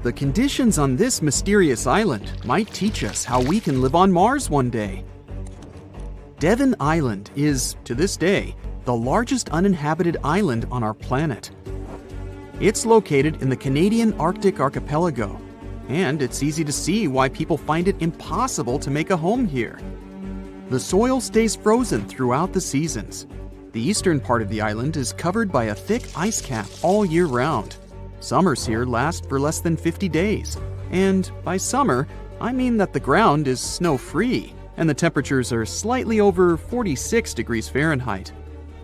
The conditions on this mysterious island might teach us how we can live on Mars one day. Devon Island is, to this day, the largest uninhabited island on our planet. It's located in the Canadian Arctic archipelago, and it's easy to see why people find it impossible to make a home here. The soil stays frozen throughout the seasons. The eastern part of the island is covered by a thick ice cap all year round. Summers here last for less than 50 days, and by summer, I mean that the ground is snow-free and the temperatures are slightly over 46 degrees Fahrenheit.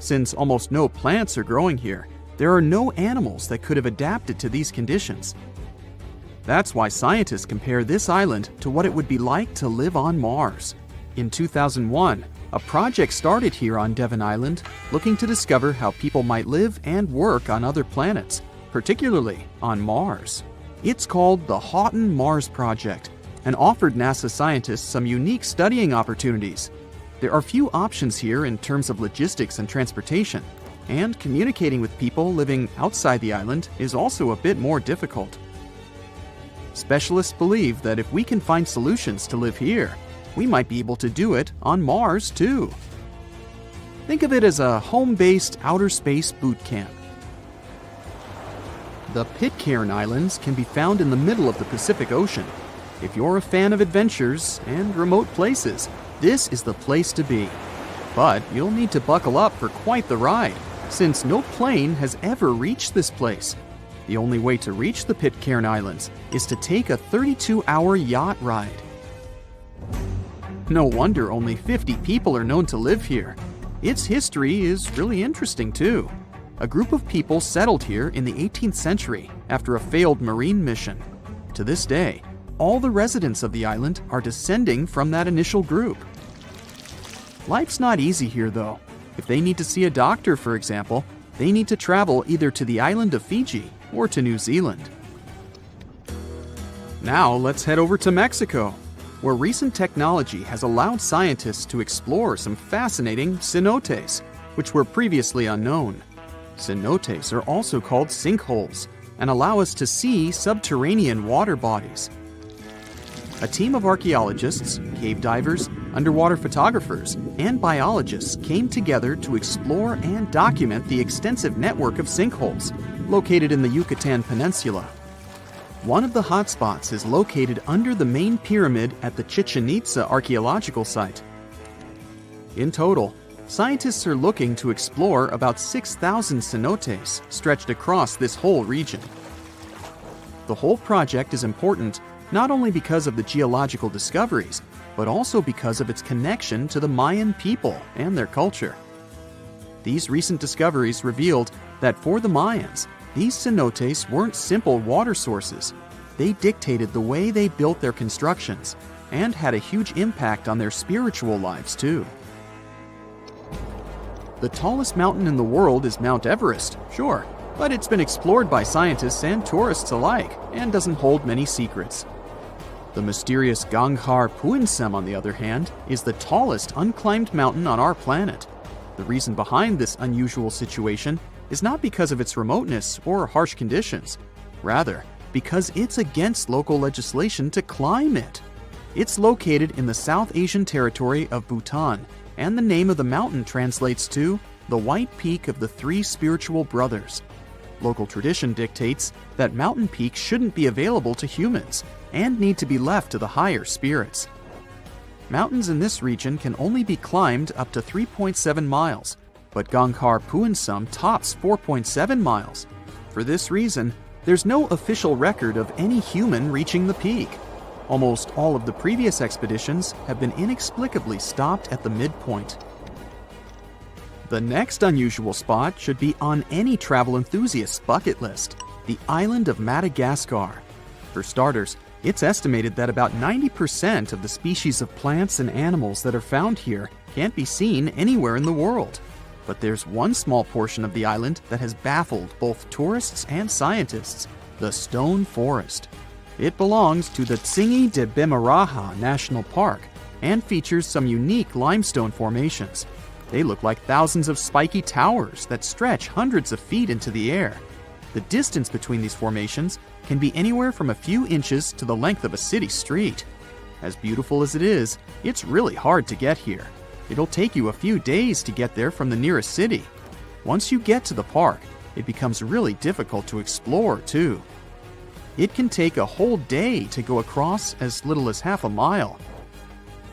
Since almost no plants are growing here, there are no animals that could have adapted to these conditions. That's why scientists compare this island to what it would be like to live on Mars. In 2001, a project started here on Devon Island looking to discover how people might live and work on other planets, particularly on Mars. It's called the Houghton Mars Project and offered NASA scientists some unique studying opportunities. There are few options here in terms of logistics and transportation, and communicating with people living outside the island is also a bit more difficult. Specialists believe that if we can find solutions to live here, we might be able to do it on Mars too. Think of it as a home-based outer space boot camp. The Pitcairn Islands can be found in the middle of the Pacific Ocean. If you're a fan of adventures and remote places, this is the place to be. But you'll need to buckle up for quite the ride, since no plane has ever reached this place. The only way to reach the Pitcairn Islands is to take a 32-hour yacht ride. No wonder only 50 people are known to live here. Its history is really interesting too. A group of people settled here in the 18th century after a failed marine mission. To this day, all the residents of the island are descending from that initial group. Life's not easy here though. If they need to see a doctor, for example, they need to travel either to the island of Fiji or to New Zealand. Now let's head over to Mexico, where recent technology has allowed scientists to explore some fascinating cenotes, which were previously unknown. Cenotes are also called sinkholes and allow us to see subterranean water bodies. A team of archaeologists, cave divers, underwater photographers, and biologists came together to explore and document the extensive network of sinkholes located in the Yucatan Peninsula. One of the hotspots is located under the main pyramid at the Chichen Itza archaeological site. In total, scientists are looking to explore about 6,000 cenotes stretched across this whole region. The whole project is important not only because of the geological discoveries, but also because of its connection to the Mayan people and their culture. These recent discoveries revealed that for the Mayans, these cenotes weren't simple water sources. They dictated the way they built their constructions and had a huge impact on their spiritual lives too. The tallest mountain in the world is Mount Everest, sure, but it's been explored by scientists and tourists alike and doesn't hold many secrets. The mysterious Gangkhar Puensum, on the other hand, is the tallest unclimbed mountain on our planet. The reason behind this unusual situation is not because of its remoteness or harsh conditions. Rather, because it's against local legislation to climb it. It's located in the South Asian territory of Bhutan, and the name of the mountain translates to the White Peak of the Three Spiritual Brothers. Local tradition dictates that mountain peaks shouldn't be available to humans and need to be left to the higher spirits. Mountains in this region can only be climbed up to 3.7 miles, but Gangkhar Puensum tops 4.7 miles. For this reason, there's no official record of any human reaching the peak. Almost all of the previous expeditions have been inexplicably stopped at the midpoint. The next unusual spot should be on any travel enthusiast's bucket list, the island of Madagascar. For starters, it's estimated that about 90% of the species of plants and animals that are found here can't be seen anywhere in the world. But there's one small portion of the island that has baffled both tourists and scientists, the stone forest. It belongs to the Tsingy de Bemaraha National Park and features some unique limestone formations. They look like thousands of spiky towers that stretch hundreds of feet into the air. The distance between these formations can be anywhere from a few inches to the length of a city street. As beautiful as it is, it's really hard to get here. It'll take you a few days to get there from the nearest city. Once you get to the park, it becomes really difficult to explore, too. It can take a whole day to go across as little as half a mile.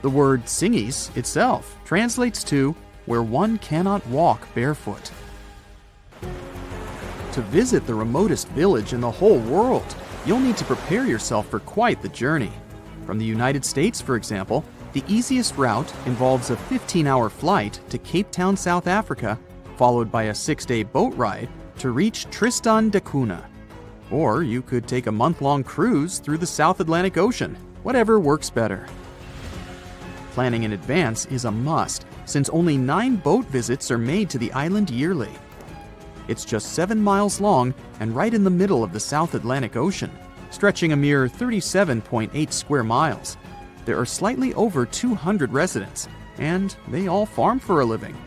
The word Singis itself translates to where one cannot walk barefoot. To visit the remotest village in the whole world, you'll need to prepare yourself for quite the journey. From the United States, for example, the easiest route involves a 15-hour flight to Cape Town, South Africa, followed by a 6-day boat ride to reach Tristan da Cunha. Or you could take a month-long cruise through the South Atlantic Ocean, whatever works better. Planning in advance is a must, since only 9 boat visits are made to the island yearly. It's just 7 miles long and right in the middle of the South Atlantic Ocean, stretching a mere 37.8 square miles. There are slightly over 200 residents, and they all farm for a living.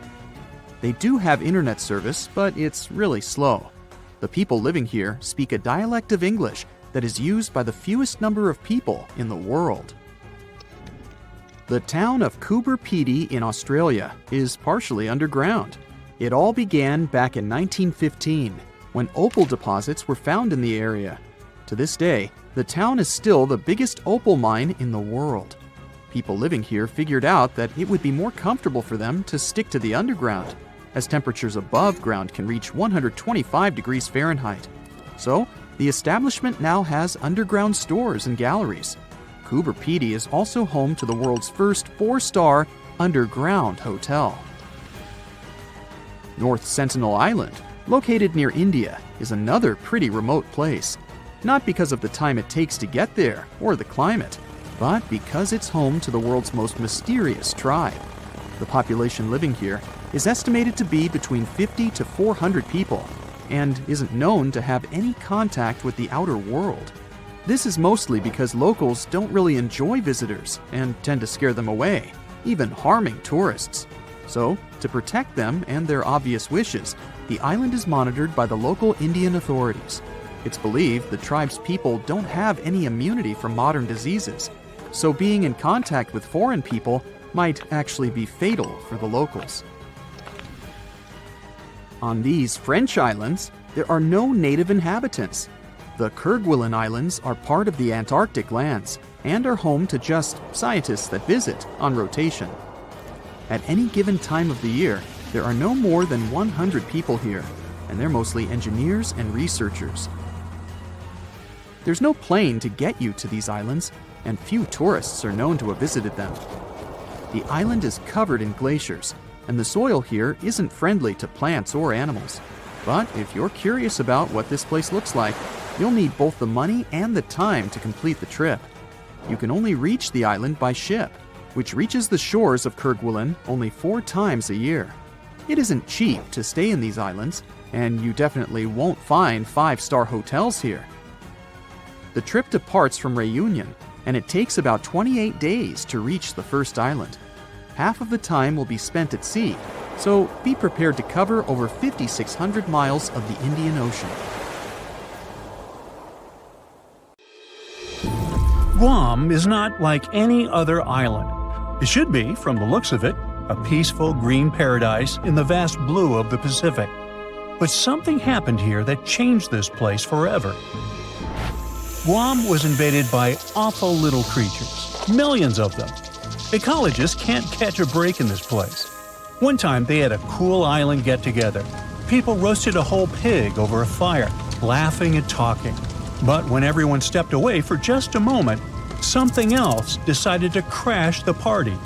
They do have internet service, but it's really slow. The people living here speak a dialect of English that is used by the fewest number of people in the world. The town of Coober Pedy in Australia is partially underground. It all began back in 1915, when opal deposits were found in the area. To this day, the town is still the biggest opal mine in the world. People living here figured out that it would be more comfortable for them to stick to the underground, as temperatures above ground can reach 125 degrees Fahrenheit. So, the establishment now has underground stores and galleries. Coober Pedy is also home to the world's first 4-star underground hotel. North Sentinel Island, located near India, is another pretty remote place. Not because of the time it takes to get there or the climate, but because it's home to the world's most mysterious tribe. The population living here is estimated to be between 50 to 400 people and isn't known to have any contact with the outer world. This is mostly because locals don't really enjoy visitors and tend to scare them away, even harming tourists. So, to protect them and their obvious wishes, the island is monitored by the local Indian authorities. It's believed the tribe's people don't have any immunity from modern diseases, so being in contact with foreign people might actually be fatal for the locals. On these French islands, there are no native inhabitants. The Kerguelen Islands are part of the Antarctic lands and are home to just scientists that visit on rotation. At any given time of the year, there are no more than 100 people here, and they're mostly engineers and researchers. There's no plane to get you to these islands, and few tourists are known to have visited them. The island is covered in glaciers, and the soil here isn't friendly to plants or animals. But if you're curious about what this place looks like, you'll need both the money and the time to complete the trip. You can only reach the island by ship, which reaches the shores of Kerguelen only 4 times a year. It isn't cheap to stay in these islands, and you definitely won't find 5-star hotels here. The trip departs from Réunion, and it takes about 28 days to reach the first island. Half of the time will be spent at sea, so be prepared to cover over 5,600 miles of the Indian Ocean. Guam is not like any other island. It should be, from the looks of it, a peaceful green paradise in the vast blue of the Pacific. But something happened here that changed this place forever. Guam was invaded by awful little creatures, millions of them. Ecologists can't catch a break in this place. One time they had a cool island get-together. People roasted a whole pig over a fire, laughing and talking. But when everyone stepped away for just a moment, something else decided to crash the party.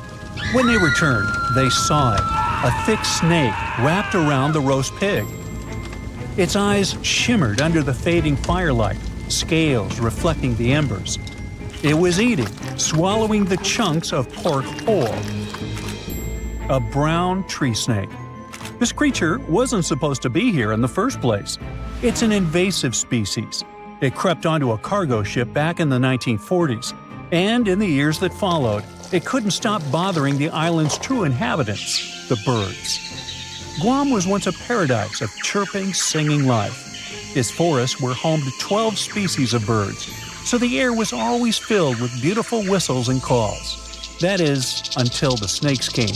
When they returned, they saw it, a thick snake wrapped around the roast pig. Its eyes shimmered under the fading firelight, scales reflecting the embers. It was eating, swallowing the chunks of pork whole. A brown tree snake. This creature wasn't supposed to be here in the first place. It's an invasive species. It crept onto a cargo ship back in the 1940s, and in the years that followed, it couldn't stop bothering the island's true inhabitants, the birds. Guam was once a paradise of chirping, singing life. Its forests were home to 12 species of birds, so the air was always filled with beautiful whistles and calls. That is, until the snakes came.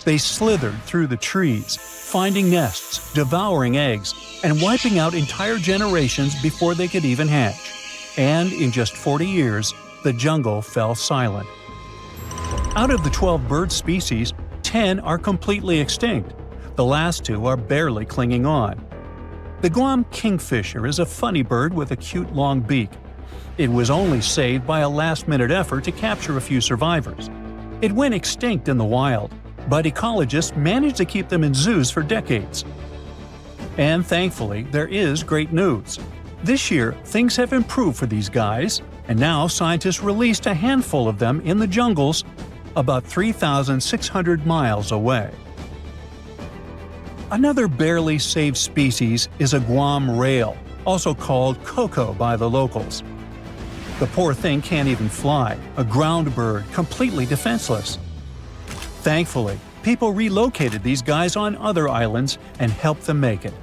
They slithered through the trees, finding nests, devouring eggs, and wiping out entire generations before they could even hatch. And in just 40 years, the jungle fell silent. Out of the 12 bird species, 10 are completely extinct. The last 2 are barely clinging on. The Guam kingfisher is a funny bird with a cute long beak. It was only saved by a last-minute effort to capture a few survivors. It went extinct in the wild, but ecologists managed to keep them in zoos for decades. And thankfully, there is great news. This year, things have improved for these guys, and now scientists released a handful of them in the jungles about 3,600 miles away. Another barely saved species is a Guam rail, also called coco by the locals. The poor thing can't even fly, a ground bird completely defenseless. Thankfully, people relocated these guys on other islands and helped them make it.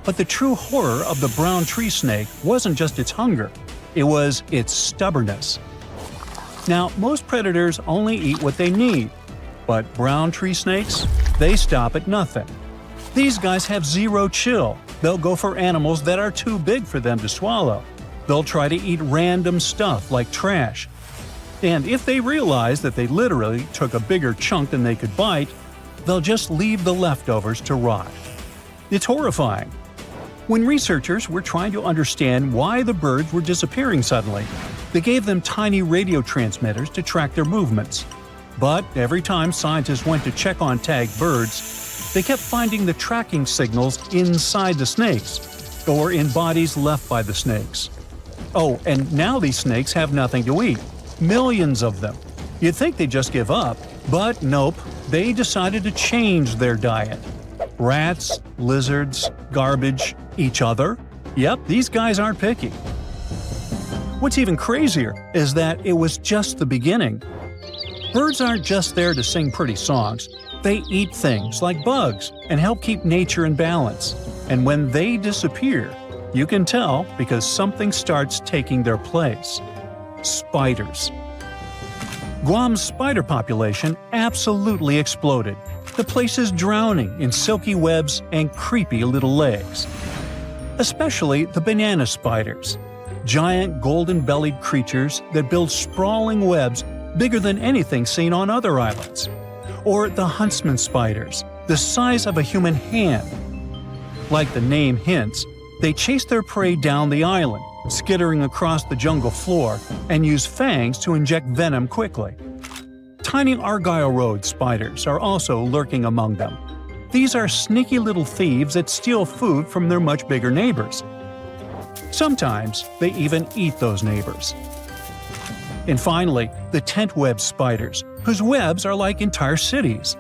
But the true horror of the brown tree snake wasn't just its hunger, it was its stubbornness. Now, most predators only eat what they need, but brown tree snakes, they stop at nothing. These guys have zero chill. They'll go for animals that are too big for them to swallow. They'll try to eat random stuff like trash. And if they realize that they literally took a bigger chunk than they could bite, they'll just leave the leftovers to rot. It's horrifying. When researchers were trying to understand why the birds were disappearing suddenly, they gave them tiny radio transmitters to track their movements. But every time scientists went to check on tagged birds, they kept finding the tracking signals inside the snakes, or in bodies left by the snakes. Oh, and now these snakes have nothing to eat. Millions of them. You'd think they'd just give up, but nope, they decided to change their diet. Rats, lizards, garbage, each other. Yep, these guys aren't picky. What's even crazier is that it was just the beginning. Birds aren't just there to sing pretty songs. They eat things like bugs and help keep nature in balance. And when they disappear, you can tell because something starts taking their place. Spiders. Guam's spider population absolutely exploded. The place is drowning in silky webs and creepy little legs. Especially the banana spiders. Giant golden-bellied creatures that build sprawling webs bigger than anything seen on other islands. Or the huntsman spiders, the size of a human hand. Like the name hints, they chase their prey down the island, skittering across the jungle floor, and use fangs to inject venom quickly. Tiny Argyle Road spiders are also lurking among them. These are sneaky little thieves that steal food from their much bigger neighbors. Sometimes they even eat those neighbors. And finally, the tent web spiders, whose webs are like entire cities.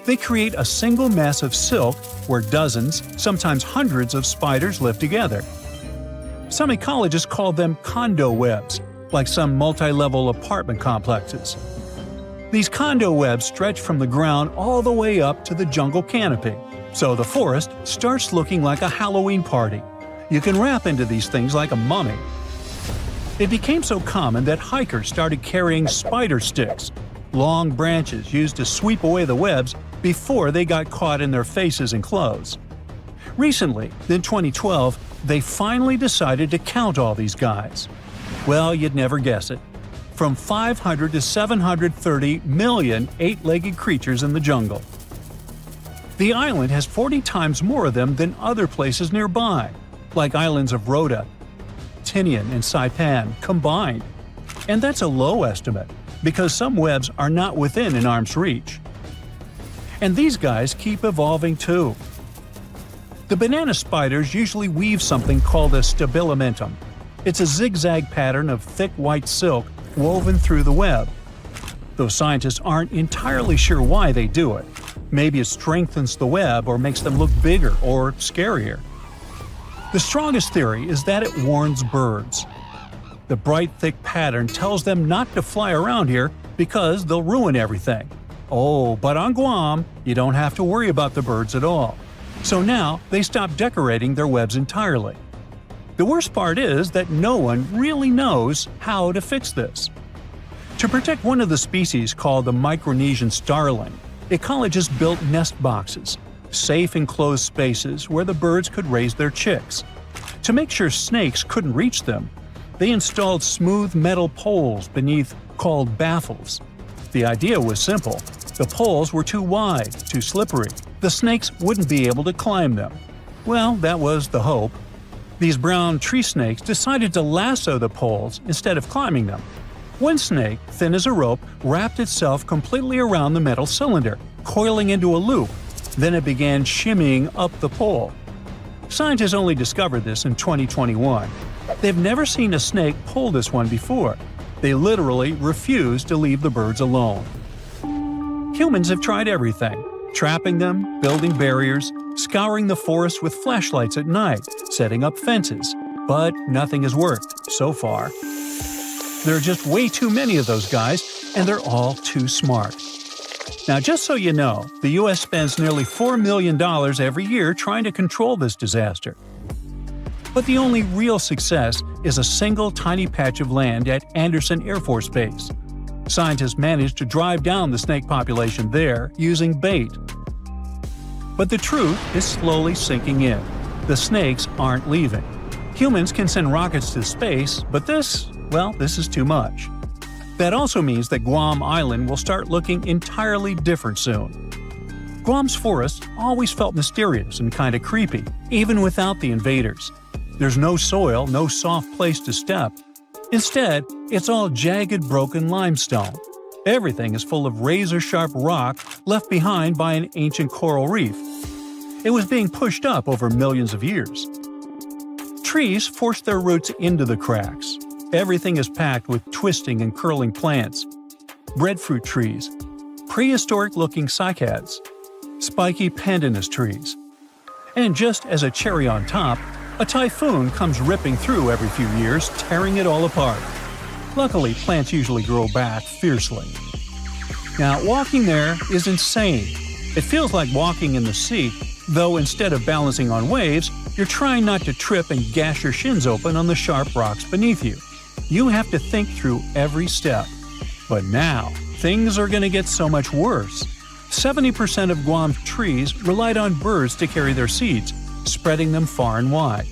They create a single mass of silk where dozens, sometimes hundreds of spiders live together. Some ecologists call them condo webs, like some multi-level apartment complexes. These condo webs stretch from the ground all the way up to the jungle canopy, so the forest starts looking like a Halloween party. You can wrap into these things like a mummy. It became so common that hikers started carrying spider sticks, long branches used to sweep away the webs before they got caught in their faces and clothes. Recently, in 2012, they finally decided to count all these guys. Well, you'd never guess it. From 500 to 730 million eight-legged creatures in the jungle. The island has 40 times more of them than other places nearby, like islands of Rota, Tinian, and Saipan combined. And that's a low estimate, because some webs are not within an arm's reach. And these guys keep evolving too. The banana spiders usually weave something called a stabilimentum. It's a zigzag pattern of thick white silk woven through the web. Though scientists aren't entirely sure why they do it. Maybe it strengthens the web or makes them look bigger or scarier. The strongest theory is that it warns birds. The bright, thick pattern tells them not to fly around here because they'll ruin everything. Oh, but on Guam, you don't have to worry about the birds at all. So now they stopped decorating their webs entirely. The worst part is that no one really knows how to fix this. To protect one of the species called the Micronesian starling, ecologists built nest boxes, safe enclosed spaces where the birds could raise their chicks. To make sure snakes couldn't reach them, they installed smooth metal poles beneath called baffles. The idea was simple. The poles were too wide, too slippery. The snakes wouldn't be able to climb them. Well, that was the hope. These brown tree snakes decided to lasso the poles instead of climbing them. One snake, thin as a rope, wrapped itself completely around the metal cylinder, coiling into a loop. Then it began shimmying up the pole. Scientists only discovered this in 2021. They've never seen a snake pull this one before. They literally refuse to leave the birds alone. Humans have tried everything: trapping them, building barriers, scouring the forest with flashlights at night, setting up fences. But nothing has worked, so far. There are just way too many of those guys, and they're all too smart. Now, just so you know, the U.S. spends nearly $4 million every year trying to control this disaster. But the only real success is a single tiny patch of land at Andersen Air Force Base. Scientists managed to drive down the snake population there using bait. But the truth is slowly sinking in. The snakes aren't leaving. Humans can send rockets to space, but this is too much. That also means that Guam Island will start looking entirely different soon. Guam's forests always felt mysterious and kind of creepy, even without the invaders. There's no soil, no soft place to step. Instead, it's all jagged, broken limestone. Everything is full of razor-sharp rock left behind by an ancient coral reef. It was being pushed up over millions of years. Trees force their roots into the cracks. Everything is packed with twisting and curling plants. Breadfruit trees, prehistoric-looking cycads, spiky pandanus trees. And just as a cherry on top, a typhoon comes ripping through every few years, tearing it all apart. Luckily, plants usually grow back fiercely. Now, walking there is insane. It feels like walking in the sea, though instead of balancing on waves, you're trying not to trip and gash your shins open on the sharp rocks beneath you. You have to think through every step. But now, things are going to get so much worse. 70% of Guam's trees relied on birds to carry their seeds, spreading them far and wide.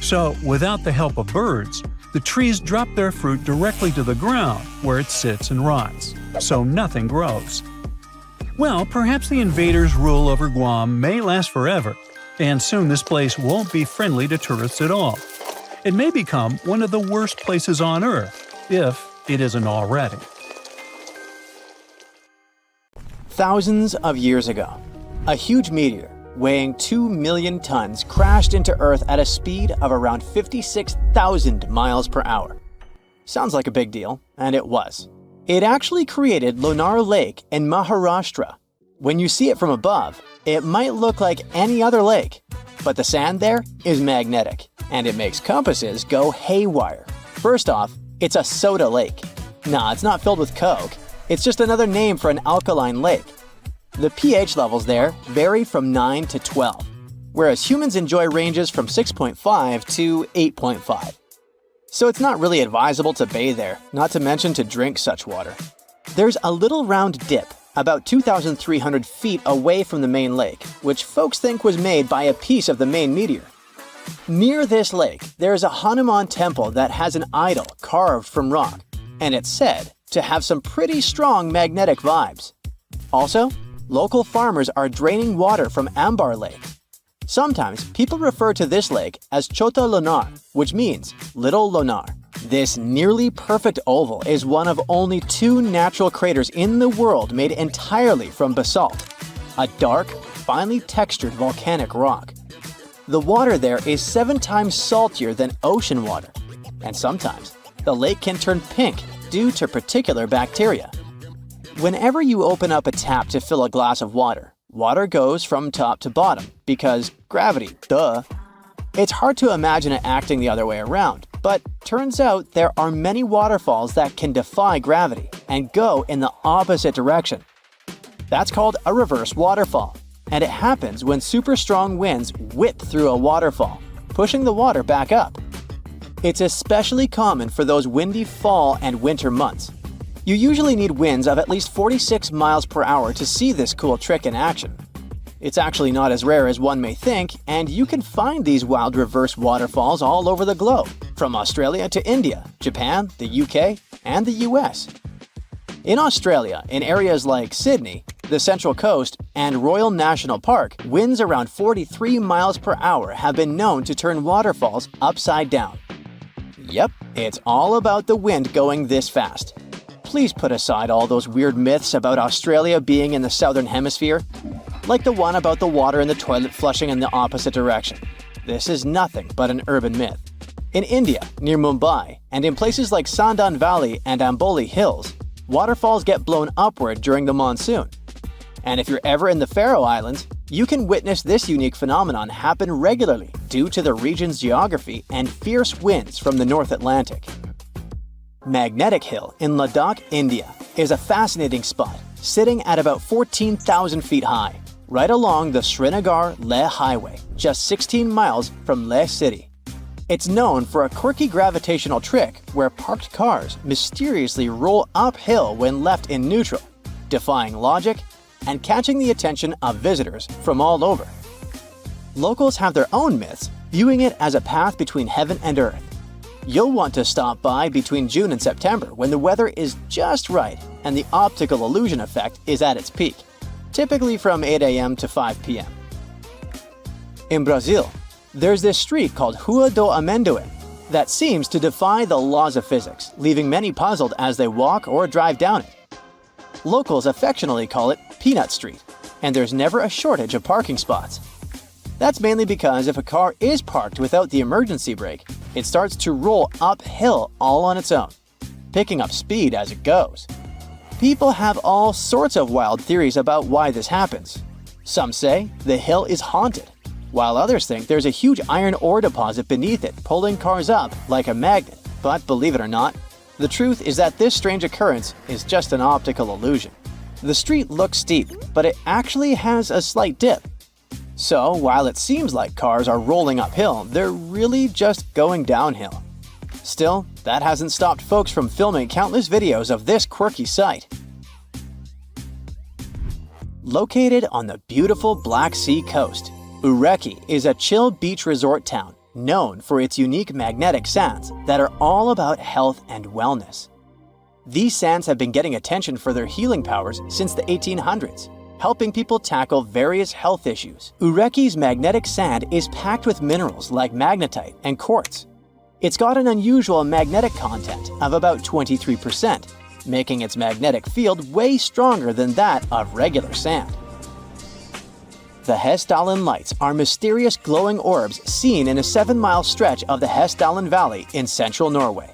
So, without the help of birds, the trees drop their fruit directly to the ground, where it sits and rots. So nothing grows. Well, perhaps the invaders' rule over Guam may last forever, and soon this place won't be friendly to tourists at all. It may become one of the worst places on Earth, if it isn't already. Thousands of years ago, a huge meteor weighing 2 million tons crashed into Earth at a speed of around 56,000 miles per hour. Sounds like a big deal, and it was. It actually created Lonar Lake in Maharashtra. When you see it from above, it might look like any other lake, but the sand there is magnetic, and it makes compasses go haywire. First off, it's a soda lake. Nah, it's not filled with Coke. It's just another name for an alkaline lake. The pH levels there vary from 9 to 12, whereas humans enjoy ranges from 6.5 to 8.5. So it's not really advisable to bathe there, not to mention to drink such water. There's a little round dip, about 2,300 feet away from the main lake, which folks think was made by a piece of the main meteor. Near this lake, there is a Hanuman temple that has an idol carved from rock, and it's said to have some pretty strong magnetic vibes. Also, local farmers are draining water from Ambar Lake. Sometimes people refer to this lake as Chota Lonar, which means Little Lonar. This nearly perfect oval is one of only 2 natural craters in the world made entirely from basalt, a dark, finely textured volcanic rock. The water there is 7 times saltier than ocean water, and sometimes the lake can turn pink due to particular bacteria. Whenever you open up a tap to fill a glass of water, water goes from top to bottom because gravity, duh. It's hard to imagine it acting the other way around, but turns out there are many waterfalls that can defy gravity and go in the opposite direction. That's called a reverse waterfall. and it happens when super strong winds whip through a waterfall, pushing the water back up. It's especially common for those windy fall and winter months. You usually need winds of at least 46 miles per hour to see this cool trick in action. It's actually not as rare as one may think, and you can find these wild reverse waterfalls all over the globe, from Australia to India, Japan, the UK, and the US. In Australia, in areas like Sydney, the Central Coast, and Royal National Park, winds around 43 miles per hour have been known to turn waterfalls upside down. Yep, it's all about the wind going this fast. Please put aside all those weird myths about Australia being in the southern hemisphere, like the one about the water in the toilet flushing in the opposite direction. This is nothing but an urban myth. In India, near Mumbai, and in places like Sandan Valley and Amboli Hills, waterfalls get blown upward during the monsoon. And if you're ever in the Faroe Islands, you can witness this unique phenomenon happen regularly due to the region's geography and fierce winds from the North Atlantic. Magnetic Hill in Ladakh, India, is a fascinating spot, sitting at about 14,000 feet high, right along the Srinagar-Leh Highway, just 16 miles from Leh City. It's known for a quirky gravitational trick where parked cars mysteriously roll uphill when left in neutral, defying logic and catching the attention of visitors from all over. Locals have their own myths, viewing it as a path between heaven and earth. You'll want to stop by between June and September when the weather is just right and the optical illusion effect is at its peak, typically from 8 a.m. to 5 p.m. In Brazil, there's this street called Rua do Amendoim that seems to defy the laws of physics, leaving many puzzled as they walk or drive down it. Locals affectionately call it Peanut Street, and there's never a shortage of parking spots. That's mainly because if a car is parked without the emergency brake, it starts to roll uphill all on its own, picking up speed as it goes. People have all sorts of wild theories about why this happens. Some say the hill is haunted, while others think there's a huge iron ore deposit beneath it pulling cars up like a magnet. But believe it or not, the truth is that this strange occurrence is just an optical illusion. The street looks steep, but it actually has a slight dip. So while it seems like cars are rolling uphill, they're really just going downhill. Still, that hasn't stopped folks from filming countless videos of this quirky sight. Located on the beautiful Black Sea coast, Ureki is a chill beach resort town known for its unique magnetic sands that are all about health and wellness. These sands have been getting attention for their healing powers since the 1800s, helping people tackle various health issues. Ureki's magnetic sand is packed with minerals like magnetite and quartz. It's got an unusual magnetic content of about 23%, making its magnetic field way stronger than that of regular sand. The Hessdalen lights are mysterious glowing orbs seen in a 7-mile stretch of the Hessdalen Valley in central Norway.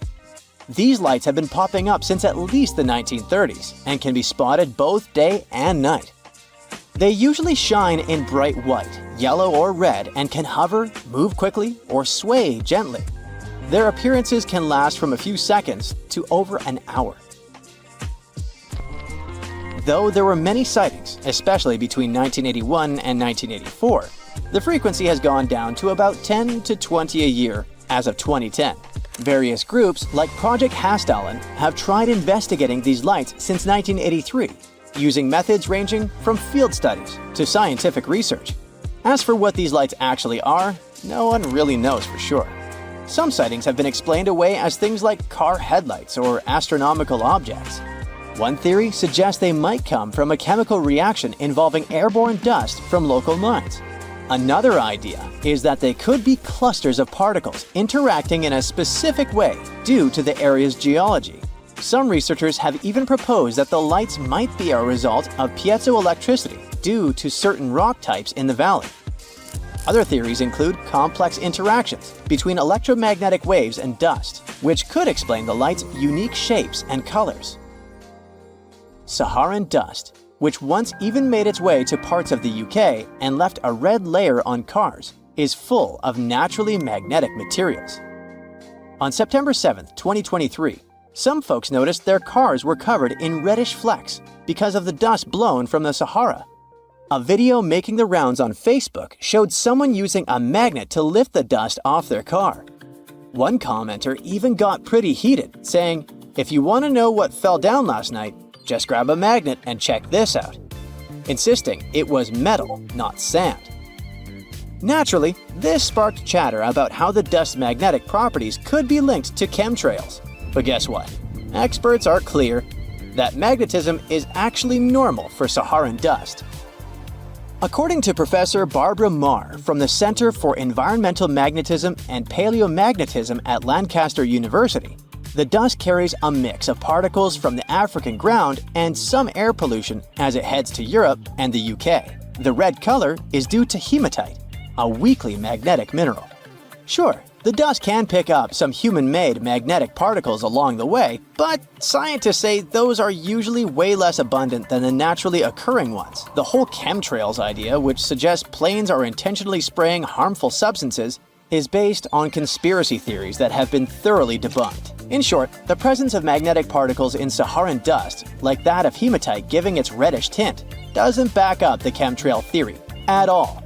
These lights have been popping up since at least the 1930s and can be spotted both day and night. They usually shine in bright white, yellow, or red and can hover, move quickly, or sway gently. Their appearances can last from a few seconds to over an hour. Though there were many sightings, especially between 1981 and 1984, the frequency has gone down to about 10 to 20 a year as of 2010. Various groups, like Project Hessdalen, have tried investigating these lights since 1983, using methods ranging from field studies to scientific research. As for what these lights actually are, no one really knows for sure. Some sightings have been explained away as things like car headlights or astronomical objects. One theory suggests they might come from a chemical reaction involving airborne dust from local mines. Another idea is that they could be clusters of particles interacting in a specific way due to the area's geology. Some researchers have even proposed that the lights might be a result of piezoelectricity due to certain rock types in the valley. Other theories include complex interactions between electromagnetic waves and dust, which could explain the light's unique shapes and colors. Saharan dust, which once even made its way to parts of the UK and left a red layer on cars, is full of naturally magnetic materials. On September 7, 2023, some folks noticed their cars were covered in reddish flecks because of the dust blown from the Sahara. A video making the rounds on Facebook showed someone using a magnet to lift the dust off their car. One commenter even got pretty heated, saying, "If you want to know what fell down last night, just grab a magnet and check this out," insisting it was metal, not sand. Naturally, this sparked chatter about how the dust's magnetic properties could be linked to chemtrails. But guess what? Experts are clear that magnetism is actually normal for Saharan dust. According to Professor Barbara Marr from the Center for Environmental Magnetism and Paleomagnetism at Lancaster University, the dust carries a mix of particles from the African ground and some air pollution as it heads to Europe and the UK. The red color is due to hematite, a weakly magnetic mineral. Sure, the dust can pick up some human-made magnetic particles along the way, but scientists say those are usually way less abundant than the naturally occurring ones. The whole chemtrails idea, which suggests planes are intentionally spraying harmful substances, is based on conspiracy theories that have been thoroughly debunked. In short, the presence of magnetic particles in Saharan dust, like that of hematite giving its reddish tint, doesn't back up the chemtrail theory at all.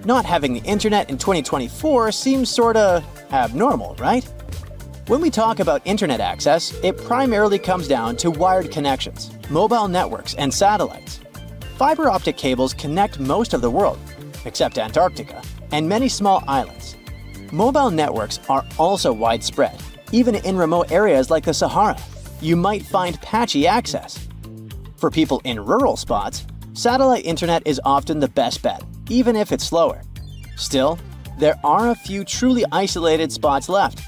Not having the internet in 2024 seems sorta abnormal, right? When we talk about internet access, it primarily comes down to wired connections, mobile networks, and satellites. Fiber optic cables connect most of the world, except Antarctica, and many small islands. Mobile networks are also widespread. Even in remote areas like the Sahara, you might find patchy access. For people in rural spots, satellite internet is often the best bet, even if it's slower. Still, there are a few truly isolated spots left.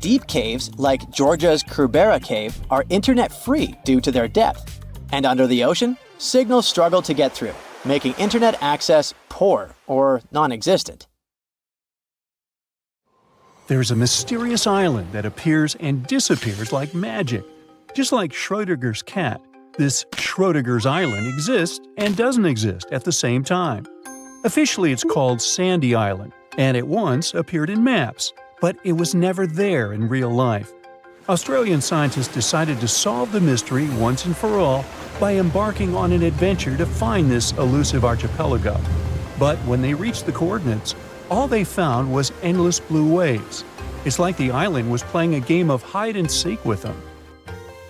Deep caves like Georgia's Kerbera Cave are internet-free due to their depth. And under the ocean, signals struggle to get through, making internet access poor or non-existent. There's a mysterious island that appears and disappears like magic. Just like Schrödinger's cat, this Schrödinger's island exists and doesn't exist at the same time. Officially, it's called Sandy Island, and it once appeared in maps, but it was never there in real life. Australian scientists decided to solve the mystery once and for all by embarking on an adventure to find this elusive archipelago. But when they reached the coordinates, all they found was endless blue waves. It's like the island was playing a game of hide-and-seek with them.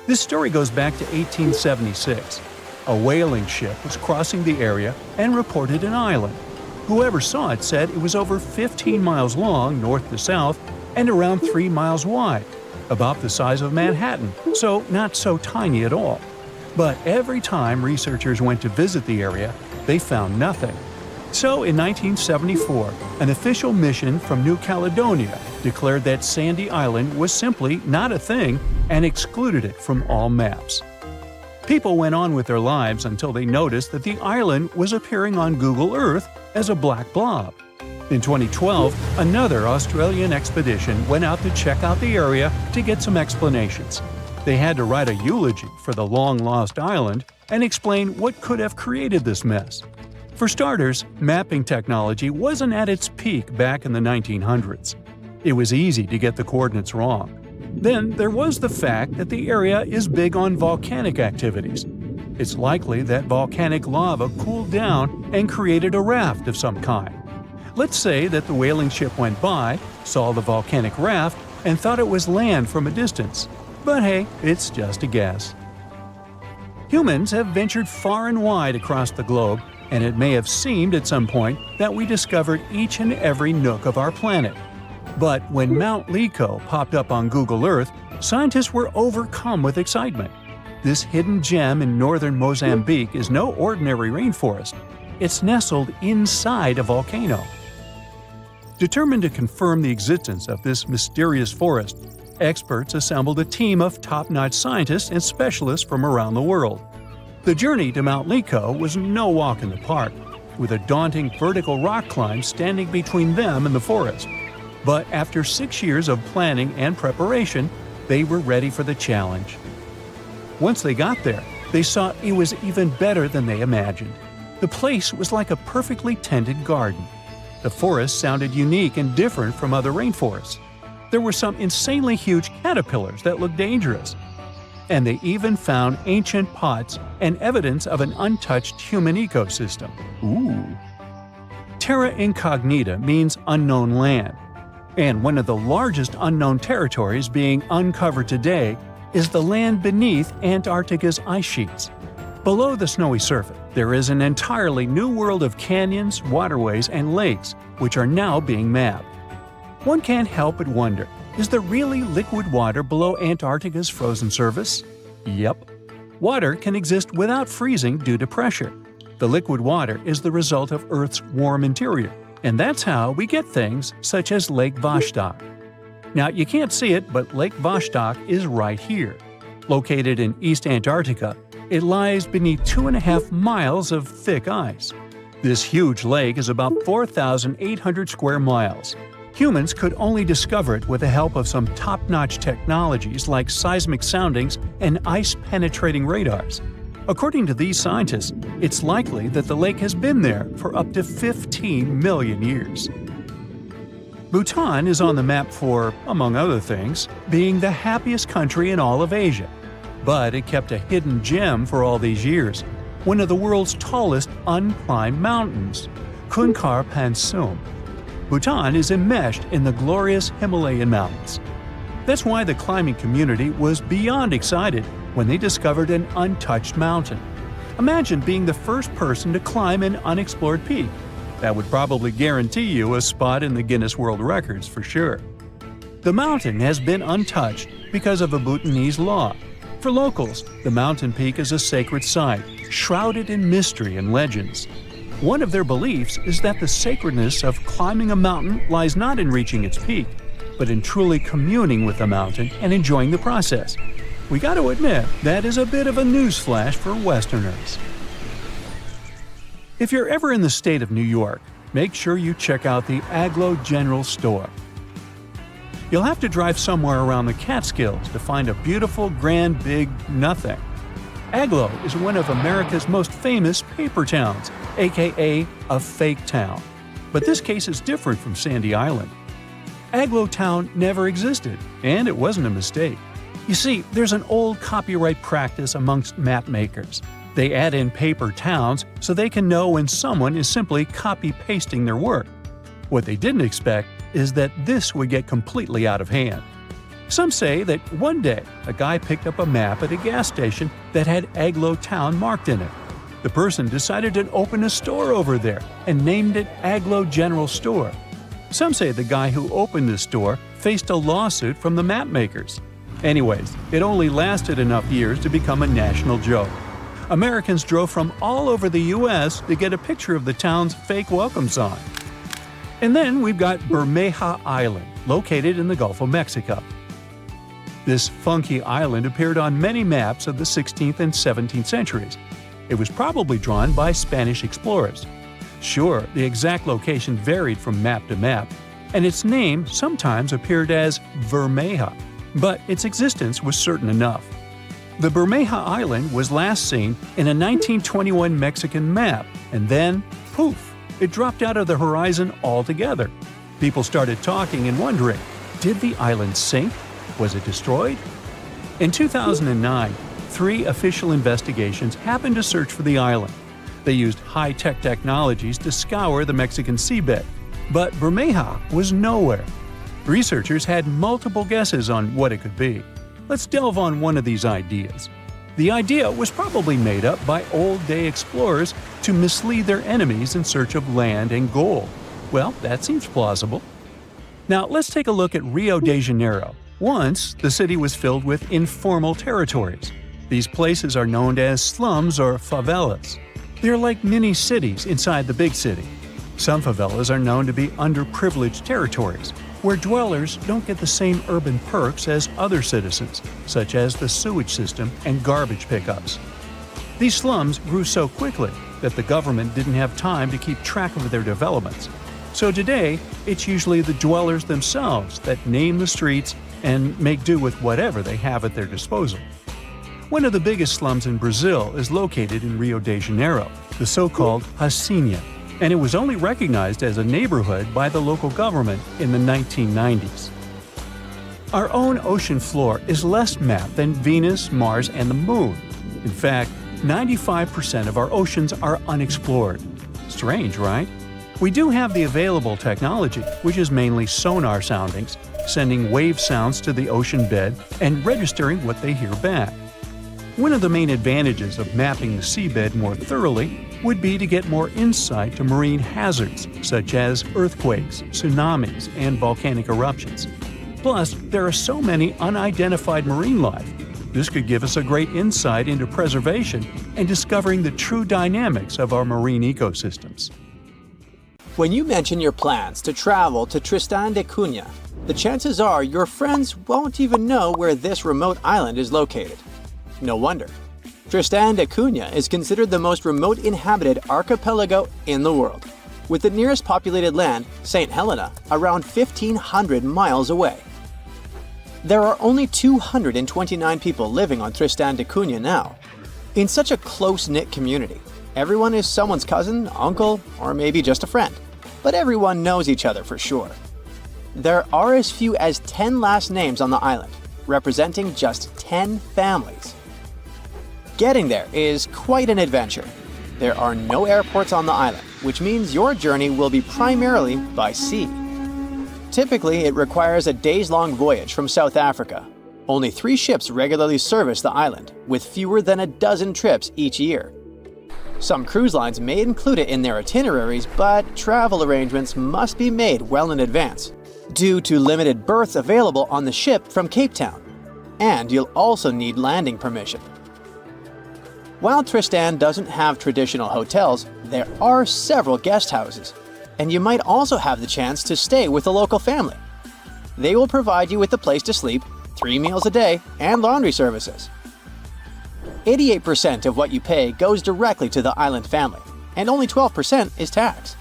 This story goes back to 1876. A whaling ship was crossing the area and reported an island. Whoever saw it said it was over 15 miles long north to south and around 3 miles wide, about the size of Manhattan, so not so tiny at all. But every time researchers went to visit the area, they found nothing. So in 1974, an official mission from New Caledonia declared that Sandy Island was simply not a thing and excluded it from all maps. People went on with their lives until they noticed that the island was appearing on Google Earth as a black blob. In 2012, another Australian expedition went out to check out the area to get some explanations. They had to write a eulogy for the long-lost island and explain what could have created this mess. For starters, mapping technology wasn't at its peak back in the 1900s. It was easy to get the coordinates wrong. Then there was the fact that the area is big on volcanic activities. It's likely that volcanic lava cooled down and created a raft of some kind. Let's say that the whaling ship went by, saw the volcanic raft, and thought it was land from a distance. But hey, it's just a guess. Humans have ventured far and wide across the globe, and it may have seemed at some point that we discovered each and every nook of our planet. But when Mount Lico popped up on Google Earth, scientists were overcome with excitement. This hidden gem in northern Mozambique is no ordinary rainforest. It's nestled inside a volcano. Determined to confirm the existence of this mysterious forest, experts assembled a team of top-notch scientists and specialists from around the world. The journey to Mount Lico was no walk in the park, with a daunting vertical rock climb standing between them and the forest. But after 6 years of planning and preparation, they were ready for the challenge. Once they got there, they saw it was even better than they imagined. The place was like a perfectly tended garden. The forest sounded unique and different from other rainforests. There were some insanely huge caterpillars that looked dangerous. and they even found ancient pots and evidence of an untouched human ecosystem. Ooh. Terra incognita means unknown land, and one of the largest unknown territories being uncovered today is the land beneath Antarctica's ice sheets. Below the snowy surface, there is an entirely new world of canyons, waterways, and lakes, which are now being mapped. One can't help but wonder, is there really liquid water below Antarctica's frozen surface? Yep. Water can exist without freezing due to pressure. The liquid water is the result of Earth's warm interior, and that's how we get things such as Lake Vostok. Now, you can't see it, but Lake Vostok is right here. Located in East Antarctica, it lies beneath 2.5 miles of thick ice. This huge lake is about 4,800 square miles. Humans could only discover it with the help of some top-notch technologies like seismic soundings and ice-penetrating radars. According to these scientists, it's likely that the lake has been there for up to 15 million years. Bhutan is on the map for, among other things, being the happiest country in all of Asia. But it kept a hidden gem for all these years, one of the world's tallest unclimbed mountains, Gangkhar Puensum. Bhutan is enmeshed in the glorious Himalayan mountains. That's why the climbing community was beyond excited when they discovered an untouched mountain. Imagine being the first person to climb an unexplored peak. That would probably guarantee you a spot in the Guinness World Records for sure. The mountain has been untouched because of a Bhutanese law. For locals, the mountain peak is a sacred site, shrouded in mystery and legends. One of their beliefs is that the sacredness of climbing a mountain lies not in reaching its peak, but in truly communing with the mountain and enjoying the process. We got to admit, that is a bit of a newsflash for Westerners. If you're ever in the state of New York, make sure you check out the Aglo General Store. You'll have to drive somewhere around the Catskills to find a beautiful, grand, big nothing. Aglo is one of America's most famous paper towns, aka a fake town. But this case is different from Sandy Island. Aglo Town never existed, and it wasn't a mistake. You see, there's an old copyright practice amongst map makers. They add in paper towns so they can know when someone is simply copy-pasting their work. What they didn't expect is that this would get completely out of hand. Some say that one day a guy picked up a map at a gas station that had Aglo Town marked in it. The person decided to open a store over there and named it Aglo General Store. Some say the guy who opened the store faced a lawsuit from the map makers. Anyways, it only lasted enough years to become a national joke. Americans drove from all over the U.S. to get a picture of the town's fake welcome sign. And then we've got Bermeja Island, located in the Gulf of Mexico. This funky island appeared on many maps of the 16th and 17th centuries. It was probably drawn by Spanish explorers. Sure, the exact location varied from map to map, and its name sometimes appeared as Bermeja, but its existence was certain enough. The Bermeja Island was last seen in a 1921 Mexican map, and then, poof, it dropped out of the horizon altogether. People started talking and wondering, did the island sink? Was it destroyed? In 2009, 3 official investigations happened to search for the island. They used high-tech technologies to scour the Mexican seabed, but Bermeja was nowhere. Researchers had multiple guesses on what it could be. Let's delve on one of these ideas. The idea was probably made up by old-day explorers to mislead their enemies in search of land and gold. Well, that seems plausible. Now, let's take a look at Rio de Janeiro. Once, the city was filled with informal territories. These places are known as slums or favelas. They're like mini-cities inside the big city. Some favelas are known to be underprivileged territories, where dwellers don't get the same urban perks as other citizens, such as the sewage system and garbage pickups. These slums grew so quickly that the government didn't have time to keep track of their developments. So today, it's usually the dwellers themselves that name the streets and make do with whatever they have at their disposal. One of the biggest slums in Brazil is located in Rio de Janeiro, the so-called Hacienda, and it was only recognized as a neighborhood by the local government in the 1990s. Our own ocean floor is less mapped than Venus, Mars, and the Moon. In fact, 95% of our oceans are unexplored. Strange, right? We do have the available technology, which is mainly sonar soundings, sending wave sounds to the ocean bed and registering what they hear back. One of the main advantages of mapping the seabed more thoroughly would be to get more insight to marine hazards such as earthquakes, tsunamis, and volcanic eruptions. Plus, there are so many unidentified marine life. This could give us a great insight into preservation and discovering the true dynamics of our marine ecosystems. When you mention your plans to travel to Tristan da Cunha, the chances are your friends won't even know where this remote island is located. No wonder. Tristan da Cunha is considered the most remote inhabited archipelago in the world, with the nearest populated land, St. Helena, around 1,500 miles away. There are only 229 people living on Tristan da Cunha now. In such a close-knit community, everyone is someone's cousin, uncle, or maybe just a friend, but everyone knows each other for sure. There are as few as 10 last names on the island, representing just 10 families. Getting there is quite an adventure. There are no airports on the island, which means your journey will be primarily by sea. Typically, it requires a days-long voyage from South Africa. Only 3 ships regularly service the island, with fewer than a dozen trips each year. Some cruise lines may include it in their itineraries, but travel arrangements must be made well in advance, due to limited berths available on the ship from Cape Town. And you'll also need landing permission. While Tristan doesn't have traditional hotels, there are several guest houses, and you might also have the chance to stay with a local family. They will provide you with a place to sleep, 3 meals a day, and laundry services. 88% of what you pay goes directly to the island family, and only 12% is tax.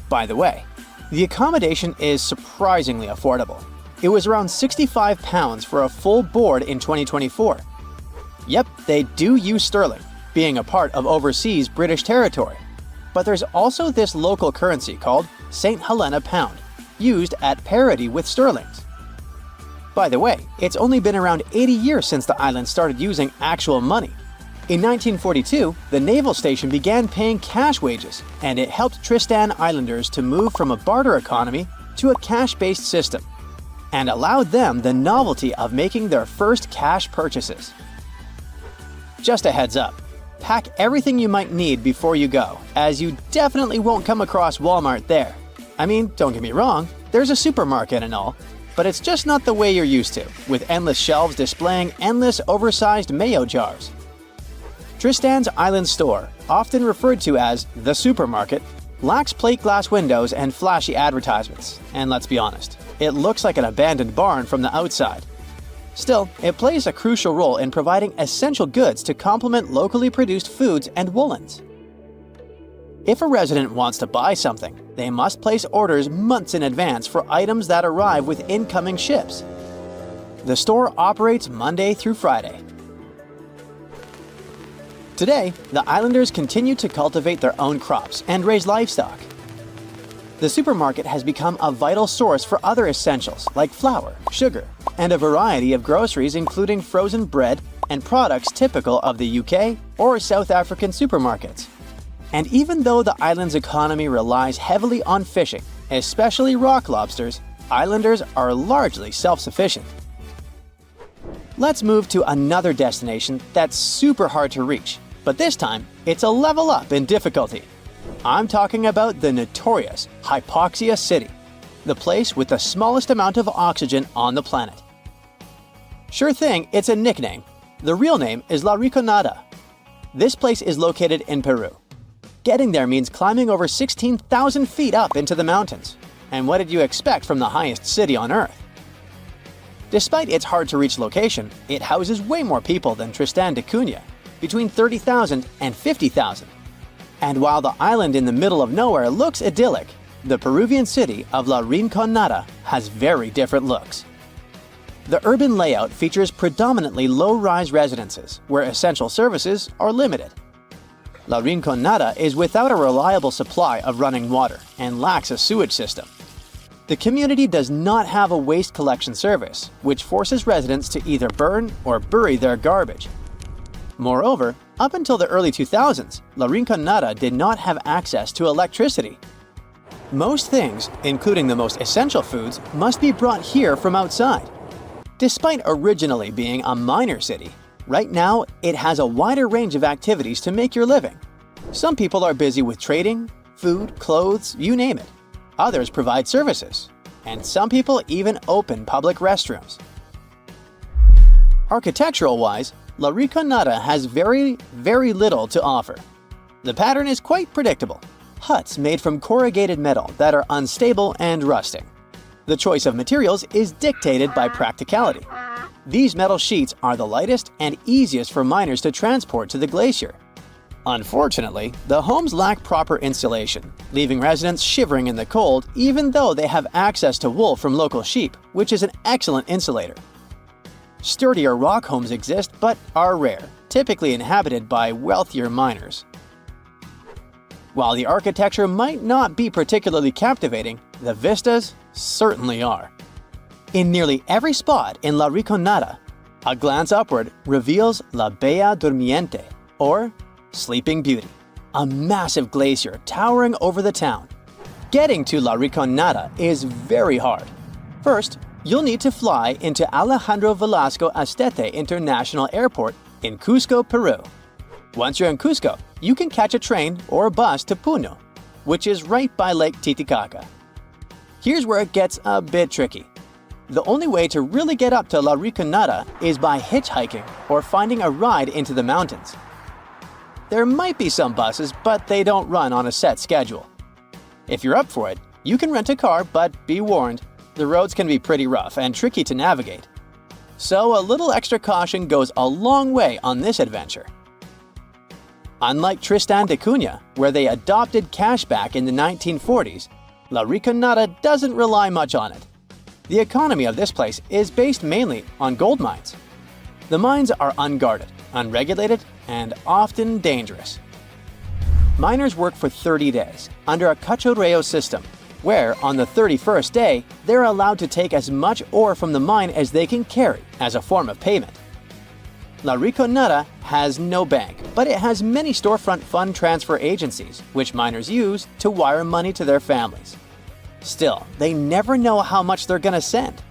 By the way, the accommodation is surprisingly affordable. It was around £65 for a full board in 2024. Yep, they do use sterling, being a part of overseas British territory. But there's also this local currency called St. Helena Pound, used at parity with sterlings. By the way, it's only been around 80 years since the island started using actual money. In 1942, the naval station began paying cash wages, and it helped Tristan Islanders to move from a barter economy to a cash-based system, and allowed them the novelty of making their first cash purchases. Just a heads up, pack everything you might need before you go, as you definitely won't come across Walmart there. I mean, don't get me wrong, there's a supermarket and all, but it's just not the way you're used to, with endless shelves displaying endless oversized mayo jars. Tristan's Island Store, often referred to as the supermarket, lacks plate glass windows and flashy advertisements, and let's be honest, it looks like an abandoned barn from the outside. Still, it plays a crucial role in providing essential goods to complement locally produced foods and woolens. If a resident wants to buy something, they must place orders months in advance for items that arrive with incoming ships. The store operates Monday through Friday. Today, the islanders continue to cultivate their own crops and raise livestock. The supermarket has become a vital source for other essentials like flour, sugar, and a variety of groceries including frozen bread and products typical of the UK or South African supermarkets. And even though the island's economy relies heavily on fishing, especially rock lobsters, islanders are largely self-sufficient. Let's move to another destination that's super hard to reach, but this time it's a level up in difficulty. I'm talking about the notorious Hypoxia City, the place with the smallest amount of oxygen on the planet. Sure thing, it's a nickname. The real name is La Rinconada. This place is located in Peru. Getting there means climbing over 16,000 feet up into the mountains. And what did you expect from the highest city on Earth? Despite its hard-to-reach location, it houses way more people than Tristan da Cunha, between 30,000 and 50,000. And while the island in the middle of nowhere looks idyllic, the Peruvian city of La Rinconada has very different looks. The urban layout features predominantly low-rise residences, where essential services are limited. La Rinconada is without a reliable supply of running water and lacks a sewage system. The community does not have a waste collection service, which forces residents to either burn or bury their garbage. Moreover, up until the early 2000s, La Rinconada did not have access to electricity. Most things, including the most essential foods, must be brought here from outside. Despite originally being a miner city, right now it has a wider range of activities to make your living. Some people are busy with trading, food, clothes, you name it. Others provide services, and some people even open public restrooms. Architectural-wise, La Rinconada has very little to offer. The pattern is quite predictable. Huts made from corrugated metal that are unstable and rusting. The choice of materials is dictated by practicality. These metal sheets are the lightest and easiest for miners to transport to the glacier. Unfortunately, the homes lack proper insulation, leaving residents shivering in the cold even though they have access to wool from local sheep, which is an excellent insulator. Sturdier rock homes exist but are rare, typically inhabited by wealthier miners. While the architecture might not be particularly captivating, the vistas certainly are. In nearly every spot in La Rinconada, a glance upward reveals La Bella Durmiente, or Sleeping Beauty, a massive glacier towering over the town. Getting to La Rinconada is very hard. First, you'll need to fly into Alejandro Velasco Astete International Airport in Cusco, Peru. Once you're in Cusco, you can catch a train or a bus to Puno, which is right by Lake Titicaca. Here's where it gets a bit tricky. The only way to really get up to La Rinconada is by hitchhiking or finding a ride into the mountains. There might be some buses, but they don't run on a set schedule. If you're up for it, you can rent a car, but be warned, the roads can be pretty rough and tricky to navigate. So a little extra caution goes a long way on this adventure. Unlike Tristan da Cunha, where they adopted cashback in the 1940s, La Rinconada doesn't rely much on it. The economy of this place is based mainly on gold mines. The mines are unguarded, unregulated, and often dangerous. Miners work for 30 days under a cachorreo system, where on the 31st day, they're allowed to take as much ore from the mine as they can carry as a form of payment. La Rinconada has no bank, but it has many storefront fund transfer agencies, which miners use to wire money to their families. Still, they never know how much they're gonna send.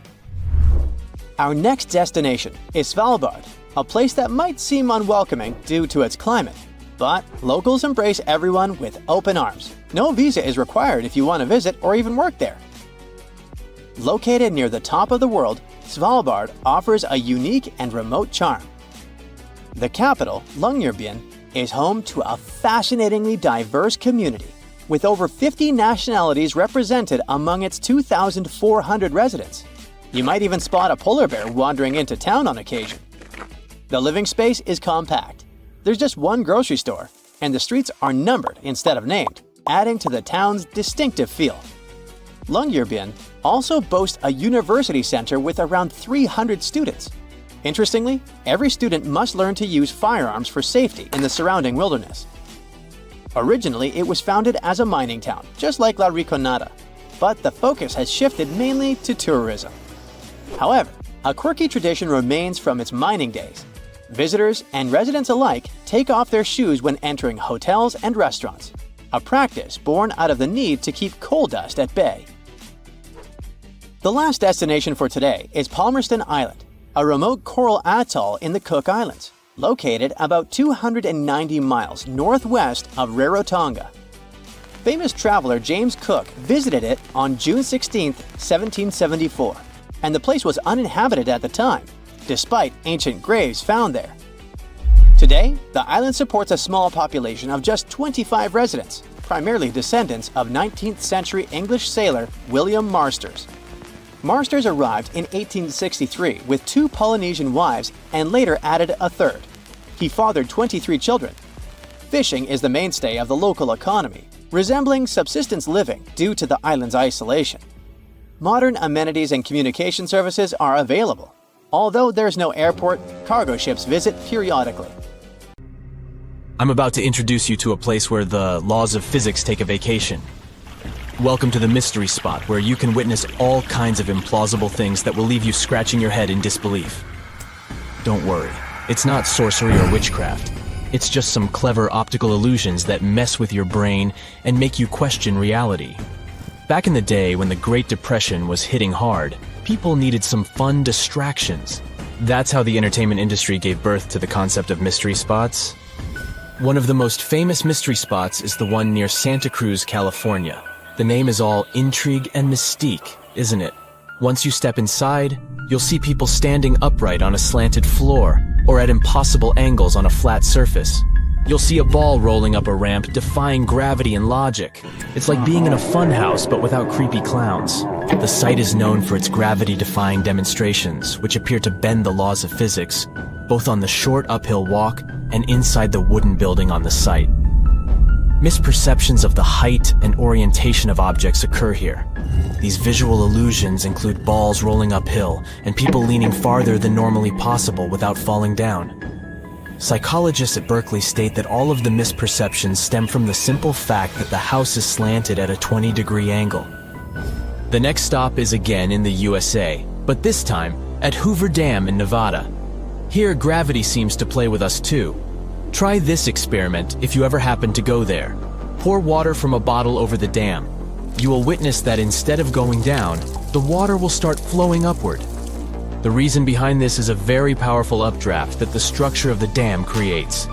Our next destination is Svalbard, a place that might seem unwelcoming due to its climate. But locals embrace everyone with open arms. No visa is required if you want to visit or even work there. Located near the top of the world, Svalbard offers a unique and remote charm. The capital, Longyearbyen, is home to a fascinatingly diverse community, with over 50 nationalities represented among its 2,400 residents. You might even spot a polar bear wandering into town on occasion. The living space is compact. There's just one grocery store, and the streets are numbered instead of named, adding to the town's distinctive feel. Longyearbyen also boasts a university center with around 300 students. Interestingly, every student must learn to use firearms for safety in the surrounding wilderness. Originally, it was founded as a mining town, just like La Rinconada, but the focus has shifted mainly to tourism. However, a quirky tradition remains from its mining days. Visitors and residents alike take off their shoes when entering hotels and restaurants, a practice born out of the need to keep coal dust at bay. The last destination for today is Palmerston Island, a remote coral atoll in the Cook Islands, located about 290 miles northwest of Rarotonga. Famous traveler James Cook visited it on June 16, 1774, and the place was uninhabited at the time, despite ancient graves found there. Today, the island supports a small population of just 25 residents, primarily descendants of 19th century English sailor William Marsters. Marsters arrived in 1863 with 2 Polynesian wives and later added a third. He fathered 23 children. Fishing is the mainstay of the local economy, resembling subsistence living due to the island's isolation. Modern amenities and communication services are available. Although there's no airport, cargo ships visit periodically. I'm about to introduce you to a place where the laws of physics take a vacation. Welcome to the mystery spot, where you can witness all kinds of implausible things that will leave you scratching your head in disbelief. Don't worry, it's not sorcery or witchcraft. It's just some clever optical illusions that mess with your brain and make you question reality. Back in the day, when the Great Depression was hitting hard, people needed some fun distractions. That's how the entertainment industry gave birth to the concept of mystery spots. One of the most famous mystery spots is the one near Santa Cruz, California. The name is all intrigue and mystique, isn't it? Once you step inside, you'll see people standing upright on a slanted floor or at impossible angles on a flat surface. You'll see a ball rolling up a ramp, defying gravity and logic. It's like being in a funhouse, but without creepy clowns. The site is known for its gravity-defying demonstrations, which appear to bend the laws of physics, both on the short uphill walk and inside the wooden building on the site. Misperceptions of the height and orientation of objects occur here. These visual illusions include balls rolling uphill and people leaning farther than normally possible without falling down. Psychologists at Berkeley state that all of the misperceptions stem from the simple fact that the house is slanted at a 20-degree angle. The next stop is again in the USA, but this time at Hoover Dam in Nevada. Here, gravity seems to play with us too. Try this experiment if you ever happen to go there. Pour water from a bottle over the dam. You will witness that instead of going down, the water will start flowing upward. The reason behind this is a very powerful updraft that the structure of the dam creates.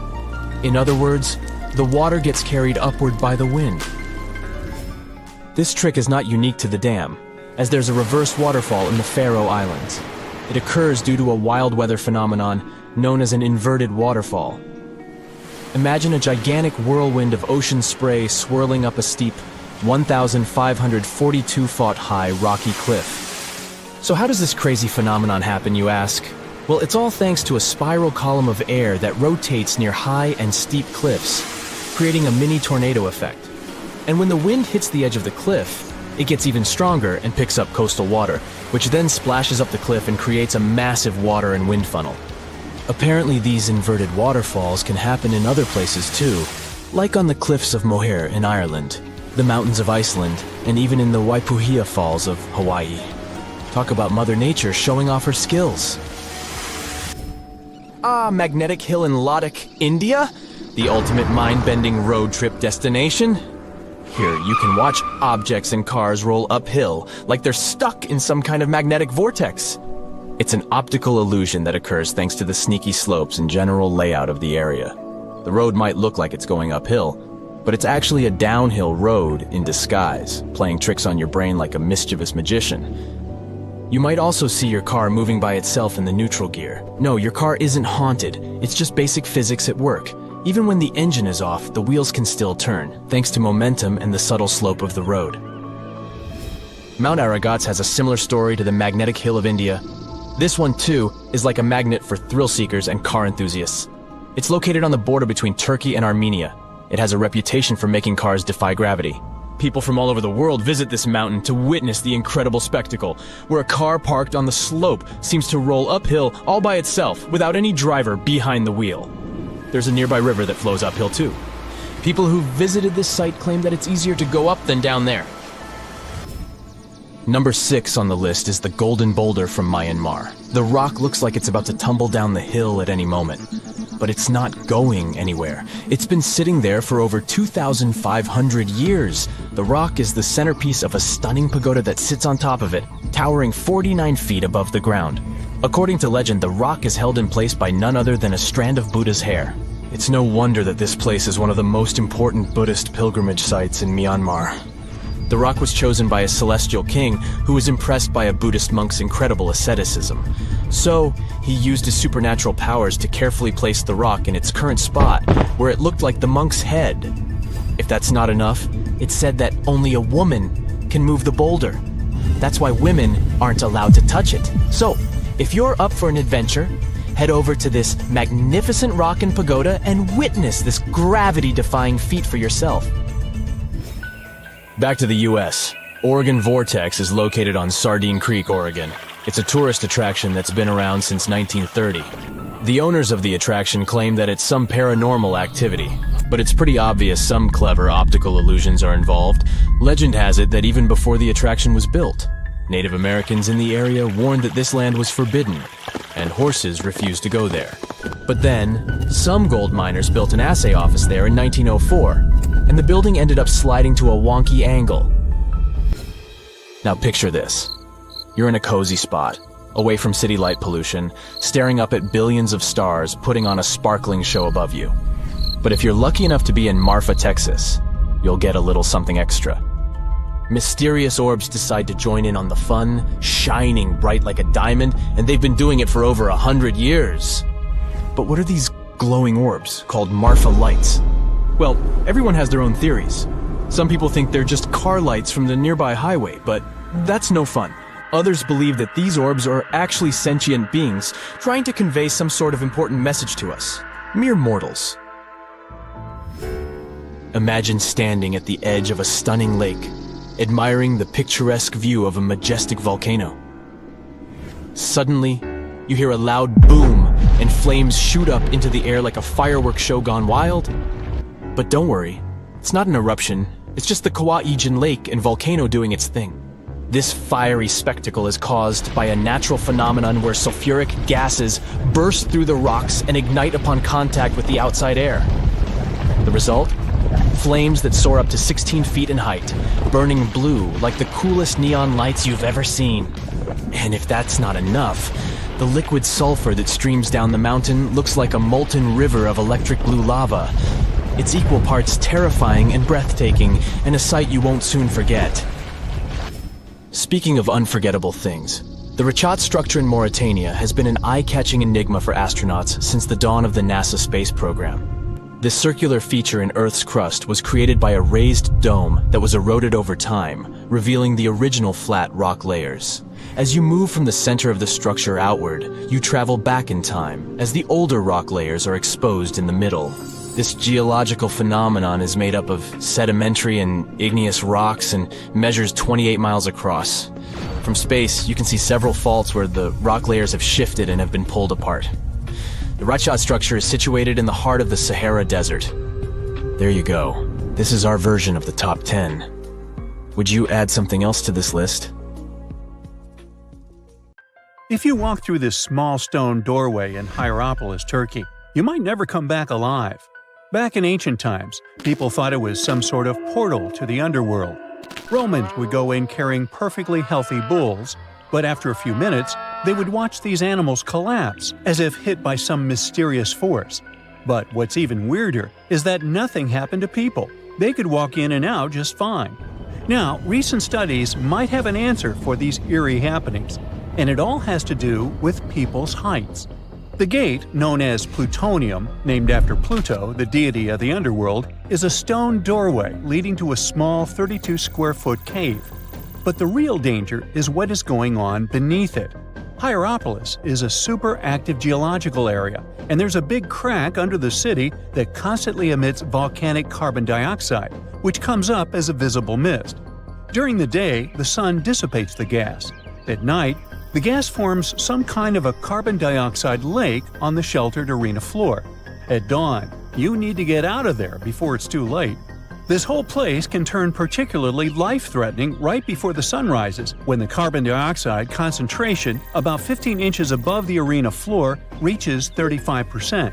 In other words, the water gets carried upward by the wind. This trick is not unique to the dam, as there's a reverse waterfall in the Faroe Islands. It occurs due to a wild weather phenomenon known as an inverted waterfall. Imagine a gigantic whirlwind of ocean spray swirling up a steep, 1,542-foot high rocky cliff. So how does this crazy phenomenon happen, you ask? Well, it's all thanks to a spiral column of air that rotates near high and steep cliffs, creating a mini tornado effect. And when the wind hits the edge of the cliff, it gets even stronger and picks up coastal water, which then splashes up the cliff and creates a massive water and wind funnel. Apparently, these inverted waterfalls can happen in other places too, like on the cliffs of Moher in Ireland, the mountains of Iceland, and even in the Waipuhia Falls of Hawaii. Talk about Mother Nature showing off her skills. Magnetic Hill in Ladakh, India? The ultimate mind-bending road trip destination? Here, you can watch objects and cars roll uphill like they're stuck in some kind of magnetic vortex. It's an optical illusion that occurs thanks to the sneaky slopes and general layout of the area. The road might look like it's going uphill, but it's actually a downhill road in disguise, playing tricks on your brain like a mischievous magician. You might also see your car moving by itself in the neutral gear. No, your car isn't haunted. It's just basic physics at work. Even when the engine is off, the wheels can still turn, thanks to momentum and the subtle slope of the road. Mount Aragats has a similar story to the Magnetic Hill of India. This one, too, is like a magnet for thrill seekers and car enthusiasts. It's located on the border between Turkey and Armenia. It has a reputation for making cars defy gravity. People from all over the world visit this mountain to witness the incredible spectacle, where a car parked on the slope seems to roll uphill all by itself without any driver behind the wheel. There's a nearby river that flows uphill too. People who visited this site claim that it's easier to go up than down there. Number 6 on the list is the Golden Boulder from Myanmar. The rock looks like it's about to tumble down the hill at any moment. But it's not going anywhere. It's been sitting there for over 2,500 years. The rock is the centerpiece of a stunning pagoda that sits on top of it, towering 49 feet above the ground. According to legend, the rock is held in place by none other than a strand of Buddha's hair. It's no wonder that this place is one of the most important Buddhist pilgrimage sites in Myanmar. The rock was chosen by a celestial king who was impressed by a Buddhist monk's incredible asceticism. So, he used his supernatural powers to carefully place the rock in its current spot, where it looked like the monk's head. If that's not enough, it's said that only a woman can move the boulder. That's why women aren't allowed to touch it. So, if you're up for an adventure, head over to this magnificent rock and pagoda and witness this gravity-defying feat for yourself. Back to the U.S. Oregon Vortex is located on Sardine Creek, Oregon. It's a tourist attraction that's been around since 1930. The owners of the attraction claim that it's some paranormal activity. But it's pretty obvious some clever optical illusions are involved. Legend has it that even before the attraction was built, Native Americans in the area warned that this land was forbidden, and horses refused to go there. But then, some gold miners built an assay office there in 1904, and the building ended up sliding to a wonky angle. Now picture this. You're in a cozy spot, away from city light pollution, staring up at billions of stars putting on a sparkling show above you. But if you're lucky enough to be in Marfa, Texas, you'll get a little something extra. Mysterious orbs decide to join in on the fun, shining bright like a diamond, and they've been doing it for over 100 years. But what are these glowing orbs, called Marfa lights? Well, everyone has their own theories. Some people think they're just car lights from the nearby highway, but that's no fun. Others believe that these orbs are actually sentient beings trying to convey some sort of important message to us, mere mortals. Imagine standing at the edge of a stunning lake, admiring the picturesque view of a majestic volcano. Suddenly, you hear a loud boom, and flames shoot up into the air like a fireworks show gone wild. But don't worry, it's not an eruption, it's just the Kauai'an Lake and volcano doing its thing. This fiery spectacle is caused by a natural phenomenon where sulfuric gases burst through the rocks and ignite upon contact with the outside air. The result? Flames that soar up to 16 feet in height, burning blue like the coolest neon lights you've ever seen. And if that's not enough, the liquid sulfur that streams down the mountain looks like a molten river of electric blue lava. It's equal parts terrifying and breathtaking, and a sight you won't soon forget. Speaking of unforgettable things, the Richat structure in Mauritania has been an eye-catching enigma for astronauts since the dawn of the NASA space program. This circular feature in Earth's crust was created by a raised dome that was eroded over time, revealing the original flat rock layers. As you move from the center of the structure outward, you travel back in time, as the older rock layers are exposed in the middle. This geological phenomenon is made up of sedimentary and igneous rocks and measures 28 miles across. From space, you can see several faults where the rock layers have shifted and have been pulled apart. The Richat structure is situated in the heart of the Sahara Desert. There you go. This is our version of the top 10. Would you add something else to this list? If you walk through this small stone doorway in Hierapolis, Turkey, you might never come back alive. Back in ancient times, people thought it was some sort of portal to the underworld. Romans would go in carrying perfectly healthy bulls, but after a few minutes, they would watch these animals collapse as if hit by some mysterious force. But what's even weirder is that nothing happened to people. They could walk in and out just fine. Now, recent studies might have an answer for these eerie happenings, and it all has to do with people's heights. The gate, known as Plutonium, named after Pluto, the deity of the underworld, is a stone doorway leading to a small 32-square-foot cave. But the real danger is what is going on beneath it. Hierapolis is a super active geological area, and there's a big crack under the city that constantly emits volcanic carbon dioxide, which comes up as a visible mist. During the day, the sun dissipates the gas. At night, the gas forms some kind of a carbon dioxide lake on the sheltered arena floor. At dawn, you need to get out of there before it's too late. This whole place can turn particularly life-threatening right before the sun rises, when the carbon dioxide concentration, about 15 inches above the arena floor, reaches 35%.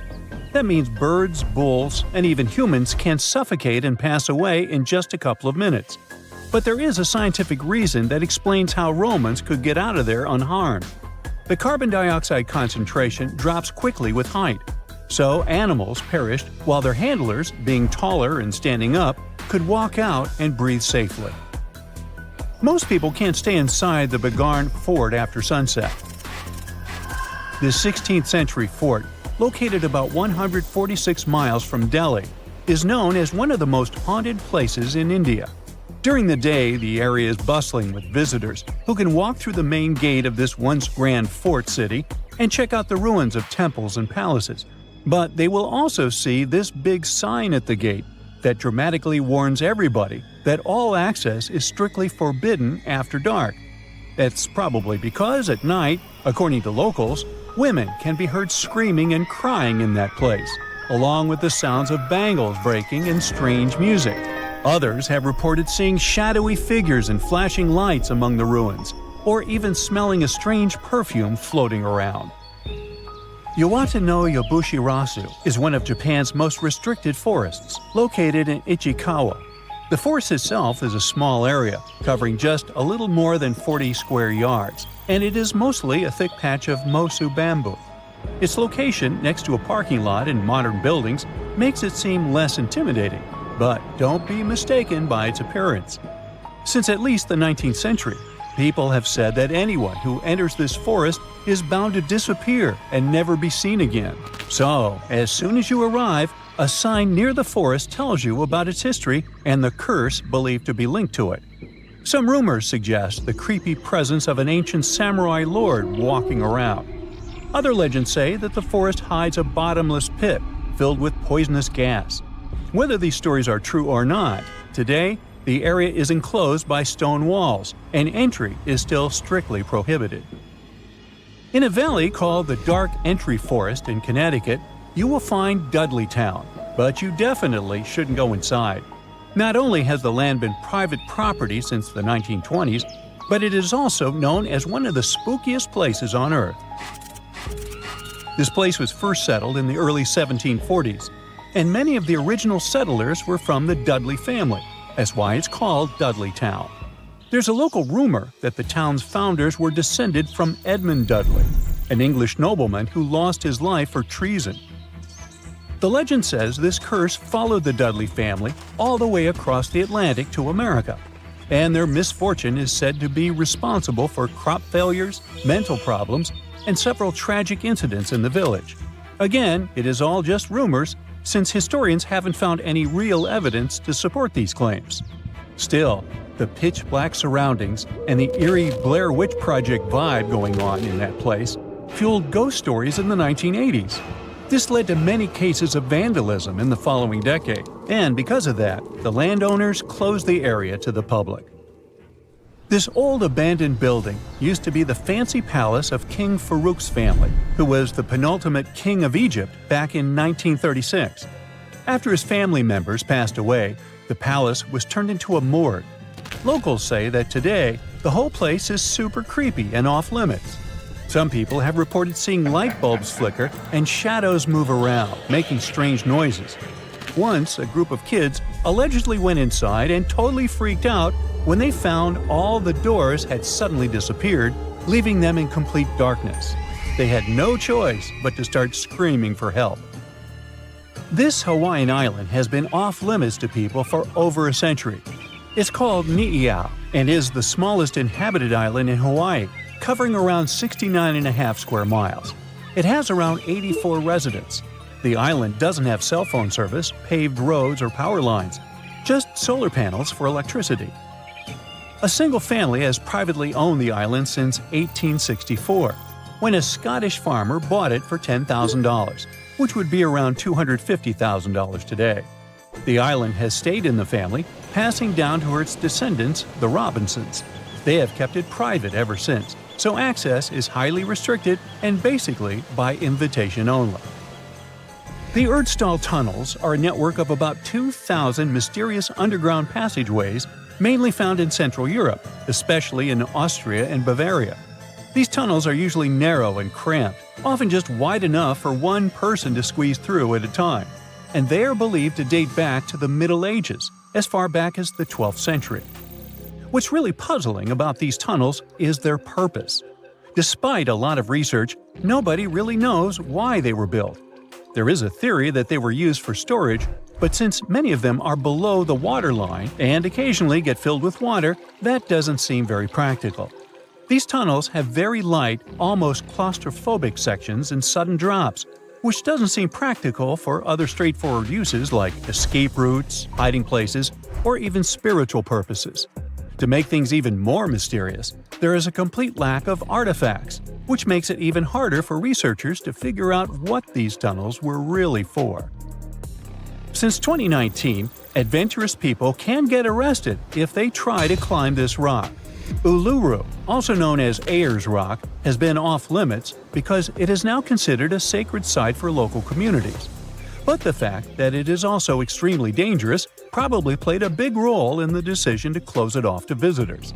That means birds, bulls, and even humans can suffocate and pass away in just a couple of minutes. But there is a scientific reason that explains how Romans could get out of there unharmed. The carbon dioxide concentration drops quickly with height. So animals perished while their handlers, being taller and standing up, could walk out and breathe safely. Most people can't stay inside the Pitcairn fort after sunset. This 16th century fort, located about 146 miles from Delhi, is known as one of the most haunted places in India. During the day, the area is bustling with visitors who can walk through the main gate of this once grand fort city and check out the ruins of temples and palaces. But they will also see this big sign at the gate that dramatically warns everybody that all access is strictly forbidden after dark. That's probably because at night, according to locals, women can be heard screaming and crying in that place. along with the sounds of bangles breaking and strange music. Others have reported seeing shadowy figures and flashing lights among the ruins, or even smelling a strange perfume floating around. Iwata no Yabushirasu is one of Japan's most restricted forests, located in Ichikawa. The forest itself is a small area, covering just a little more than 40 square yards, and it is mostly a thick patch of mosu bamboo. Its location next to a parking lot and modern buildings makes it seem less intimidating, but don't be mistaken by its appearance. Since at least the 19th century, people have said that anyone who enters this forest is bound to disappear and never be seen again. So, as soon as you arrive, a sign near the forest tells you about its history and the curse believed to be linked to it. Some rumors suggest the creepy presence of an ancient samurai lord walking around. Other legends say that the forest hides a bottomless pit filled with poisonous gas. Whether these stories are true or not, today the area is enclosed by stone walls, and entry is still strictly prohibited. In a valley called the Dark Entry Forest in Connecticut, you will find Dudleytown, but you definitely shouldn't go inside. Not only has the land been private property since the 1920s, but it is also known as one of the spookiest places on Earth. This place was first settled in the early 1740s, and many of the original settlers were from the Dudley family. That's why it's called Dudleytown. There's a local rumor that the town's founders were descended from Edmund Dudley, an English nobleman who lost his life for treason. The legend says this curse followed the Dudley family all the way across the Atlantic to America, and their misfortune is said to be responsible for crop failures, mental problems, and several tragic incidents in the village. Again, it is all just rumors, since historians haven't found any real evidence to support these claims. Still, the pitch-black surroundings and the eerie Blair Witch Project vibe going on in that place fueled ghost stories in the 1980s. This led to many cases of vandalism in the following decade, and because of that, the landowners closed the area to the public. This old abandoned building used to be the fancy palace of King Farouk's family, who was the penultimate king of Egypt back in 1936. After his family members passed away, the palace was turned into a morgue. Locals say that today, the whole place is super creepy and off-limits. Some people have reported seeing light bulbs flicker and shadows move around, making strange noises. Once, a group of kids allegedly went inside and totally freaked out when they found all the doors had suddenly disappeared, leaving them in complete darkness. They had no choice but to start screaming for help. This Hawaiian island has been off-limits to people for over a century. It's called Ni'iau and is the smallest inhabited island in Hawaii, covering around 69.5 square miles. It has around 84 residents. The island doesn't have cell phone service, paved roads, or power lines, just solar panels for electricity. A single family has privately owned the island since 1864, when a Scottish farmer bought it for $10,000, which would be around $250,000 today. The island has stayed in the family, passing down to its descendants, the Robinsons. They have kept it private ever since, so access is highly restricted and basically by invitation only. The Erdstall tunnels are a network of about 2,000 mysterious underground passageways mainly found in Central Europe, especially in Austria and Bavaria. These tunnels are usually narrow and cramped, often just wide enough for one person to squeeze through at a time, and they are believed to date back to the Middle Ages, as far back as the 12th century. What's really puzzling about these tunnels is their purpose. Despite a lot of research, nobody really knows why they were built. There is a theory that they were used for storage, but since many of them are below the waterline and occasionally get filled with water, that doesn't seem very practical. These tunnels have very light, almost claustrophobic sections and sudden drops, which doesn't seem practical for other straightforward uses like escape routes, hiding places, or even spiritual purposes. To make things even more mysterious, there is a complete lack of artifacts, which makes it even harder for researchers to figure out what these tunnels were really for. Since 2019, adventurous people can get arrested if they try to climb this rock. Uluru, also known as Ayers Rock, has been off-limits because it is now considered a sacred site for local communities. But the fact that it is also extremely dangerous probably played a big role in the decision to close it off to visitors.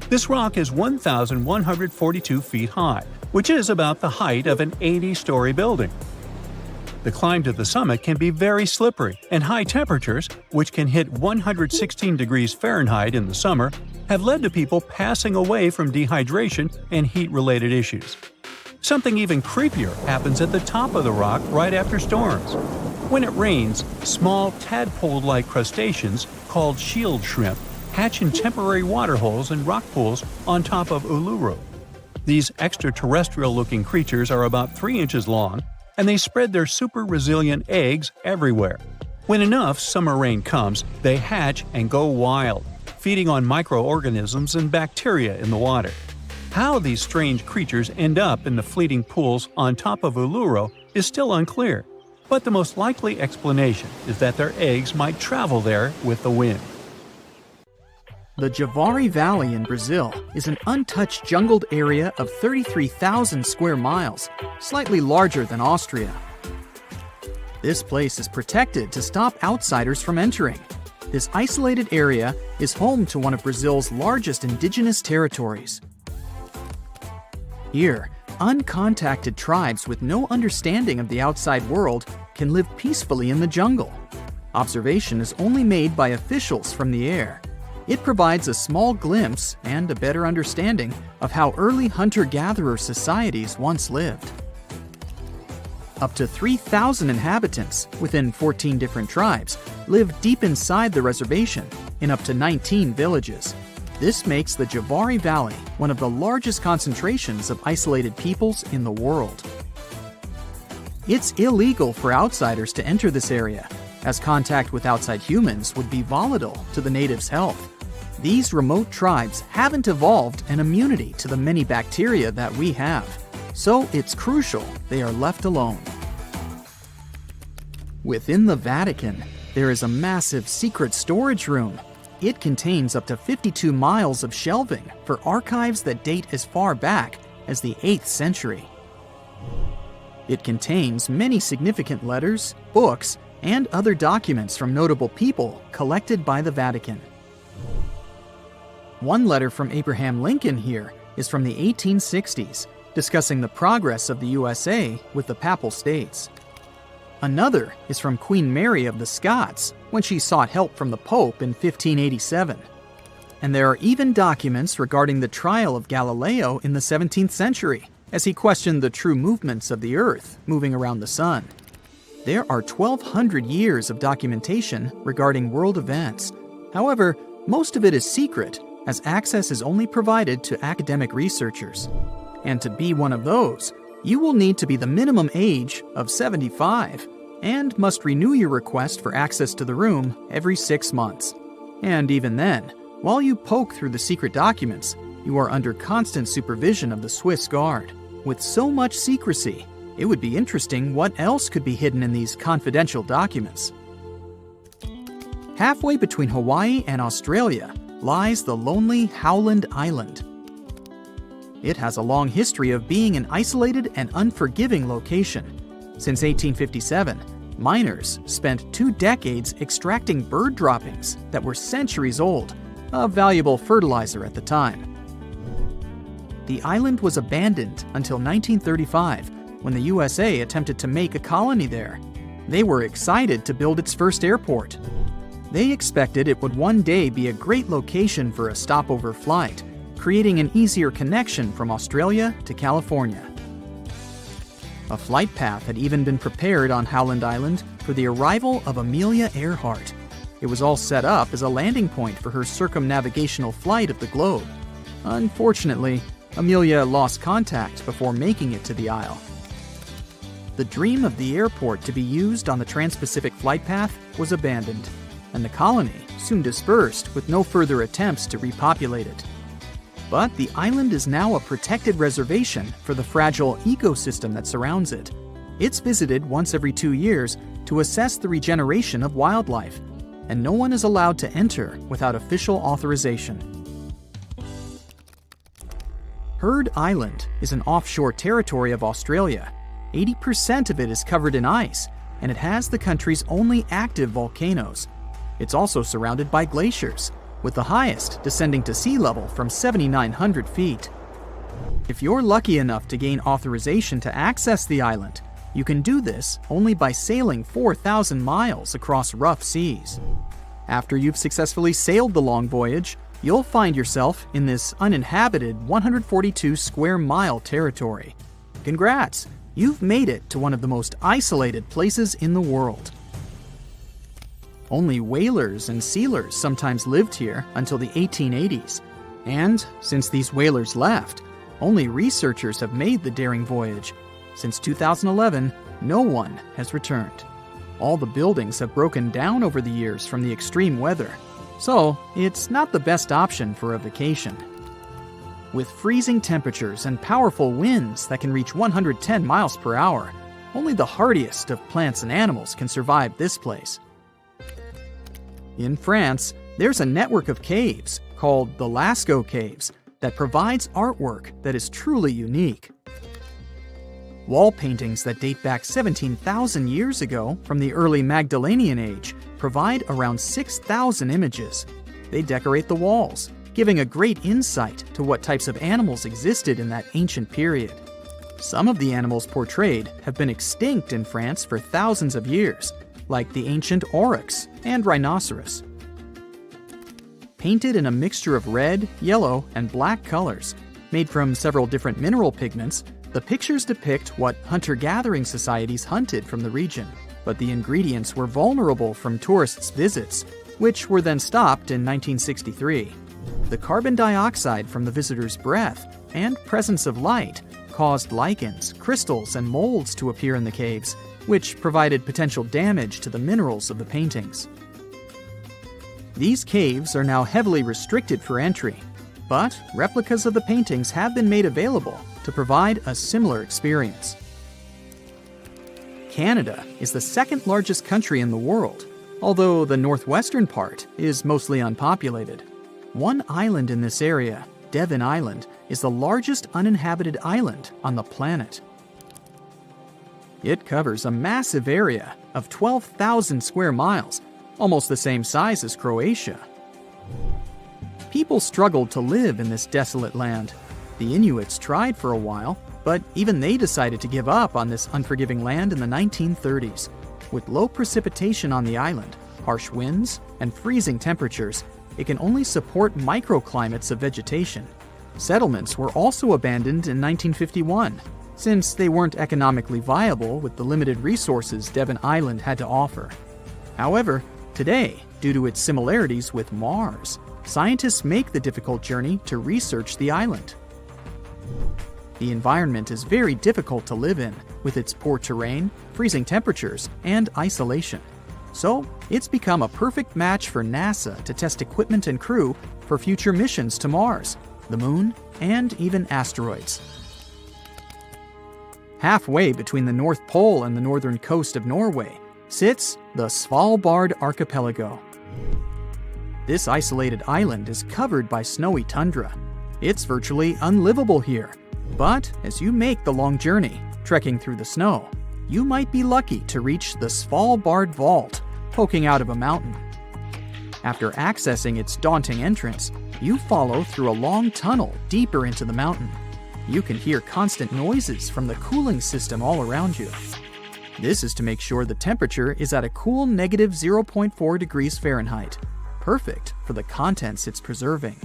This rock is 1,142 feet high, which is about the height of an 80-story building. The climb to the summit can be very slippery, and high temperatures, which can hit 116 degrees Fahrenheit in the summer, have led to people passing away from dehydration and heat-related issues. Something even creepier happens at the top of the rock right after storms. When it rains, small tadpole-like crustaceans called shield shrimp hatch in temporary waterholes and rock pools on top of Uluru. These extraterrestrial-looking creatures are about 3 inches long, and they spread their super-resilient eggs everywhere. When enough summer rain comes, they hatch and go wild, feeding on microorganisms and bacteria in the water. How these strange creatures end up in the fleeting pools on top of Uluru is still unclear, but the most likely explanation is that their eggs might travel there with the wind. The Javari Valley in Brazil is an untouched jungled area of 33,000 square miles, slightly larger than Austria. This place is protected to stop outsiders from entering. This isolated area is home to one of Brazil's largest indigenous territories. Here, uncontacted tribes with no understanding of the outside world can live peacefully in the jungle. Observation is only made by officials from the air. It provides a small glimpse and a better understanding of how early hunter-gatherer societies once lived. Up to 3,000 inhabitants within 14 different tribes live deep inside the reservation in up to 19 villages. This makes the Javari Valley one of the largest concentrations of isolated peoples in the world. It's illegal for outsiders to enter this area, as contact with outside humans would be volatile to the natives' health. These remote tribes haven't evolved an immunity to the many bacteria that we have, so it's crucial they are left alone. Within the Vatican, there is a massive secret storage room. It contains up to 52 miles of shelving for archives that date as far back as the 8th century. It contains many significant letters, books, and other documents from notable people collected by the Vatican. One letter from Abraham Lincoln here is from the 1860s, discussing the progress of the USA with the Papal States. Another is from Queen Mary of the Scots when she sought help from the Pope in 1587. And there are even documents regarding the trial of Galileo in the 17th century, as he questioned the true movements of the Earth moving around the Sun. There are 1,200 years of documentation regarding world events. However, most of it is secret, as access is only provided to academic researchers. And to be one of those, you will need to be the minimum age of 75 and must renew your request for access to the room every 6 months. And even then, while you poke through the secret documents, you are under constant supervision of the Swiss Guard. With so much secrecy, it would be interesting what else could be hidden in these confidential documents. Halfway between Hawaii and Australia lies the lonely Howland Island. It has a long history of being an isolated and unforgiving location. Since 1857, miners spent 2 decades extracting bird droppings that were centuries old, a valuable fertilizer at the time. The island was abandoned until 1935, when the USA attempted to make a colony there. They were excited to build its first airport. They expected it would one day be a great location for a stopover flight, creating an easier connection from Australia to California. A flight path had even been prepared on Howland Island for the arrival of Amelia Earhart. It was all set up as a landing point for her circumnavigational flight of the globe. Unfortunately, Amelia lost contact before making it to the isle. The dream of the airport to be used on the Trans-Pacific flight path was abandoned, and the colony soon dispersed with no further attempts to repopulate it. But the island is now a protected reservation for the fragile ecosystem that surrounds it. It's visited once every 2 years to assess the regeneration of wildlife, and no one is allowed to enter without official authorization. Heard Island is an offshore territory of Australia. 80% of it is covered in ice, and it has the country's only active volcanoes. It's also surrounded by glaciers, with the highest descending to sea level from 7,900 feet. If you're lucky enough to gain authorization to access the island, you can do this only by sailing 4,000 miles across rough seas. After you've successfully sailed the long voyage, you'll find yourself in this uninhabited 142 square mile territory. Congrats! You've made it to one of the most isolated places in the world. Only whalers and sealers sometimes lived here until the 1880s. And since these whalers left, only researchers have made the daring voyage. Since 2011, no one has returned. All the buildings have broken down over the years from the extreme weather, so it's not the best option for a vacation. With freezing temperatures and powerful winds that can reach 110 miles per hour, only the hardiest of plants and animals can survive this place. In France, there's a network of caves called the Lascaux Caves that provides artwork that is truly unique. Wall paintings that date back 17,000 years ago from the early Magdalenian age provide around 6,000 images. They decorate the walls, giving a great insight to what types of animals existed in that ancient period. Some of the animals portrayed have been extinct in France for thousands of years, like the ancient aurochs and rhinoceros. Painted in a mixture of red, yellow, and black colors, made from several different mineral pigments, the pictures depict what hunter-gathering societies hunted from the region, but the ingredients were vulnerable from tourists' visits, which were then stopped in 1963. The carbon dioxide from the visitors' breath and presence of light caused lichens, crystals, and molds to appear in the caves, which provided potential damage to the minerals of the paintings. These caves are now heavily restricted for entry, but replicas of the paintings have been made available to provide a similar experience. Canada is the second largest country in the world, although the northwestern part is mostly unpopulated. One island in this area, Devon Island, is the largest uninhabited island on the planet. It covers a massive area of 12,000 square miles, almost the same size as Croatia. People struggled to live in this desolate land. The Inuits tried for a while, but even they decided to give up on this unforgiving land in the 1930s. With low precipitation on the island, harsh winds, and freezing temperatures, it can only support microclimates of vegetation. Settlements were also abandoned in 1951, since they weren't economically viable with the limited resources Devon Island had to offer. However, today, due to its similarities with Mars, scientists make the difficult journey to research the island. The environment is very difficult to live in, with its poor terrain, freezing temperatures, and isolation. So, it's become a perfect match for NASA to test equipment and crew for future missions to Mars, the Moon, and even asteroids. Halfway between the North Pole and the northern coast of Norway sits the Svalbard archipelago. This isolated island is covered by snowy tundra. It's virtually unlivable here, but as you make the long journey, trekking through the snow, you might be lucky to reach the Svalbard Vault, poking out of a mountain. After accessing its daunting entrance, you follow through a long tunnel deeper into the mountain. You can hear constant noises from the cooling system all around you. This is to make sure the temperature is at a cool negative 0.4 degrees Fahrenheit, perfect for the contents it's preserving.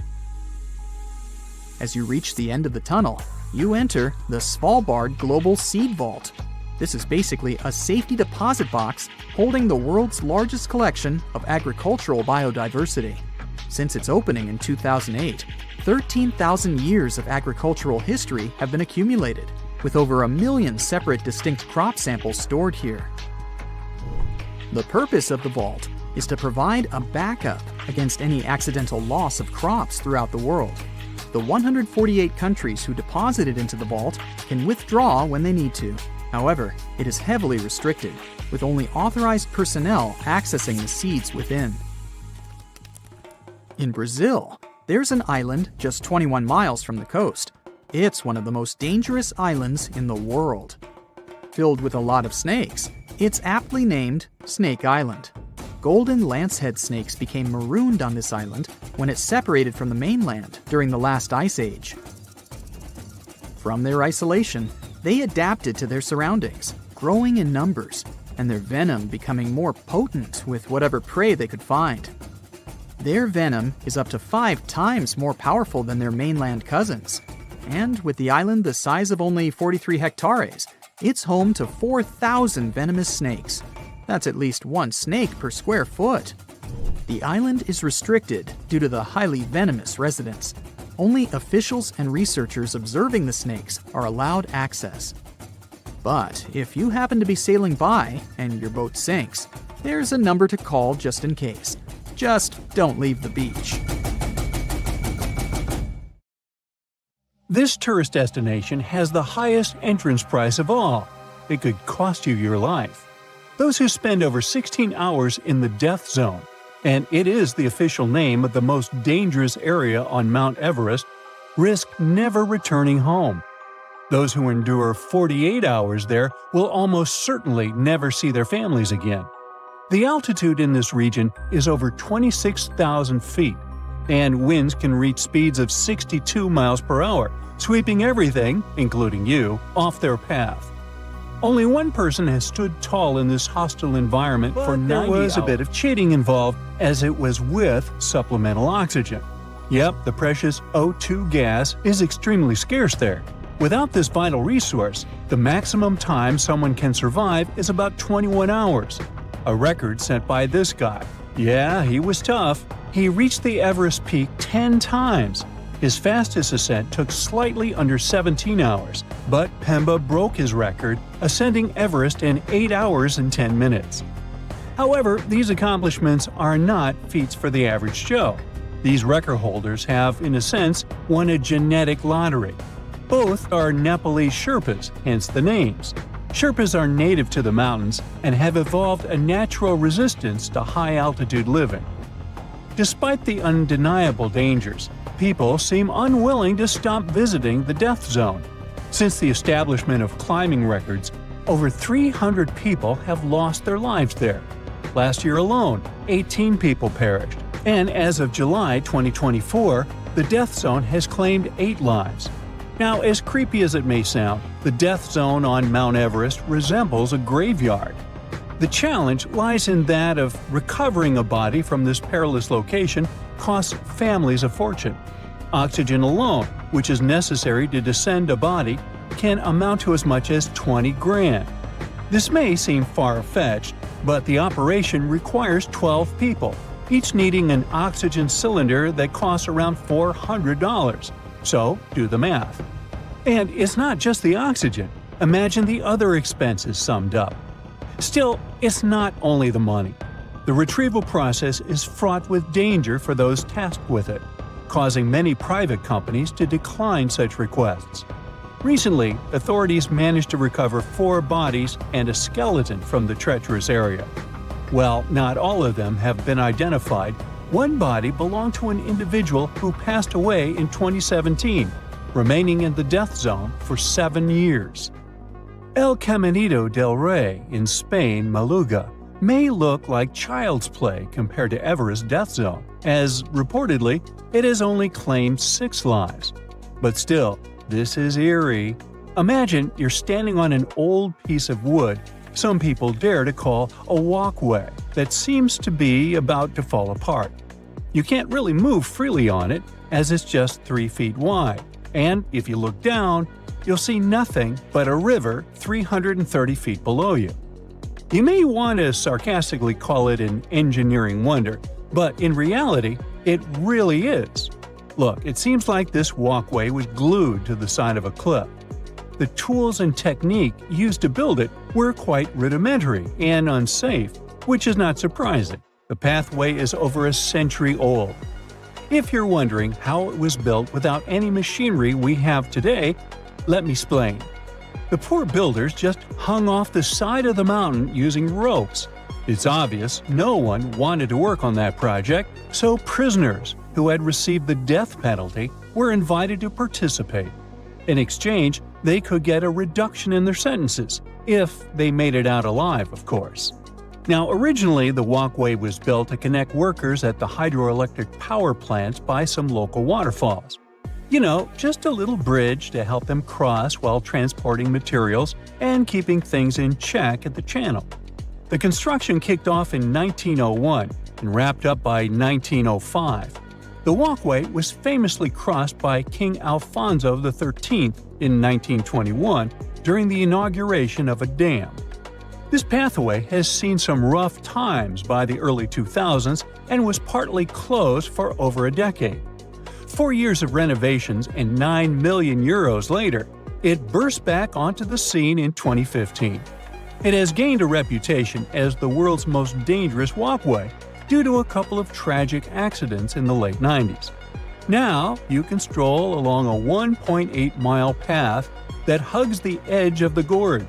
As you reach the end of the tunnel, you enter the Svalbard Global Seed Vault. This is basically a safety deposit box holding the world's largest collection of agricultural biodiversity. Since its opening in 2008, 13,000 years of agricultural history have been accumulated, with over 1 million separate distinct crop samples stored here. The purpose of the vault is to provide a backup against any accidental loss of crops throughout the world. The 148 countries who deposited into the vault can withdraw when they need to. However, it is heavily restricted, with only authorized personnel accessing the seeds within. In Brazil, there's an island just 21 miles from the coast. It's one of the most dangerous islands in the world. Filled with a lot of snakes, It's aptly named Snake Island. Golden lancehead snakes became marooned on this island when it separated from the mainland during the last ice age. From their isolation, they adapted to their surroundings, growing in numbers, and their venom becoming more potent with whatever prey they could find. Their venom is up to 5 times more powerful than their mainland cousins. And with the island the size of only 43 hectares, it's home to 4,000 venomous snakes. That's at least 1 snake per square foot. The island is restricted due to the highly venomous residents. Only officials and researchers observing the snakes are allowed access. But if you happen to be sailing by and your boat sinks, there's a number to call just in case. Just don't leave the beach. This tourist destination has the highest entrance price of all. It could cost you your life. Those who spend over 16 hours in the death zone, and it is the official name of the most dangerous area on Mount Everest, risk never returning home. Those who endure 48 hours there will almost certainly never see their families again. The altitude in this region is over 26,000 feet, and winds can reach speeds of 62 miles per hour, sweeping everything, including you, off their path. Only one person has stood tall in this hostile environment for 90 hours. There was a bit of cheating involved, as it was with supplemental oxygen. Yep, the precious O2 gas is extremely scarce there. Without this vital resource, the maximum time someone can survive is about 21 hours. A record set by this guy. Yeah, he was tough. He reached the Everest peak 10 times. His fastest ascent took slightly under 17 hours, but Pemba broke his record, ascending Everest in 8 hours and 10 minutes. However, these accomplishments are not feats for the average Joe. These record holders have, in a sense, won a genetic lottery. Both are Nepalese Sherpas, hence the names. Sherpas are native to the mountains and have evolved a natural resistance to high-altitude living. Despite the undeniable dangers, people seem unwilling to stop visiting the death zone. Since the establishment of climbing records, over 300 people have lost their lives there. Last year alone, 18 people perished, and as of July 2024, the death zone has claimed 8 lives. Now, as creepy as it may sound, the death zone on Mount Everest resembles a graveyard. The challenge lies in that of recovering a body from this perilous location costs families a fortune. Oxygen alone, which is necessary to descend a body, can amount to as much as 20 grand. This may seem far-fetched, but the operation requires 12 people, each needing an oxygen cylinder that costs around $400. So, do the math. And it's not just the oxygen. Imagine the other expenses summed up. Still, it's not only the money. The retrieval process is fraught with danger for those tasked with it, causing many private companies to decline such requests. Recently, authorities managed to recover 4 bodies and a skeleton from the treacherous area. While not all of them have been identified, one body belonged to an individual who passed away in 2017, remaining in the death zone for 7 years. El Caminito del Rey in Spain, Maluga, may look like child's play compared to Everest death zone, as reportedly it has only claimed 6 lives. But still, this is eerie. Imagine you're standing on an old piece of wood some people dare to call a walkway that seems to be about to fall apart. You can't really move freely on it, as it's just 3 feet wide, and if you look down, you'll see nothing but a river 330 feet below you. You may want to sarcastically call it an engineering wonder, but in reality, it really is. Look, it seems like this walkway was glued to the side of a cliff. The tools and technique used to build it were quite rudimentary and unsafe, which is not surprising. The pathway is over a century old. If you're wondering how it was built without any machinery we have today, let me explain. The poor builders just hung off the side of the mountain using ropes. It's obvious no one wanted to work on that project, so prisoners who had received the death penalty were invited to participate. In exchange, they could get a reduction in their sentences, If they made it out alive, of course. Now, originally, the walkway was built to connect workers at the hydroelectric power plants by some local waterfalls. You know, just a little bridge to help them cross while transporting materials and keeping things in check at the channel. The construction kicked off in 1901 and wrapped up by 1905. The walkway was famously crossed by King Alfonso XIII in 1921 during the inauguration of a dam. This pathway has seen some rough times by the early 2000s and was partly closed for over a decade. 4 years of renovations and €9 million later, it burst back onto the scene in 2015. It has gained a reputation as the world's most dangerous walkway due to a couple of tragic accidents in the late 90s. Now, you can stroll along a 1.8-mile path that hugs the edge of the gorge.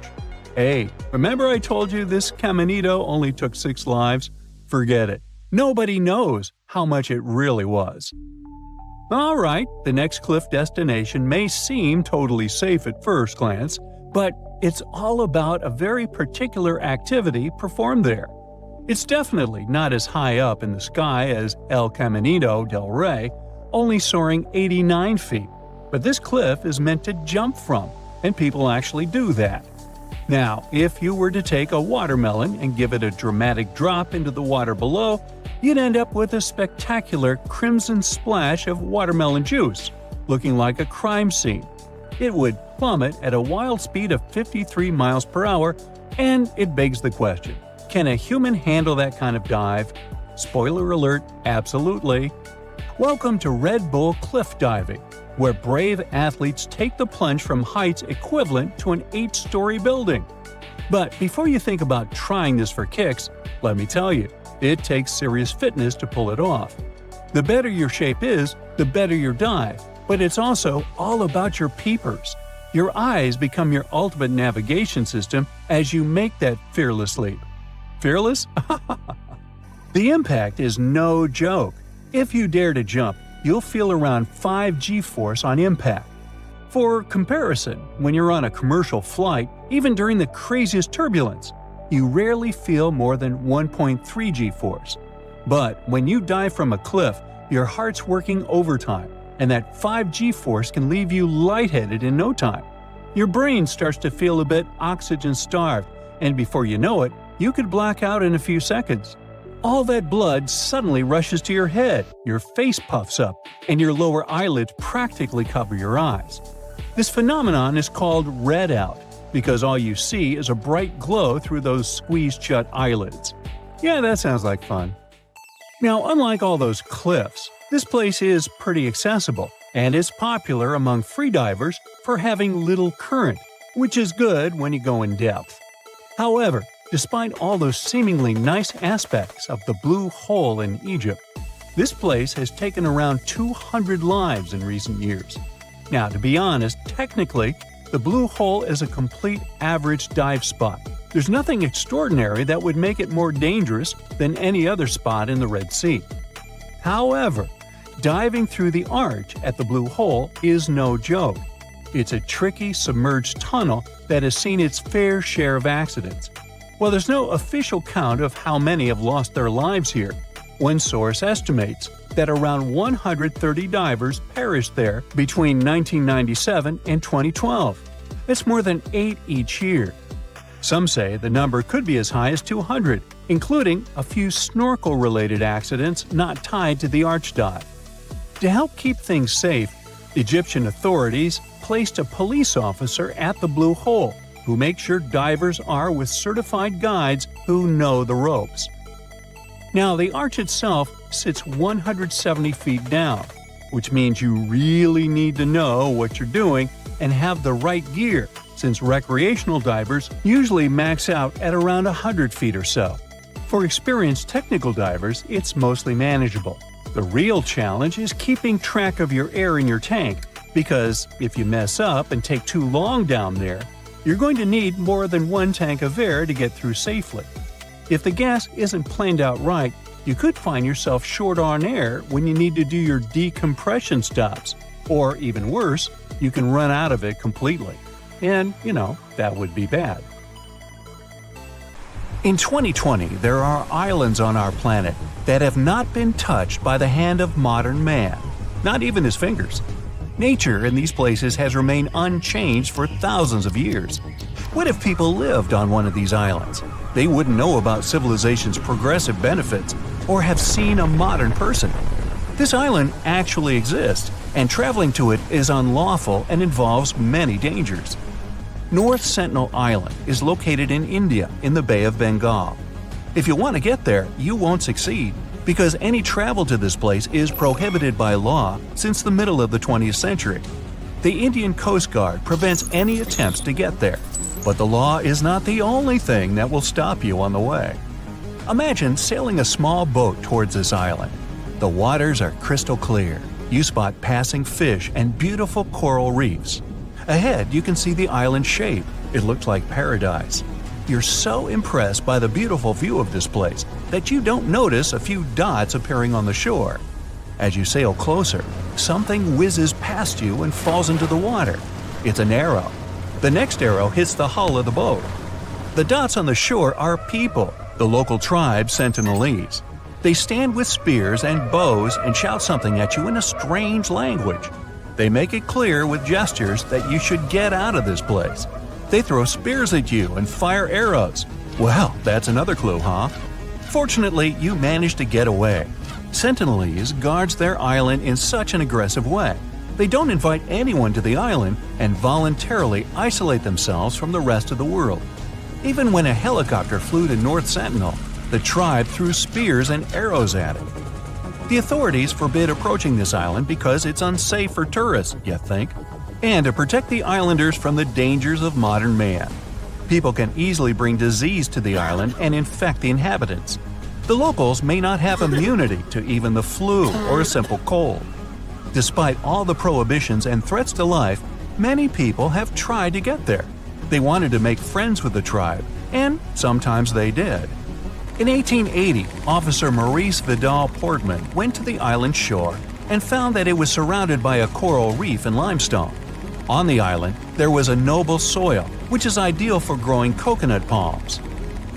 Hey, remember I told you this caminito only took 6 lives? Forget it. Nobody knows how much it really was. Alright, the next cliff destination may seem totally safe at first glance, but it's all about a very particular activity performed there. It's definitely not as high up in the sky as El Caminito del Rey, only soaring 89 feet, but this cliff is meant to jump from, and people actually do that. Now, if you were to take a watermelon and give it a dramatic drop into the water below, you'd end up with a spectacular crimson splash of watermelon juice, looking like a crime scene. It would plummet at a wild speed of 53 miles per hour, and it begs the question, can a human handle that kind of dive? Spoiler alert, absolutely. Welcome to Red Bull Cliff Diving, where brave athletes take the plunge from heights equivalent to an 8-story building. But before you think about trying this for kicks, let me tell you, it takes serious fitness to pull it off. The better your shape is, the better your dive, but it's also all about your peepers. Your eyes become your ultimate navigation system as you make that fearless leap. Fearless? The impact is no joke. If you dare to jump, you'll feel around 5 G-force on impact. For comparison, when you're on a commercial flight, even during the craziest turbulence, you rarely feel more than 1.3 G-force. But when you dive from a cliff, your heart's working overtime, and that 5 G-force can leave you lightheaded in no time. Your brain starts to feel a bit oxygen-starved, and before you know it, you could black out in a few seconds. All that blood suddenly rushes to your head, your face puffs up, and your lower eyelids practically cover your eyes. This phenomenon is called red-out, because all you see is a bright glow through those squeezed-shut eyelids. Yeah, that sounds like fun. Now, unlike all those cliffs, this place is pretty accessible, and is popular among freedivers for having little current, which is good when you go in depth. However, despite all those seemingly nice aspects of the Blue Hole in Egypt, this place has taken around 200 lives in recent years. Now, to be honest, technically, the Blue Hole is a complete average dive spot. There's nothing extraordinary that would make it more dangerous than any other spot in the Red Sea. However, diving through the arch at the Blue Hole is no joke. It's a tricky, submerged tunnel that has seen its fair share of accidents. While there's no official count of how many have lost their lives here, one source estimates that around 130 divers perished there between 1997 and 2012. That's more than 8 each year. Some say the number could be as high as 200, including a few snorkel-related accidents not tied to the arch dive. To help keep things safe, Egyptian authorities placed a police officer at the Blue Hole who makes sure divers are with certified guides who know the ropes. Now, the arch itself sits 170 feet down, which means you really need to know what you're doing and have the right gear, since recreational divers usually max out at around 100 feet or so. For experienced technical divers, it's mostly manageable. The real challenge is keeping track of your air in your tank, because if you mess up and take too long down there, you're going to need more than one tank of air to get through safely. If the gas isn't planned out right, you could find yourself short on air when you need to do your decompression stops, or even worse, you can run out of it completely. And, that would be bad. In 2020, there are islands on our planet that have not been touched by the hand of modern man, not even his fingers. Nature in these places has remained unchanged for thousands of years. What if people lived on one of these islands? They wouldn't know about civilization's progressive benefits or have seen a modern person. This island actually exists, and traveling to it is unlawful and involves many dangers. North Sentinel Island is located in India in the Bay of Bengal. If you want to get there, you won't succeed, because any travel to this place is prohibited by law since the middle of the 20th century. The Indian Coast Guard prevents any attempts to get there, but the law is not the only thing that will stop you on the way. Imagine sailing a small boat towards this island. The waters are crystal clear. You spot passing fish and beautiful coral reefs. Ahead, you can see the island shape. It looks like paradise. You're so impressed by the beautiful view of this place that you don't notice a few dots appearing on the shore. As you sail closer, something whizzes past you and falls into the water. It's an arrow. The next arrow hits the hull of the boat. The dots on the shore are people, the local tribe Sentinelese. They stand with spears and bows and shout something at you in a strange language. They make it clear with gestures that you should get out of this place. They throw spears at you and fire arrows. Well, that's another clue, huh? Fortunately, you manage to get away. Sentinelese guards their island in such an aggressive way. They don't invite anyone to the island and voluntarily isolate themselves from the rest of the world. Even when a helicopter flew to North Sentinel, the tribe threw spears and arrows at it. The authorities forbid approaching this island because it's unsafe for tourists, you think, and to protect the islanders from the dangers of modern man. People can easily bring disease to the island and infect the inhabitants. The locals may not have immunity to even the flu or a simple cold. Despite all the prohibitions and threats to life, many people have tried to get there. They wanted to make friends with the tribe, and sometimes they did. In 1880, Officer Maurice Vidal Portman went to the island shore and found that it was surrounded by a coral reef and limestone. On the island, there was a noble soil, which is ideal for growing coconut palms.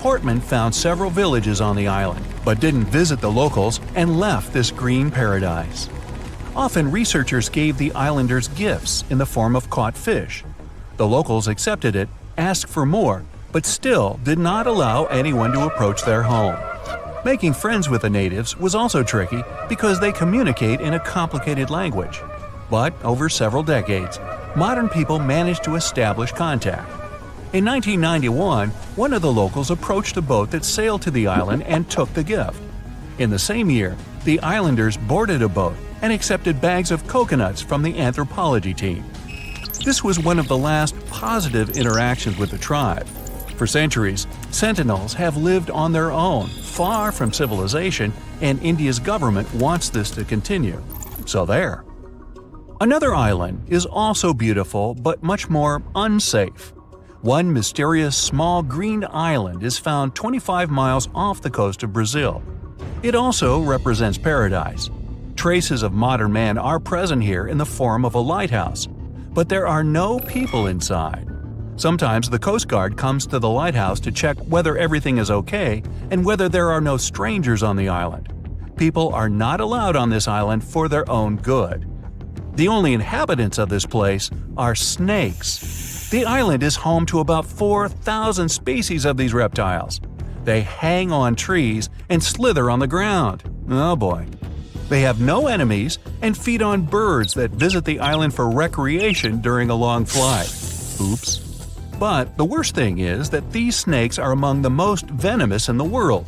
Portman found several villages on the island, but didn't visit the locals and left this green paradise. Often researchers gave the islanders gifts in the form of caught fish. The locals accepted it, asked for more, but still did not allow anyone to approach their home. Making friends with the natives was also tricky because they communicate in a complicated language. But over several decades, modern people managed to establish contact. In 1991, one of the locals approached a boat that sailed to the island and took the gift. In the same year, the islanders boarded a boat and accepted bags of coconuts from the anthropology team. This was one of the last positive interactions with the tribe. For centuries, Sentinels have lived on their own, far from civilization, and India's government wants this to continue. So there. Another island is also beautiful but much more unsafe. One mysterious small green island is found 25 miles off the coast of Brazil. It also represents paradise. Traces of modern man are present here in the form of a lighthouse, but there are no people inside. Sometimes the Coast Guard comes to the lighthouse to check whether everything is okay and whether there are no strangers on the island. People are not allowed on this island for their own good. The only inhabitants of this place are snakes. The island is home to about 4,000 species of these reptiles. They hang on trees and slither on the ground. Oh boy. They have no enemies and feed on birds that visit the island for recreation during a long flight. Oops. But the worst thing is that these snakes are among the most venomous in the world.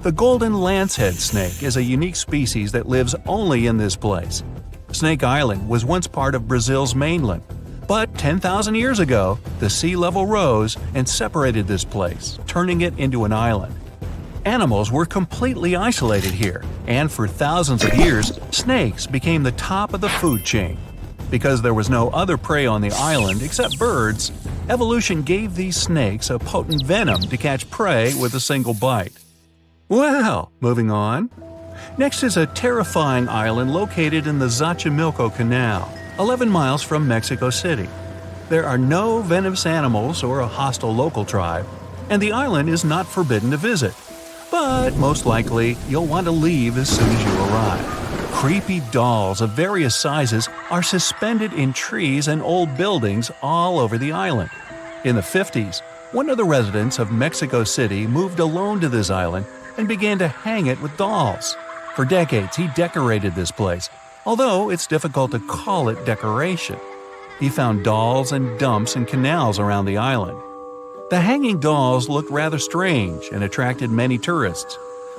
The golden lancehead snake is a unique species that lives only in this place. Snake Island was once part of Brazil's mainland, but 10,000 years ago, the sea level rose and separated this place, turning it into an island. Animals were completely isolated here, and for thousands of years, snakes became the top of the food chain. Because there was no other prey on the island except birds, evolution gave these snakes a potent venom to catch prey with a single bite. Well, moving on. Next is a terrifying island located in the Xochimilco Canal, 11 miles from Mexico City. There are no venomous animals or a hostile local tribe. and the island is not forbidden to visit. But most likely, you'll want to leave as soon as you arrive. Creepy dolls of various sizes are suspended in trees and old buildings all over the island. In the 50s, one of the residents of Mexico City moved alone to this island and began to hang it with dolls. For decades, he decorated this place, although it's difficult to call it decoration. He found dolls and dumps and canals around the island. The hanging dolls looked rather strange and attracted many tourists.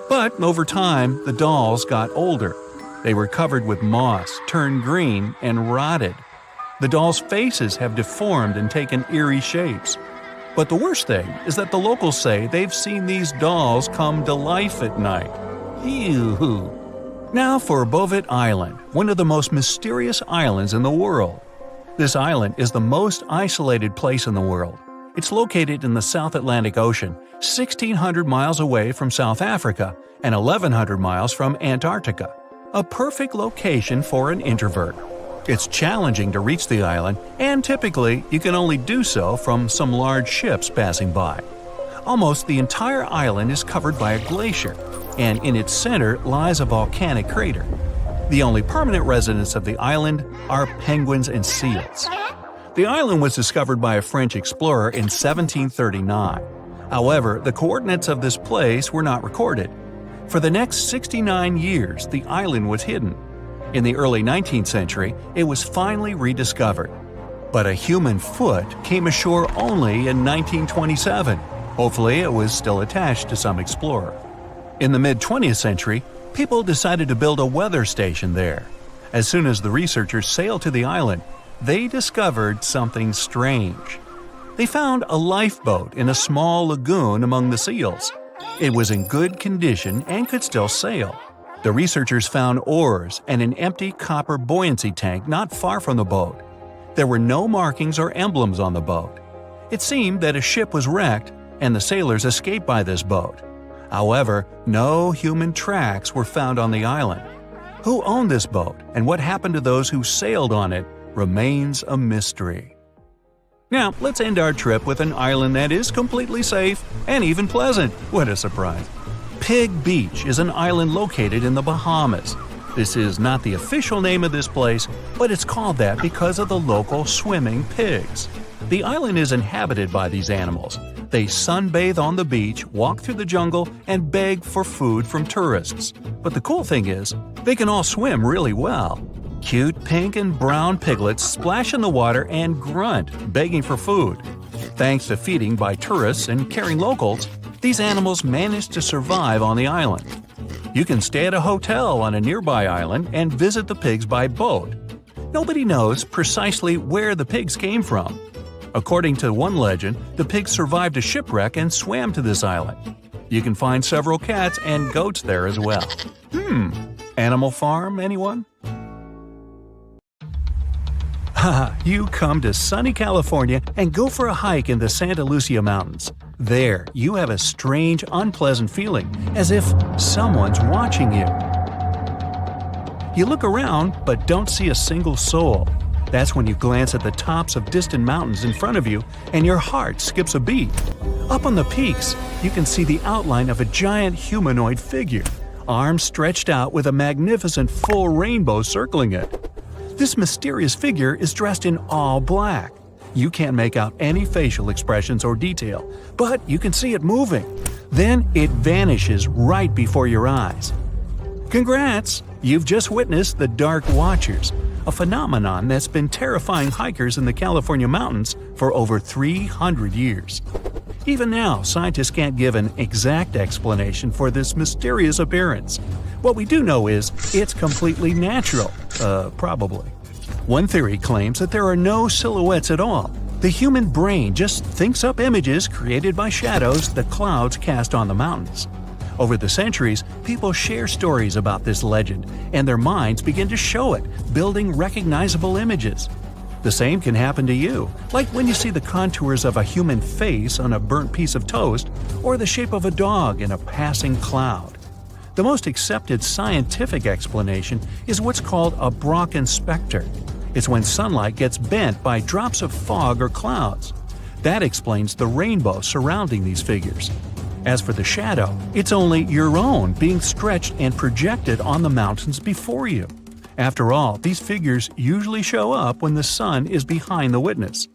But over time, the dolls got older. They were covered with moss, turned green, and rotted. The dolls' faces have deformed and taken eerie shapes. But the worst thing is that the locals say they've seen these dolls come to life at night. Ew. Now for Beauvais Island, one of the most mysterious islands in the world. This island is the most isolated place in the world. It's located in the South Atlantic Ocean, 1,600 miles away from South Africa and 1,100 miles from Antarctica. A perfect location for an introvert. It's challenging to reach the island, and typically you can only do so from some large ships passing by. Almost the entire island is covered by a glacier, and in its center lies a volcanic crater. The only permanent residents of the island are penguins and seals. The island was discovered by a French explorer in 1739. However, the coordinates of this place were not recorded. For the next 69 years, the island was hidden. In the early 19th century, it was finally rediscovered. But a human foot came ashore only in 1927. Hopefully, it was still attached to some explorer. In the mid-20th century, people decided to build a weather station there. As soon as the researchers sailed to the island, they discovered something strange. They found a lifeboat in a small lagoon among the seals. It was in good condition and could still sail. The researchers found oars and an empty copper buoyancy tank not far from the boat. There were no markings or emblems on the boat. It seemed that a ship was wrecked and the sailors escaped by this boat. However, no human tracks were found on the island. Who owned this boat and what happened to those who sailed on it remains a mystery. Now, let's end our trip with an island that is completely safe and even pleasant. What a surprise! Pig Beach is an island located in the Bahamas. This is not the official name of this place, but it's called that because of the local swimming pigs. The island is inhabited by these animals. They sunbathe on the beach, walk through the jungle, and beg for food from tourists. But the cool thing is, they can all swim really well. Cute pink and brown piglets splash in the water and grunt, begging for food. Thanks to feeding by tourists and caring locals, these animals manage to survive on the island. You can stay at a hotel on a nearby island and visit the pigs by boat. Nobody knows precisely where the pigs came from. According to one legend, the pigs survived a shipwreck and swam to this island. You can find several cats and goats there as well. Animal farm, anyone? You come to sunny California and go for a hike in the Santa Lucia Mountains. There, you have a strange, unpleasant feeling, as if someone's watching you. You look around, but don't see a single soul. That's when you glance at the tops of distant mountains in front of you, and your heart skips a beat. Up on the peaks, you can see the outline of a giant humanoid figure, arms stretched out with a magnificent full rainbow circling it. This mysterious figure is dressed in all black. You can't make out any facial expressions or detail, but you can see it moving. Then it vanishes right before your eyes. Congrats! You've just witnessed the Dark Watchers, a phenomenon that's been terrifying hikers in the California mountains for over 300 years. Even now, scientists can't give an exact explanation for this mysterious appearance. What we do know is it's completely natural, probably. One theory claims that there are no silhouettes at all. The human brain just thinks up images created by shadows the clouds cast on the mountains. Over the centuries, people share stories about this legend, and their minds begin to show it, building recognizable images. The same can happen to you, like when you see the contours of a human face on a burnt piece of toast, or the shape of a dog in a passing cloud. The most accepted scientific explanation is what's called a Brocken specter. It's when sunlight gets bent by drops of fog or clouds. That explains the rainbow surrounding these figures. As for the shadow, it's only your own being stretched and projected on the mountains before you. After all, these figures usually show up when the sun is behind the witness.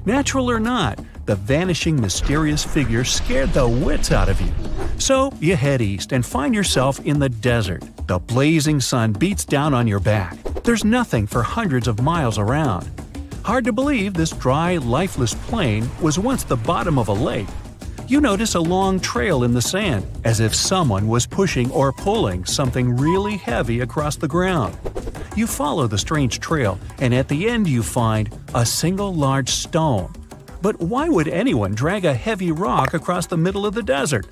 Natural or not, the vanishing mysterious figure scared the wits out of you. So you head east and find yourself in the desert. The blazing sun beats down on your back. There's nothing for hundreds of miles around. Hard to believe this dry, lifeless plain was once the bottom of a lake. You notice a long trail in the sand, as if someone was pushing or pulling something really heavy across the ground. You follow the strange trail, and at the end you find a single large stone. But why would anyone drag a heavy rock across the middle of the desert?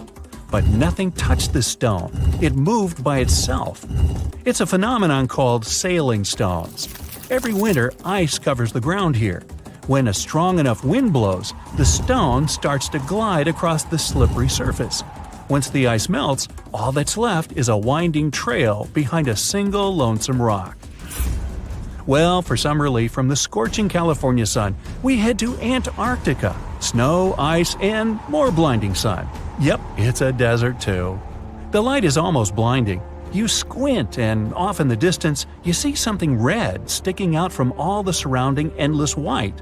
But nothing touched this stone. It moved by itself. It's a phenomenon called sailing stones. Every winter, ice covers the ground here. When a strong enough wind blows, the stone starts to glide across the slippery surface. Once the ice melts, all that's left is a winding trail behind a single lonesome rock. Well, for some relief from the scorching California sun, we head to Antarctica. Snow, ice, and more blinding sun. Yep, it's a desert too. The light is almost blinding. You squint, and off in the distance, you see something red sticking out from all the surrounding endless white.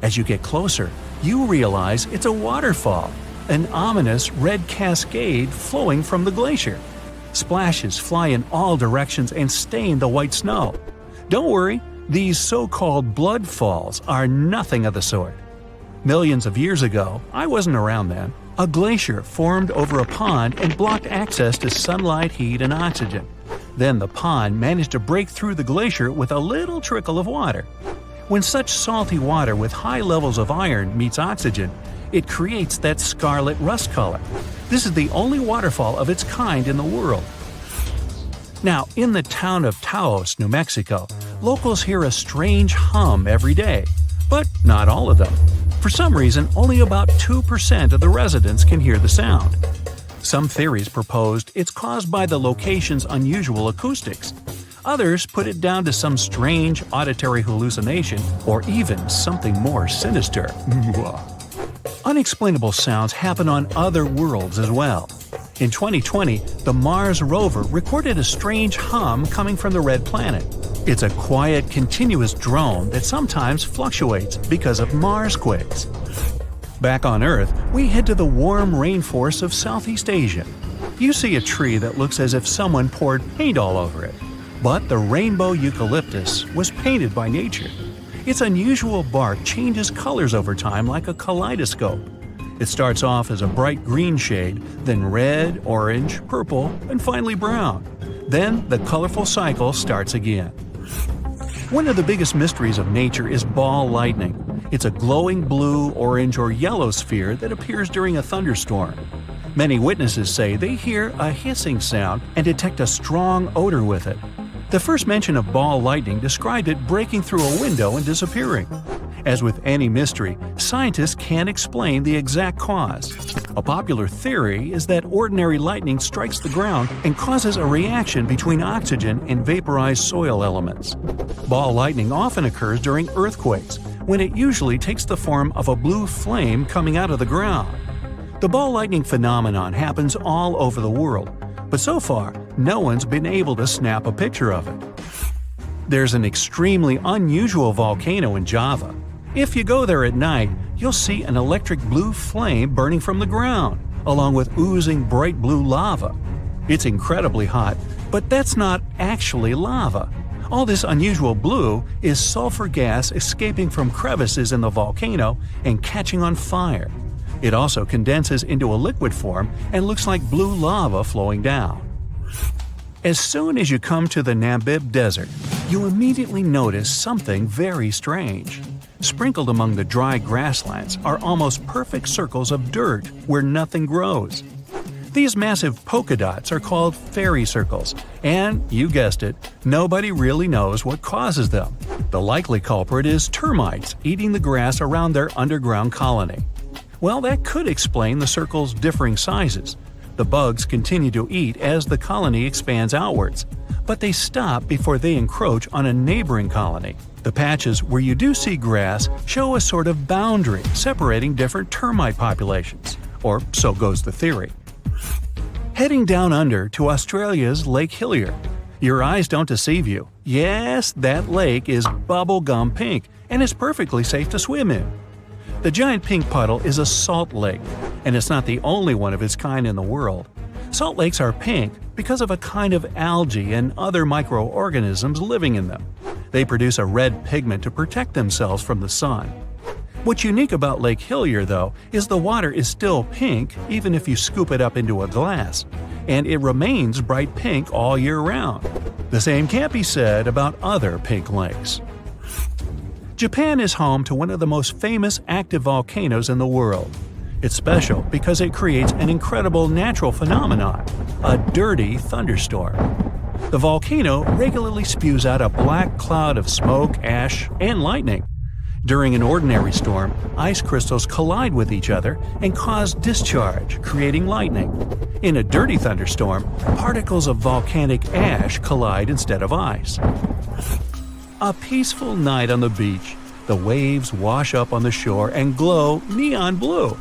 As you get closer, you realize it's a waterfall, an ominous red cascade flowing from the glacier. Splashes fly in all directions and stain the white snow. Don't worry, these so-called blood falls are nothing of the sort. Millions of years ago, I wasn't around then, a glacier formed over a pond and blocked access to sunlight, heat, and oxygen. Then the pond managed to break through the glacier with a little trickle of water. When such salty water with high levels of iron meets oxygen, it creates that scarlet rust color. This is the only waterfall of its kind in the world. Now, in the town of Taos, New Mexico, locals hear a strange hum every day, but not all of them. For some reason, only about 2% of the residents can hear the sound. Some theories proposed it's caused by the location's unusual acoustics. Others put it down to some strange auditory hallucination or even something more sinister. Unexplainable sounds happen on other worlds as well. In 2020, the Mars rover recorded a strange hum coming from the red planet. It's a quiet, continuous drone that sometimes fluctuates because of Marsquakes. Back on Earth, we head to the warm rainforests of Southeast Asia. You see a tree that looks as if someone poured paint all over it. But the rainbow eucalyptus was painted by nature. Its unusual bark changes colors over time like a kaleidoscope. It starts off as a bright green shade, then red, orange, purple, and finally brown. Then the colorful cycle starts again. One of the biggest mysteries of nature is ball lightning. It's a glowing blue, orange, or yellow sphere that appears during a thunderstorm. Many witnesses say they hear a hissing sound and detect a strong odor with it. The first mention of ball lightning described it breaking through a window and disappearing. As with any mystery, scientists can't explain the exact cause. A popular theory is that ordinary lightning strikes the ground and causes a reaction between oxygen and vaporized soil elements. Ball lightning often occurs during earthquakes, when it usually takes the form of a blue flame coming out of the ground. The ball lightning phenomenon happens all over the world, but so far, no one's been able to snap a picture of it. There's an extremely unusual volcano in Java. If you go there at night, you'll see an electric blue flame burning from the ground, along with oozing bright blue lava. It's incredibly hot, but that's not actually lava. All this unusual blue is sulfur gas escaping from crevices in the volcano and catching on fire. It also condenses into a liquid form and looks like blue lava flowing down. As soon as you come to the Namib Desert, you immediately notice something very strange. Sprinkled among the dry grasslands are almost perfect circles of dirt where nothing grows. These massive polka dots are called fairy circles, and, you guessed it, nobody really knows what causes them. The likely culprit is termites eating the grass around their underground colony. Well, that could explain the circles' differing sizes. The bugs continue to eat as the colony expands outwards. but they stop before they encroach on a neighboring colony. The patches where you do see grass show a sort of boundary separating different termite populations, or so goes the theory. Heading down under to Australia's Lake Hillier. Your eyes don't deceive you. Yes, that lake is bubblegum pink and is perfectly safe to swim in. The giant pink puddle is a salt lake, and it's not the only one of its kind in the world. Salt lakes are pink because of a kind of algae and other microorganisms living in them. They produce a red pigment to protect themselves from the sun. What's unique about Lake Hillier, though, is the water is still pink even if you scoop it up into a glass, and it remains bright pink all year round. The same can't be said about other pink lakes. Japan is home to one of the most famous active volcanoes in the world. It's special because it creates an incredible natural phenomenon, a dirty thunderstorm. The volcano regularly spews out a black cloud of smoke, ash, and lightning. During an ordinary storm, ice crystals collide with each other and cause discharge, creating lightning. In a dirty thunderstorm, particles of volcanic ash collide instead of ice. A peaceful night on the beach. The waves wash up on the shore and glow neon blue.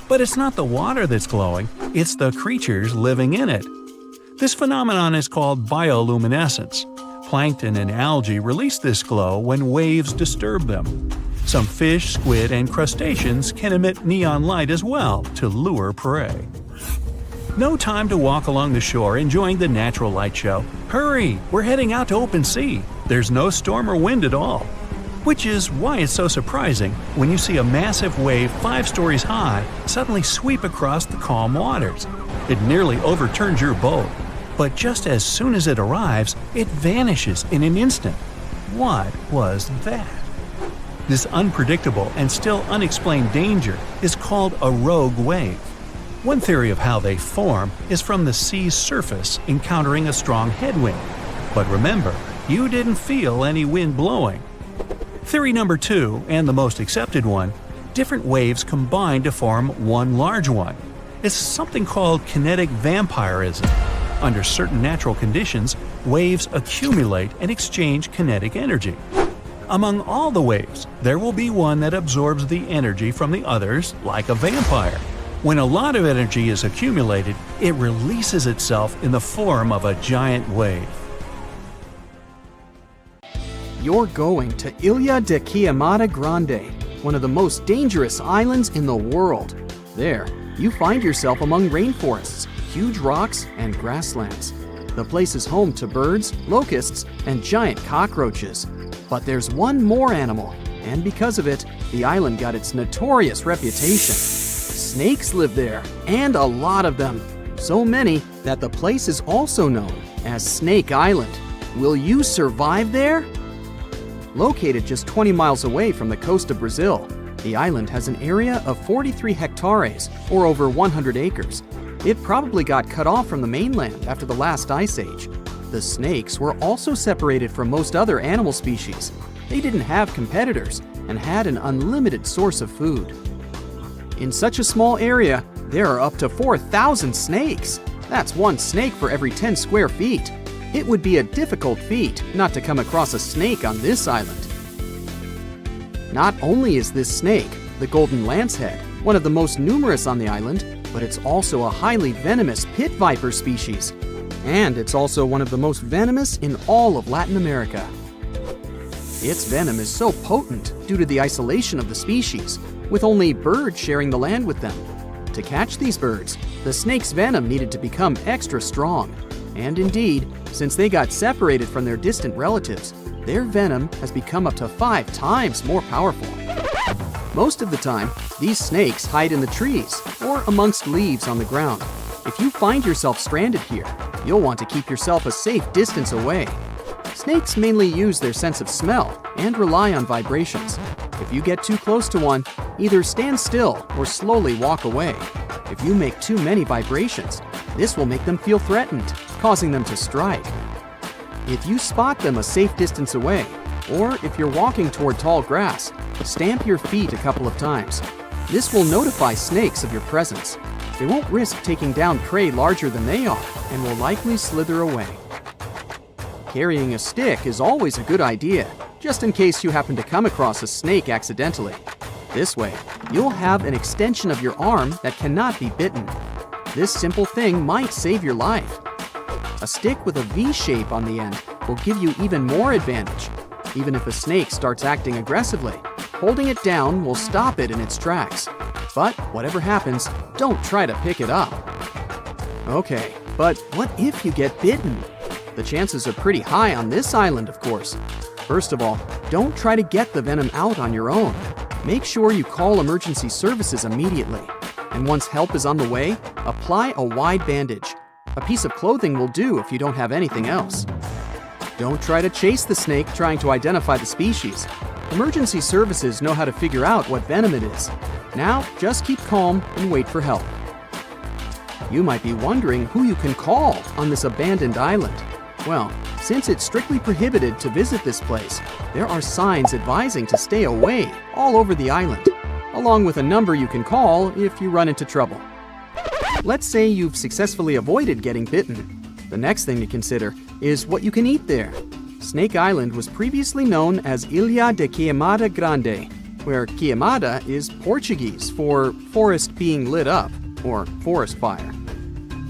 But it's not the water that's glowing, it's the creatures living in it. This phenomenon is called bioluminescence. Plankton and algae release this glow when waves disturb them. Some fish, squid, and crustaceans can emit neon light as well to lure prey. No time to walk along the shore enjoying the natural light show. Hurry, we're heading out to open sea. There's no storm or wind at all. Which is why it's so surprising when you see a massive wave 5 stories high suddenly sweep across the calm waters. It nearly overturns your boat. But just as soon as it arrives, it vanishes in an instant. What was that? This unpredictable and still unexplained danger is called a rogue wave. One theory of how they form is from the sea's surface encountering a strong headwind. But remember, you didn't feel any wind blowing. Theory number 2, and the most accepted one, different waves combine to form one large one. It's something called kinetic vampirism. Under certain natural conditions, waves accumulate and exchange kinetic energy. Among all the waves, there will be one that absorbs the energy from the others like a vampire. When a lot of energy is accumulated, it releases itself in the form of a giant wave. You're going to Ilha de Queimada Grande, one of the most dangerous islands in the world. There, you find yourself among rainforests, huge rocks, and grasslands. The place is home to birds, locusts, and giant cockroaches. But there's one more animal, and because of it, the island got its notorious reputation. Snakes live there, and a lot of them. So many that the place is also known as Snake Island. Will you survive there? Located just 20 miles away from the coast of Brazil, the island has an area of 43 hectares, or over 100 acres. It probably got cut off from the mainland after the last ice age. The snakes were also separated from most other animal species. They didn't have competitors and had an unlimited source of food. In such a small area, there are up to 4,000 snakes. That's one snake for every 10 square feet. It would be a difficult feat not to come across a snake on this island. Not only is this snake, the golden lancehead, one of the most numerous on the island, but it's also a highly venomous pit viper species. And it's also one of the most venomous in all of Latin America. Its venom is so potent due to the isolation of the species, with only birds sharing the land with them. To catch these birds, the snake's venom needed to become extra strong. And indeed, since they got separated from their distant relatives, their venom has become up to 5 times more powerful. Most of the time, these snakes hide in the trees or amongst leaves on the ground. If you find yourself stranded here, you'll want to keep yourself a safe distance away. Snakes mainly use their sense of smell and rely on vibrations. If you get too close to one, either stand still or slowly walk away. If you make too many vibrations, this will make them feel threatened, causing them to strike. If you spot them a safe distance away, or if you're walking toward tall grass, stamp your feet a couple of times. This will notify snakes of your presence. They won't risk taking down prey larger than they are and will likely slither away. Carrying a stick is always a good idea, just in case you happen to come across a snake accidentally. This way, you'll have an extension of your arm that cannot be bitten. This simple thing might save your life. A stick with a V shape on the end will give you even more advantage. Even if a snake starts acting aggressively, holding it down will stop it in its tracks. But whatever happens, don't try to pick it up. Okay, but what if you get bitten? The chances are pretty high on this island, of course. First of all, don't try to get the venom out on your own. Make sure you call emergency services immediately. And once help is on the way, apply a wide bandage. A piece of clothing will do if you don't have anything else. Don't try to chase the snake trying to identify the species. Emergency services know how to figure out what venom it is. Now, just keep calm and wait for help. You might be wondering who you can call on this abandoned island. Well, since it's strictly prohibited to visit this place, there are signs advising to stay away all over the island, along with a number you can call if you run into trouble. Let's say you've successfully avoided getting bitten. The next thing to consider is what you can eat there. Snake Island was previously known as Ilha de Queimada Grande, where queimada is Portuguese for forest being lit up, or forest fire.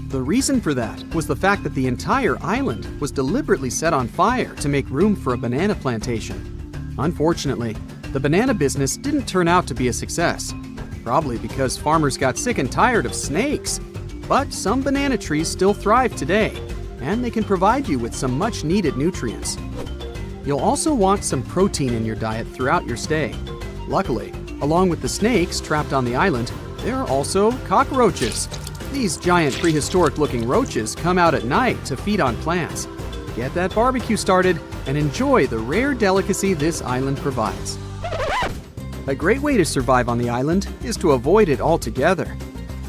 The reason for that was the fact that the entire island was deliberately set on fire to make room for a banana plantation. Unfortunately, the banana business didn't turn out to be a success, probably because farmers got sick and tired of snakes. But some banana trees still thrive today, and they can provide you with some much-needed nutrients. You'll also want some protein in your diet throughout your stay. Luckily, along with the snakes trapped on the island, there are also cockroaches. These giant prehistoric-looking roaches come out at night to feed on plants. Get that barbecue started and enjoy the rare delicacy this island provides. A great way to survive on the island is to avoid it altogether.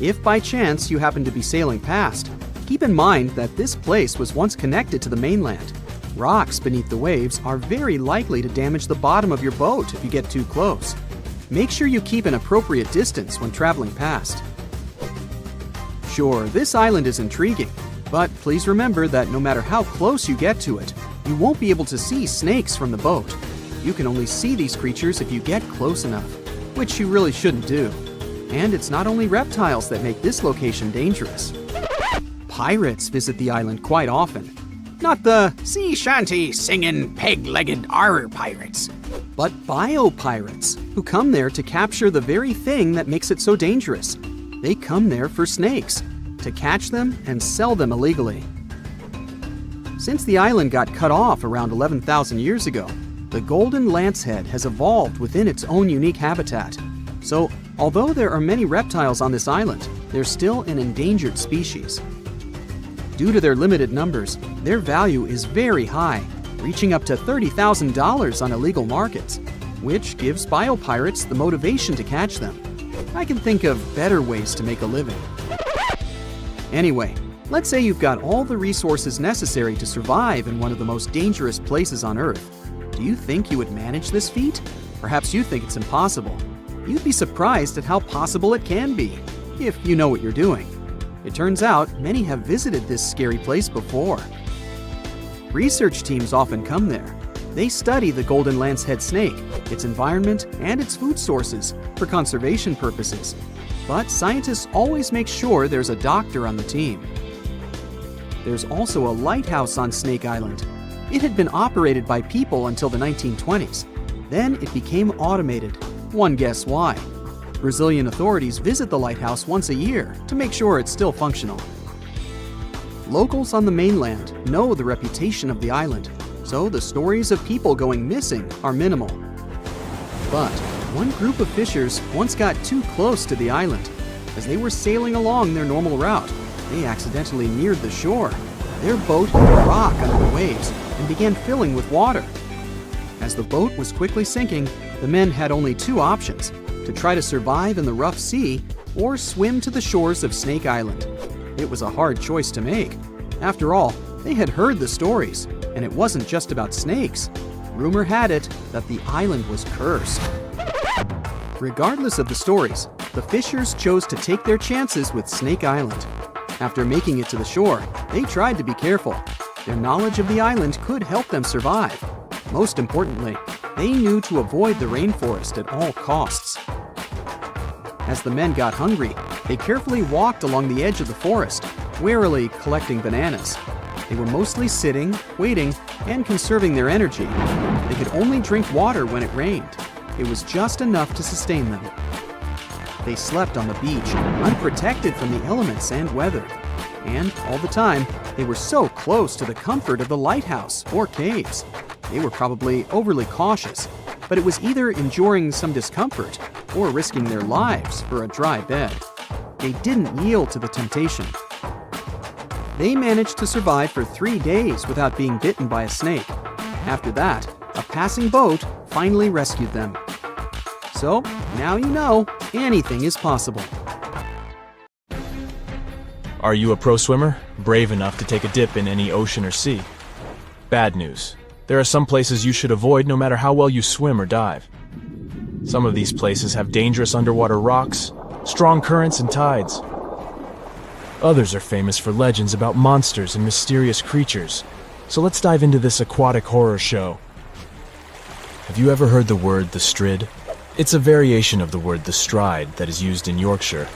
If by chance you happen to be sailing past, keep in mind that this place was once connected to the mainland. Rocks beneath the waves are very likely to damage the bottom of your boat if you get too close. Make sure you keep an appropriate distance when traveling past. Sure, this island is intriguing, but please remember that no matter how close you get to it, you won't be able to see snakes from the boat. You can only see these creatures if you get close enough, which you really shouldn't do. And it's not only reptiles that make this location dangerous. Pirates visit the island quite often. Not the sea shanty singing peg-legged arr pirates, but bio-pirates who come there to capture the very thing that makes it so dangerous. They come there for snakes, to catch them and sell them illegally. Since the island got cut off around 11,000 years ago, the golden lancehead has evolved within its own unique habitat. So, although there are many reptiles on this island, they're still an endangered species. Due to their limited numbers, their value is very high, reaching up to $30,000 on illegal markets, which gives biopirates the motivation to catch them. I can think of better ways to make a living. Anyway, let's say you've got all the resources necessary to survive in one of the most dangerous places on Earth. Do you think you would manage this feat? Perhaps you think it's impossible. You'd be surprised at how possible it can be, if you know what you're doing. It turns out many have visited this scary place before. Research teams often come there. They study the golden lancehead snake, its environment, and its food sources for conservation purposes. But scientists always make sure there's a doctor on the team. There's also a lighthouse on Snake Island. It had been operated by people until the 1920s. Then it became automated. One guess why. Brazilian authorities visit the lighthouse once a year to make sure it's still functional. Locals on the mainland know the reputation of the island, so the stories of people going missing are minimal. But one group of fishers once got too close to the island. As they were sailing along their normal route, they accidentally neared the shore. Their boat hit a rock under the waves and began filling with water. As the boat was quickly sinking, the men had only two options: to try to survive in the rough sea or swim to the shores of Snake Island. It was a hard choice to make. After all, they had heard the stories, and it wasn't just about snakes. Rumor had it that the island was cursed. Regardless of the stories, the fishers chose to take their chances with Snake Island. After making it to the shore, they tried to be careful. Their knowledge of the island could help them survive. Most importantly, they knew to avoid the rainforest at all costs. As the men got hungry, they carefully walked along the edge of the forest, warily collecting bananas. They were mostly sitting, waiting, and conserving their energy. They could only drink water when it rained. It was just enough to sustain them. They slept on the beach, unprotected from the elements and weather. And all the time, they were so close to the comfort of the lighthouse or caves. They were probably overly cautious, but it was either enduring some discomfort or risking their lives for a dry bed. They didn't yield to the temptation. They managed to survive for 3 days without being bitten by a snake. After that, a passing boat finally rescued them. So, now you know, anything is possible. Are you a pro swimmer? Brave enough to take a dip in any ocean or sea? Bad news. There are some places you should avoid no matter how well you swim or dive. Some of these places have dangerous underwater rocks, strong currents and tides. Others are famous for legends about monsters and mysterious creatures. So let's dive into this aquatic horror show. Have you ever heard the word the strid? It's a variation of the word the stride that is used in Yorkshire.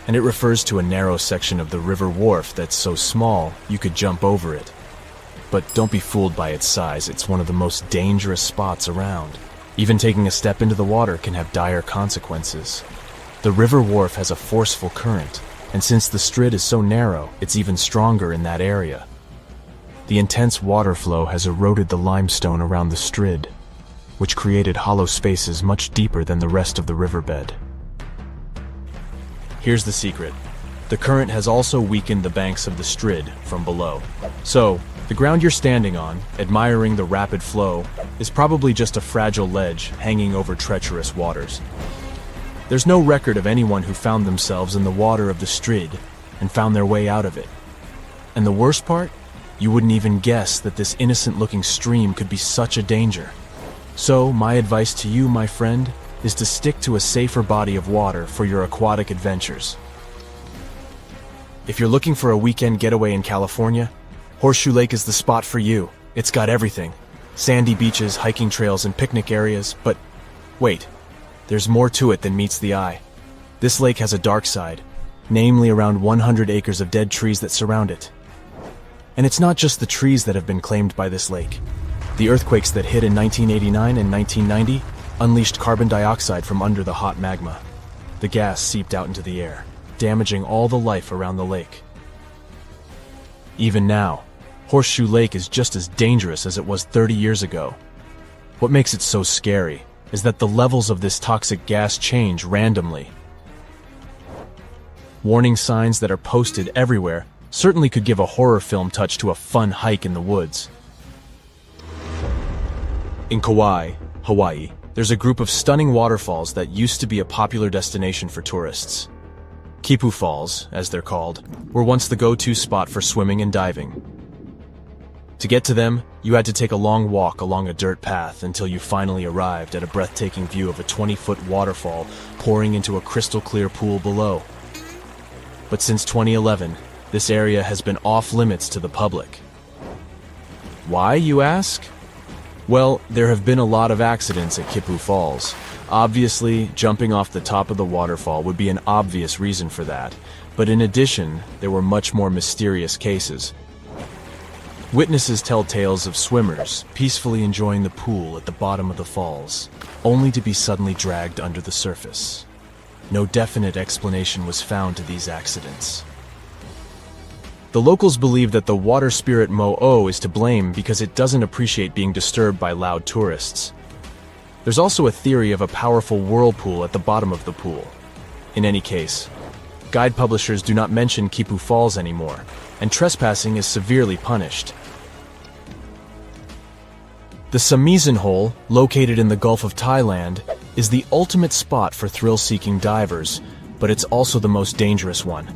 And it refers to a narrow section of the river wharf that's so small you could jump over it. But don't be fooled by its size, it's one of the most dangerous spots around. Even taking a step into the water can have dire consequences. The river wharf has a forceful current, and since the strid is so narrow, it's even stronger in that area. The intense water flow has eroded the limestone around the strid, which created hollow spaces much deeper than the rest of the riverbed. Here's the secret. The current has also weakened the banks of the strid from below. So, the ground you're standing on, admiring the rapid flow, is probably just a fragile ledge hanging over treacherous waters. There's no record of anyone who found themselves in the water of the strid and found their way out of it. And the worst part? You wouldn't even guess that this innocent-looking stream could be such a danger. So, my advice to you, my friend, is to stick to a safer body of water for your aquatic adventures. If you're looking for a weekend getaway in California, Horseshoe Lake is the spot for you. It's got everything. Sandy beaches, hiking trails, and picnic areas, but wait, there's more to it than meets the eye. This lake has a dark side, namely around 100 acres of dead trees that surround it. And it's not just the trees that have been claimed by this lake. The earthquakes that hit in 1989 and 1990 unleashed carbon dioxide from under the hot magma. The gas seeped out into the air, damaging all the life around the lake. Even now, Horseshoe Lake is just as dangerous as it was 30 years ago. What makes it so scary is that the levels of this toxic gas change randomly. Warning signs that are posted everywhere certainly could give a horror film touch to a fun hike in the woods. In Kauai, Hawaii, there's a group of stunning waterfalls that used to be a popular destination for tourists. Kipu Falls, as they're called, were once the go-to spot for swimming and diving. To get to them, you had to take a long walk along a dirt path until you finally arrived at a breathtaking view of a 20-foot waterfall pouring into a crystal-clear pool below. But since 2011, this area has been off-limits to the public. Why, you ask? Well, there have been a lot of accidents at Kipu Falls. Obviously, jumping off the top of the waterfall would be an obvious reason for that, but in addition, there were much more mysterious cases. Witnesses tell tales of swimmers peacefully enjoying the pool at the bottom of the falls, only to be suddenly dragged under the surface. No definite explanation was found to these accidents. The locals believe that the water spirit Mo'o is to blame because it doesn't appreciate being disturbed by loud tourists. There's also a theory of a powerful whirlpool at the bottom of the pool. In any case, guide publishers do not mention Kipu Falls anymore, and trespassing is severely punished. The Samisen Hole, located in the Gulf of Thailand, is the ultimate spot for thrill-seeking divers, but it's also the most dangerous one.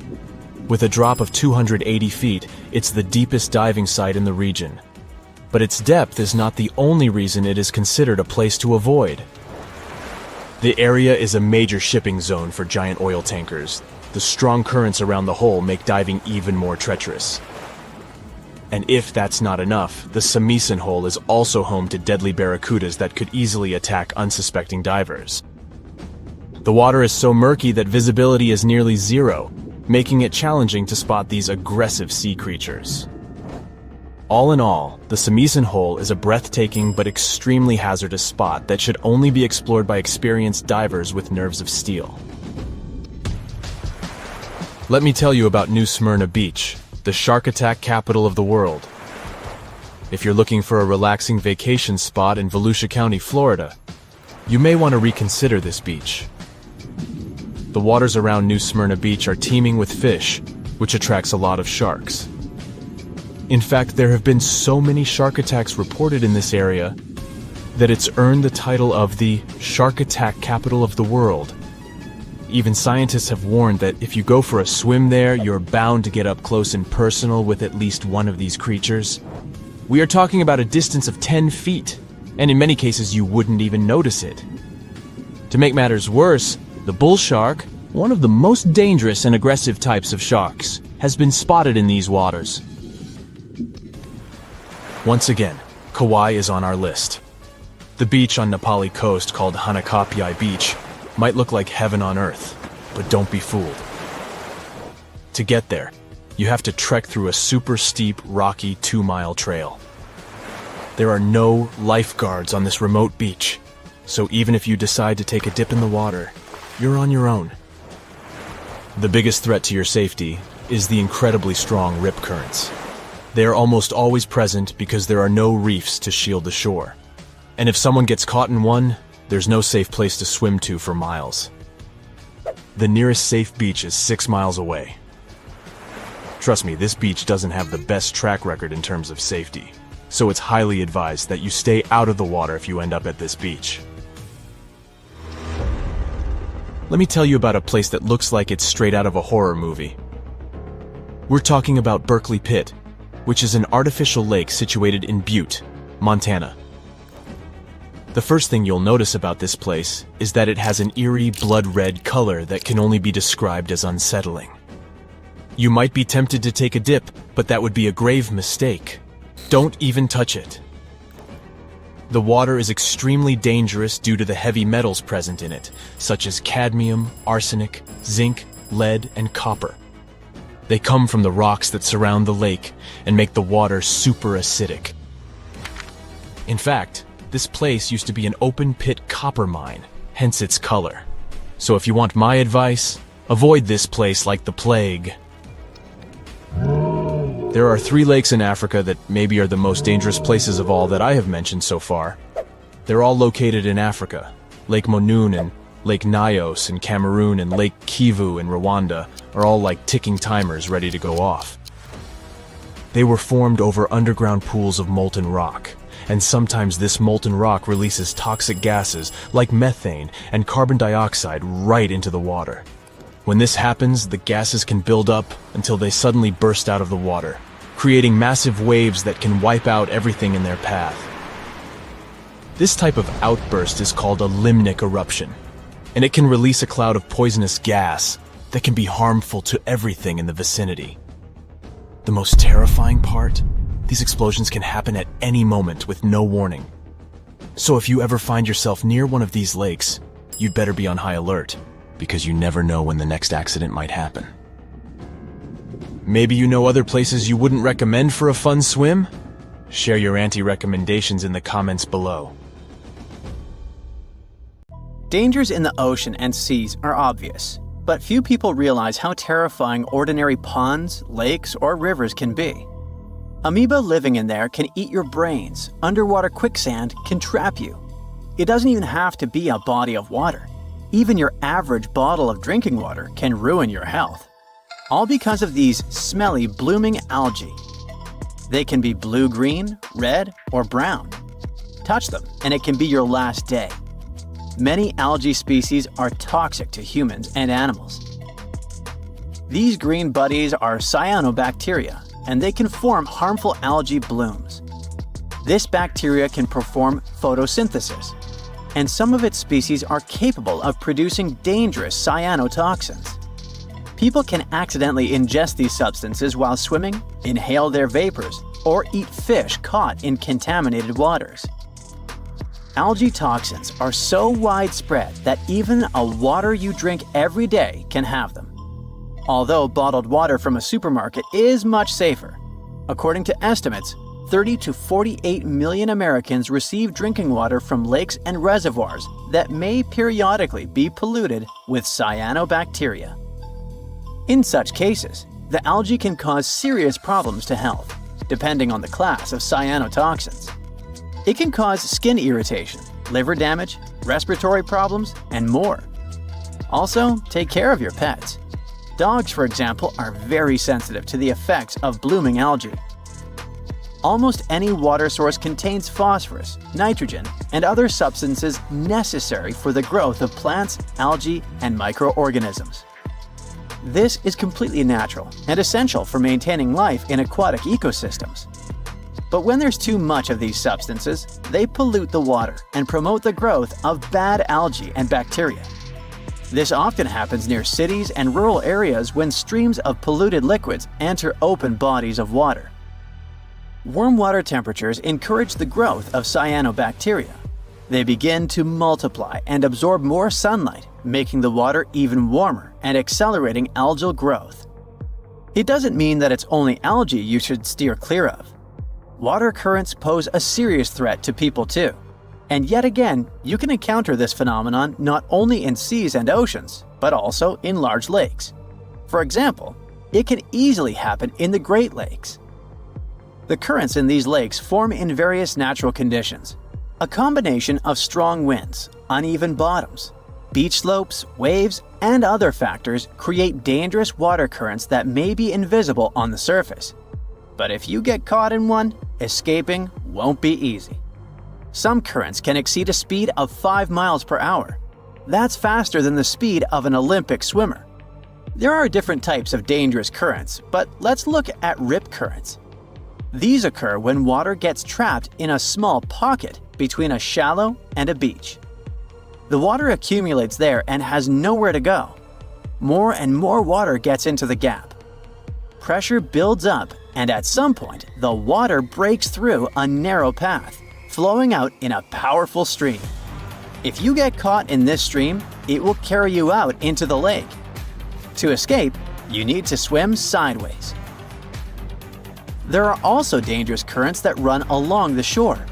With a drop of 280 feet, it's the deepest diving site in the region. But its depth is not the only reason it is considered a place to avoid. The area is a major shipping zone for giant oil tankers. The strong currents around the hole make diving even more treacherous. And if that's not enough, the Samisen Hole is also home to deadly barracudas that could easily attack unsuspecting divers. The water is so murky that visibility is nearly zero, making it challenging to spot these aggressive sea creatures. All in all, the Samisen Hole is a breathtaking but extremely hazardous spot that should only be explored by experienced divers with nerves of steel. Let me tell you about New Smyrna Beach, the shark attack capital of the world. If you're looking for a relaxing vacation spot in Volusia County, Florida, you may want to reconsider this beach. The waters around New Smyrna Beach are teeming with fish, which attracts a lot of sharks. In fact, there have been so many shark attacks reported in this area that it's earned the title of the shark attack capital of the world. Even scientists have warned that if you go for a swim there, you're bound to get up close and personal with at least one of these creatures. We are talking about a distance of 10 feet, and in many cases you wouldn't even notice it. To make matters worse, the bull shark, one of the most dangerous and aggressive types of sharks, has been spotted in these waters. Once again, Kauai is on our list. The beach on Nepali coast called Hanakapiai Beach might look like heaven on earth, but don't be fooled. To get there, you have to trek through a super steep, rocky 2-mile trail. There are no lifeguards on this remote beach, so even if you decide to take a dip in the water, you're on your own. The biggest threat to your safety is the incredibly strong rip currents. They are almost always present because there are no reefs to shield the shore. And if someone gets caught in one, there's no safe place to swim to for miles. The nearest safe beach is 6 miles away. Trust me, this beach doesn't have the best track record in terms of safety, so it's highly advised that you stay out of the water if you end up at this beach. Let me tell you about a place that looks like it's straight out of a horror movie. We're talking about Berkeley Pit, which is an artificial lake situated in Butte, Montana. The first thing you'll notice about this place is that it has an eerie blood-red color that can only be described as unsettling. You might be tempted to take a dip, but that would be a grave mistake. Don't even touch it. The water is extremely dangerous due to the heavy metals present in it, such as cadmium, arsenic, zinc, lead, and copper. They come from the rocks that surround the lake and make the water super acidic. In fact, this place used to be an open-pit copper mine, hence its color. So if you want my advice, avoid this place like the plague. There are 3 lakes in Africa that maybe are the most dangerous places of all that I have mentioned so far. They're all located in Africa. Lake Monoun and Lake Nyos in Cameroon and Lake Kivu in Rwanda are all like ticking timers ready to go off. They were formed over underground pools of molten rock, and sometimes this molten rock releases toxic gases like methane and carbon dioxide right into the water. When this happens, the gases can build up until they suddenly burst out of the water, creating massive waves that can wipe out everything in their path. This type of outburst is called a limnic eruption, and it can release a cloud of poisonous gas that can be harmful to everything in the vicinity. The most terrifying part? These explosions can happen at any moment with no warning. So if you ever find yourself near one of these lakes, you'd better be on high alert, because you never know when the next accident might happen. Maybe you know other places you wouldn't recommend for a fun swim? Share your anti-recommendations in the comments below. Dangers in the ocean and seas are obvious, but few people realize how terrifying ordinary ponds, lakes, or rivers can be. Amoeba living in there can eat your brains. Underwater quicksand can trap you. It doesn't even have to be a body of water. Even your average bottle of drinking water can ruin your health. All because of these smelly, blooming algae. They can be blue-green, red, or brown. Touch them, and it can be your last day. Many algae species are toxic to humans and animals. These green buddies are cyanobacteria, and they can form harmful algae blooms. This bacteria can perform photosynthesis, and some of its species are capable of producing dangerous cyanotoxins. People can accidentally ingest these substances while swimming, inhale their vapors, or eat fish caught in contaminated waters. Algae toxins are so widespread that even a water you drink every day can have them. Although bottled water from a supermarket is much safer. According to estimates, 30 to 48 million Americans receive drinking water from lakes and reservoirs that may periodically be polluted with cyanobacteria. In such cases, the algae can cause serious problems to health, depending on the class of cyanotoxins. It can cause skin irritation, liver damage, respiratory problems, and more. Also, take care of your pets. Dogs, for example, are very sensitive to the effects of blooming algae. Almost any water source contains phosphorus, nitrogen, and other substances necessary for the growth of plants, algae, and microorganisms. This is completely natural and essential for maintaining life in aquatic ecosystems. But when there's too much of these substances, they pollute the water and promote the growth of bad algae and bacteria. This often happens near cities and rural areas when streams of polluted liquids enter open bodies of water. Warm water temperatures encourage the growth of cyanobacteria. They begin to multiply and absorb more sunlight, making the water even warmer and accelerating algal growth. It doesn't mean that it's only algae you should steer clear of. Water currents pose a serious threat to people too. And yet again, you can encounter this phenomenon not only in seas and oceans, but also in large lakes. For example, it can easily happen in the Great Lakes. The currents in these lakes form in various natural conditions. A combination of strong winds, uneven bottoms, beach slopes, waves, and other factors create dangerous water currents that may be invisible on the surface. But if you get caught in one, escaping won't be easy. Some currents can exceed a speed of 5 miles per hour. That's faster than the speed of an Olympic swimmer. There are different types of dangerous currents, but let's look at rip currents. These occur when water gets trapped in a small pocket between a shallow and a beach. The water accumulates there and has nowhere to go. More and more water gets into the gap. Pressure builds up, and at some point, the water breaks through a narrow path, flowing out in a powerful stream. If you get caught in this stream, it will carry you out into the lake. To escape, you need to swim sideways. There are also dangerous currents that run along the shore.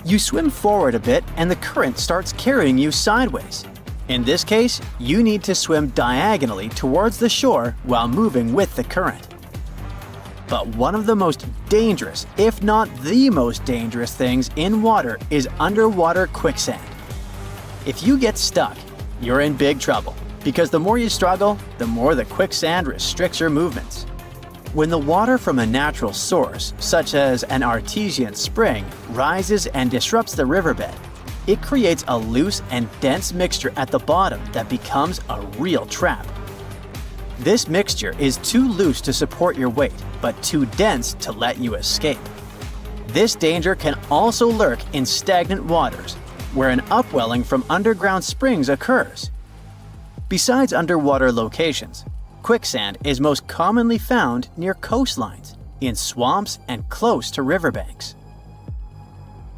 You swim forward a bit and the current starts carrying you sideways. In this case, you need to swim diagonally towards the shore while moving with the current. But one of the most dangerous, if not the most dangerous things in water is underwater quicksand. If you get stuck, you're in big trouble, because the more you struggle, the more the quicksand restricts your movements. When the water from a natural source, such as an artesian spring, rises and disrupts the riverbed, it creates a loose and dense mixture at the bottom that becomes a real trap. This mixture is too loose to support your weight, but too dense to let you escape. This danger can also lurk in stagnant waters, where an upwelling from underground springs occurs. Besides underwater locations, quicksand is most commonly found near coastlines, in swamps, and close to riverbanks.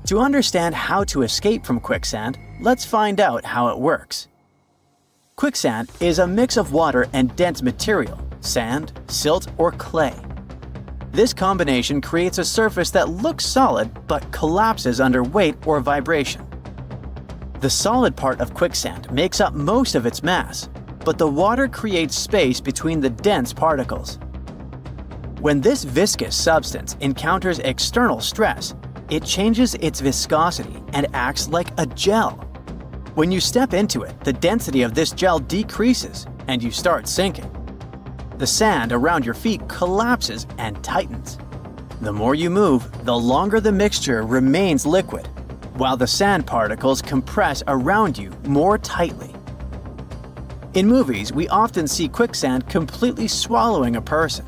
To understand how to escape from quicksand, let's find out how it works. Quicksand is a mix of water and dense material, sand, silt, or clay. This combination creates a surface that looks solid but collapses under weight or vibration. The solid part of quicksand makes up most of its mass, but the water creates space between the dense particles. When this viscous substance encounters external stress, it changes its viscosity and acts like a gel. When you step into it, the density of this gel decreases and you start sinking. The sand around your feet collapses and tightens. The more you move, the longer the mixture remains liquid, while the sand particles compress around you more tightly. In movies, we often see quicksand completely swallowing a person,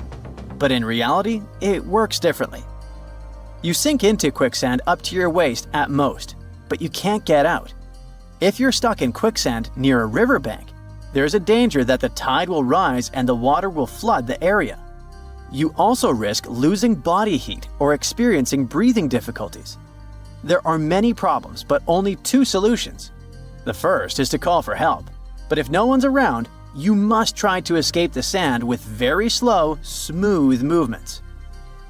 but in reality, it works differently. You sink into quicksand up to your waist at most, but you can't get out. If you're stuck in quicksand near a riverbank, there's a danger that the tide will rise and the water will flood the area. You also risk losing body heat or experiencing breathing difficulties. There are many problems, but only two solutions. The first is to call for help, but if no one's around, you must try to escape the sand with very slow, smooth movements.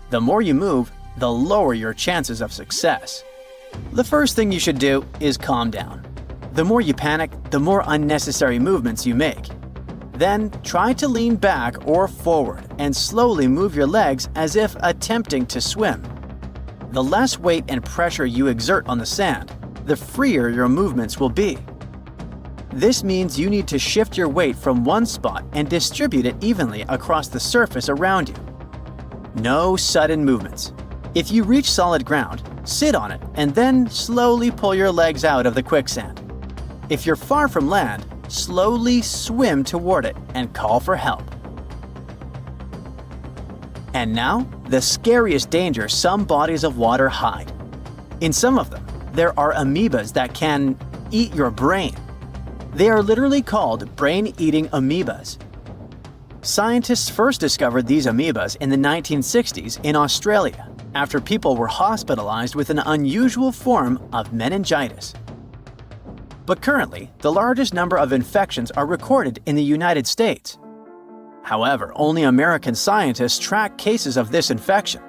The more you move, the lower your chances of success. The first thing you should do is calm down. The more you panic, the more unnecessary movements you make. Then try to lean back or forward and slowly move your legs as if attempting to swim. The less weight and pressure you exert on the sand, the freer your movements will be. This means you need to shift your weight from one spot and distribute it evenly across the surface around you. No sudden movements. If you reach solid ground, sit on it and then slowly pull your legs out of the quicksand. If you're far from land, slowly swim toward it and call for help. And now, the scariest danger some bodies of water hide. In some of them, there are amoebas that can eat your brain. They are literally called brain-eating amoebas. Scientists first discovered these amoebas in the 1960s in Australia after people were hospitalized with an unusual form of meningitis. But currently, the largest number of infections are recorded in the United States. However, only American scientists track cases of this infection.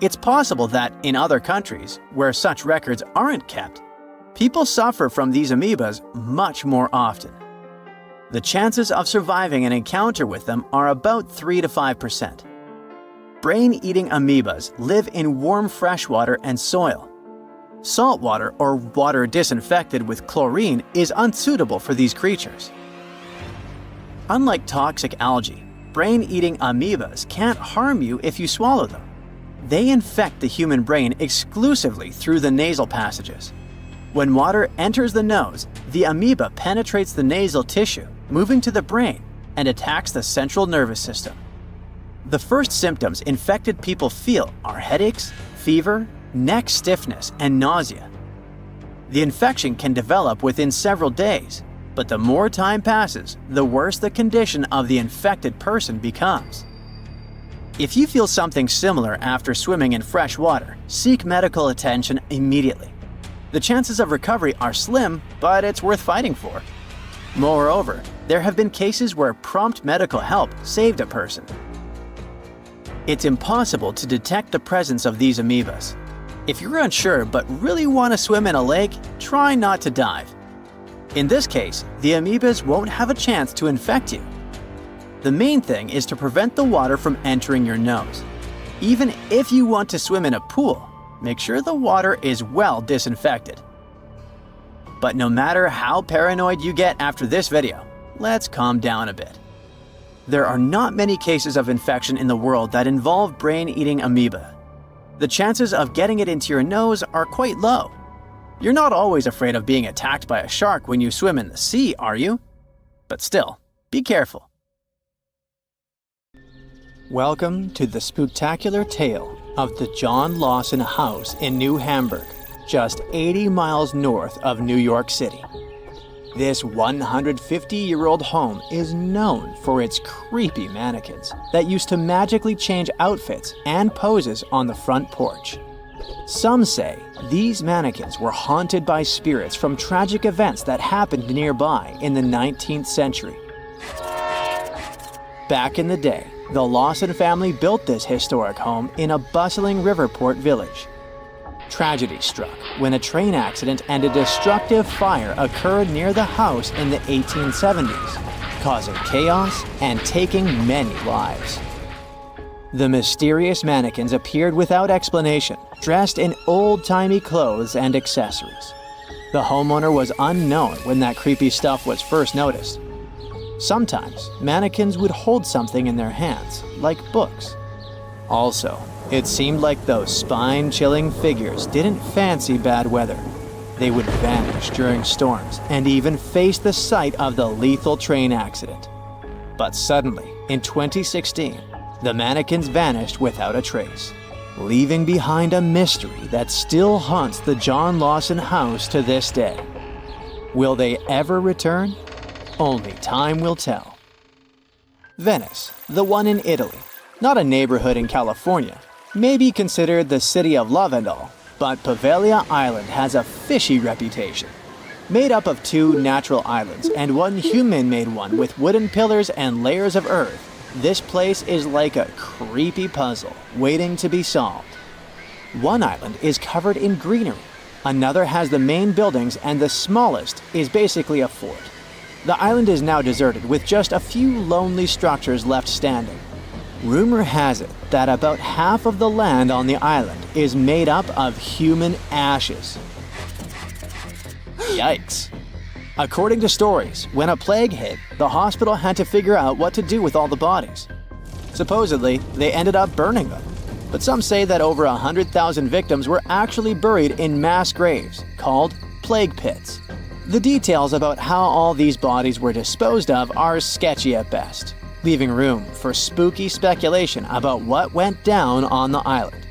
It's possible that in other countries, where such records aren't kept, people suffer from these amoebas much more often. The chances of surviving an encounter with them are about 3 to 5%. Brain-eating amoebas live in warm freshwater and soil. Salt water or water disinfected with chlorine is unsuitable for these creatures. Unlike toxic algae, brain-eating amoebas can't harm you if you swallow them. They infect the human brain exclusively through the nasal passages. When water enters the nose, the amoeba penetrates the nasal tissue, moving to the brain, and attacks the central nervous system. The first symptoms infected people feel are headaches, fever, neck stiffness, and nausea. The infection can develop within several days, but the more time passes, the worse the condition of the infected person becomes. If you feel something similar after swimming in fresh water, seek medical attention immediately. The chances of recovery are slim, but it's worth fighting for. Moreover, there have been cases where prompt medical help saved a person. It's impossible to detect the presence of these amoebas. If you're unsure but really want to swim in a lake, try not to dive. In this case, the amoebas won't have a chance to infect you. The main thing is to prevent the water from entering your nose. Even if you want to swim in a pool, make sure the water is well disinfected. But no matter how paranoid you get after this video, let's calm down a bit. There are not many cases of infection in the world that involve brain-eating amoeba. The chances of getting it into your nose are quite low. You're not always afraid of being attacked by a shark when you swim in the sea, are you? But still, be careful. Welcome to the spooktacular tale of the John Lawson House in New Hamburg, just 80 miles north of New York City. This 150-year-old home is known for its creepy mannequins that used to magically change outfits and poses on the front porch. Some say these mannequins were haunted by spirits from tragic events that happened nearby in the 19th century. Back in the day, the Lawson family built this historic home in a bustling riverport village. Tragedy struck when a train accident and a destructive fire occurred near the house in the 1870s, causing chaos and taking many lives. The mysterious mannequins appeared without explanation, dressed in old-timey clothes and accessories. The homeowner was unknown when that creepy stuff was first noticed. Sometimes, mannequins would hold something in their hands, like books. Also, it seemed like those spine-chilling figures didn't fancy bad weather. They would vanish during storms and even face the sight of the lethal train accident. But suddenly, in 2016, the mannequins vanished without a trace, leaving behind a mystery that still haunts the John Lawson house to this day. Will they ever return? Only time will tell. Venice, the one in Italy, not a neighborhood in California, maybe considered the city of love and all, but Pavelia Island has a fishy reputation. Made up of 2 natural islands and 1 human-made one with wooden pillars and layers of earth, this place is like a creepy puzzle waiting to be solved. One island is covered in greenery, another has the main buildings, and the smallest is basically a fort. The island is now deserted with just a few lonely structures left standing. Rumor has it that about half of the land on the island is made up of human ashes. Yikes. According to stories, when a plague hit, the hospital had to figure out what to do with all the bodies. Supposedly, they ended up burning them, but some say that over 100,000 victims were actually buried in mass graves, called plague pits. The details about how all these bodies were disposed of are sketchy at best, leaving room for spooky speculation about what went down on the island.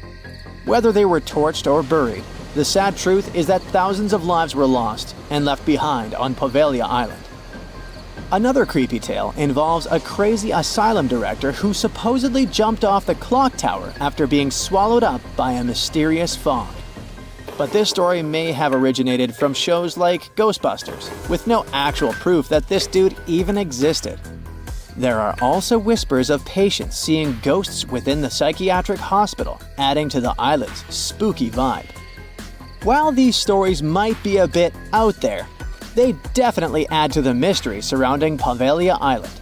Whether they were torched or buried, the sad truth is that thousands of lives were lost and left behind on Pavelia Island. Another creepy tale involves a crazy asylum director who supposedly jumped off the clock tower after being swallowed up by a mysterious fog. But this story may have originated from shows like Ghostbusters, with no actual proof that this dude even existed. There are also whispers of patients seeing ghosts within the psychiatric hospital, adding to the island's spooky vibe. While these stories might be a bit out there, they definitely add to the mystery surrounding Pavelia Island.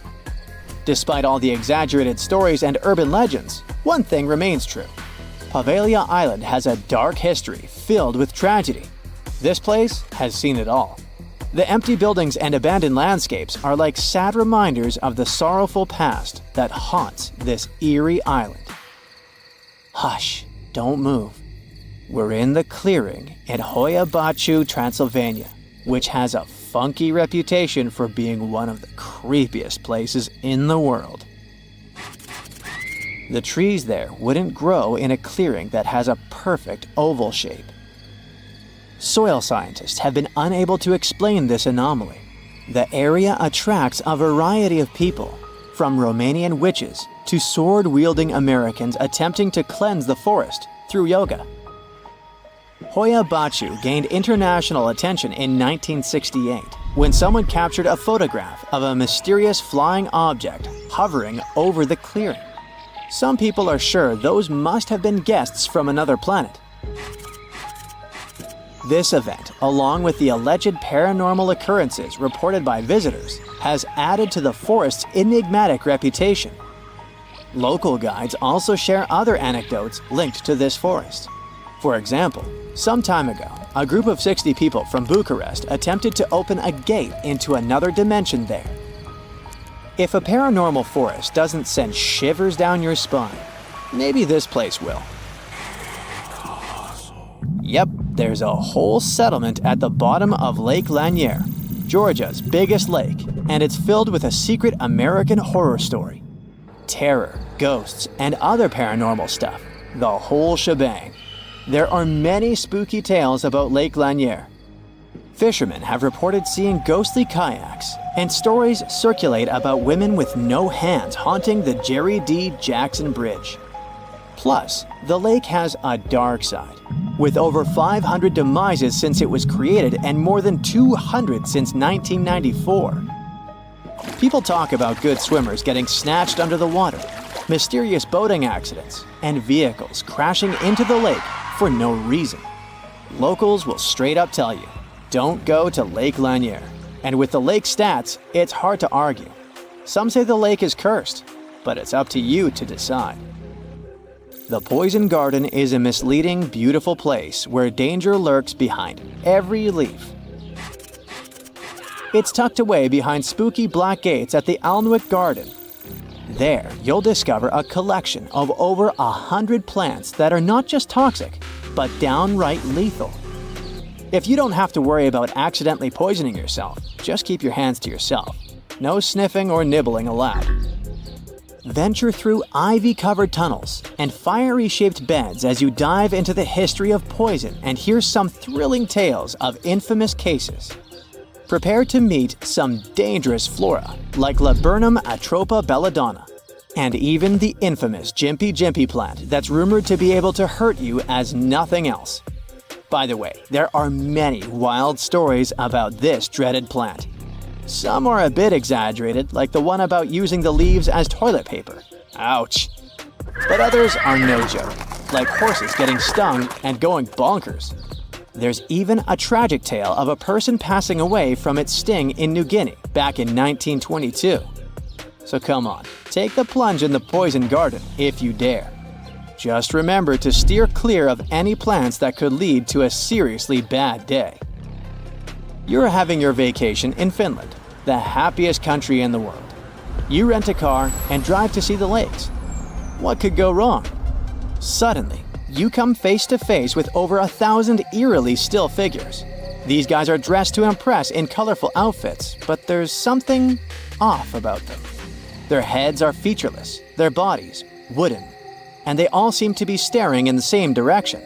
Despite all the exaggerated stories and urban legends, one thing remains true. Pavelia Island has a dark history filled with tragedy. This place has seen it all. The empty buildings and abandoned landscapes are like sad reminders of the sorrowful past that haunts this eerie island. Hush, don't move. We're in the clearing in Hoya Bachu, Transylvania, which has a funky reputation for being one of the creepiest places in the world. The trees there wouldn't grow in a clearing that has a perfect oval shape. Soil scientists have been unable to explain this anomaly. The area attracts a variety of people, from Romanian witches to sword-wielding Americans attempting to cleanse the forest through yoga. Hoya Bachu gained international attention in 1968 when someone captured a photograph of a mysterious flying object hovering over the clearing. Some people are sure those must have been guests from another planet. This event, along with the alleged paranormal occurrences reported by visitors, has added to the forest's enigmatic reputation. Local guides also share other anecdotes linked to this forest. For example, some time ago, a group of 60 people from Bucharest attempted to open a gate into another dimension there. If a paranormal forest doesn't send shivers down your spine, maybe this place will. Yep, there's a whole settlement at the bottom of Lake Lanier, Georgia's biggest lake, and it's filled with a secret American horror story. Terror, ghosts, and other paranormal stuff, the whole shebang. There are many spooky tales about Lake Lanier. Fishermen have reported seeing ghostly kayaks, and stories circulate about women with no hands haunting the Jerry D. Jackson Bridge. Plus, the lake has a dark side, with over 500 demises since it was created and more than 200 since 1994. People talk about good swimmers getting snatched under the water, mysterious boating accidents, and vehicles crashing into the lake for no reason. Locals will straight up tell you, don't go to Lake Lanier. And with the lake stats, it's hard to argue. Some say the lake is cursed, but it's up to you to decide. The Poison Garden is a misleading, beautiful place where danger lurks behind every leaf. It's tucked away behind spooky black gates at the Alnwick Garden. There, you'll discover a collection of over 100 plants that are not just toxic, but downright lethal. If you don't have to worry about accidentally poisoning yourself, just keep your hands to yourself. No sniffing or nibbling allowed. Venture through ivy-covered tunnels and fiery-shaped beds as you dive into the history of poison and hear some thrilling tales of infamous cases. Prepare to meet some dangerous flora like Laburnum atropa belladonna. and even the infamous Jimpy Jimpy plant that's rumored to be able to hurt you as nothing else. By the way, there are many wild stories about this dreaded plant. Some are a bit exaggerated, like the one about using the leaves as toilet paper. Ouch. But others are no joke, like horses getting stung and going bonkers. There's even a tragic tale of a person passing away from its sting in New Guinea back in 1922. So come on, take the plunge in the poison garden if you dare. Just remember to steer clear of any plants that could lead to a seriously bad day. You're having your vacation in Finland, the happiest country in the world. You rent a car and drive to see the lakes. What could go wrong? Suddenly, you come face to face with over 1,000 eerily still figures. These guys are dressed to impress in colorful outfits, but there's something off about them. Their heads are featureless, their bodies wooden, and they all seem to be staring in the same direction.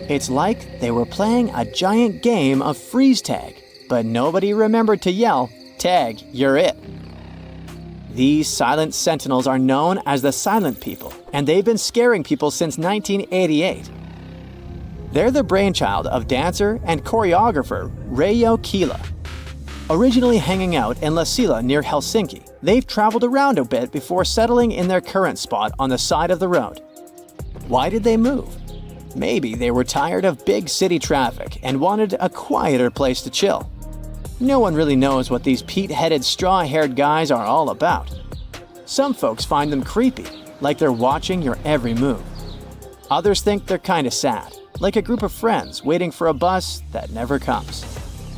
It's like they were playing a giant game of freeze tag, but nobody remembered to yell, "Tag, you're it." These silent sentinels are known as the Silent People, and they've been scaring people since 1988. They're the brainchild of dancer and choreographer Reijo Kila. Originally hanging out in Lasila near Helsinki, they've traveled around a bit before settling in their current spot on the side of the road. Why did they move? Maybe they were tired of big city traffic and wanted a quieter place to chill. No one really knows what these peat-headed, straw-haired guys are all about. Some folks find them creepy, like they're watching your every move. Others think they're kinda sad, like a group of friends waiting for a bus that never comes.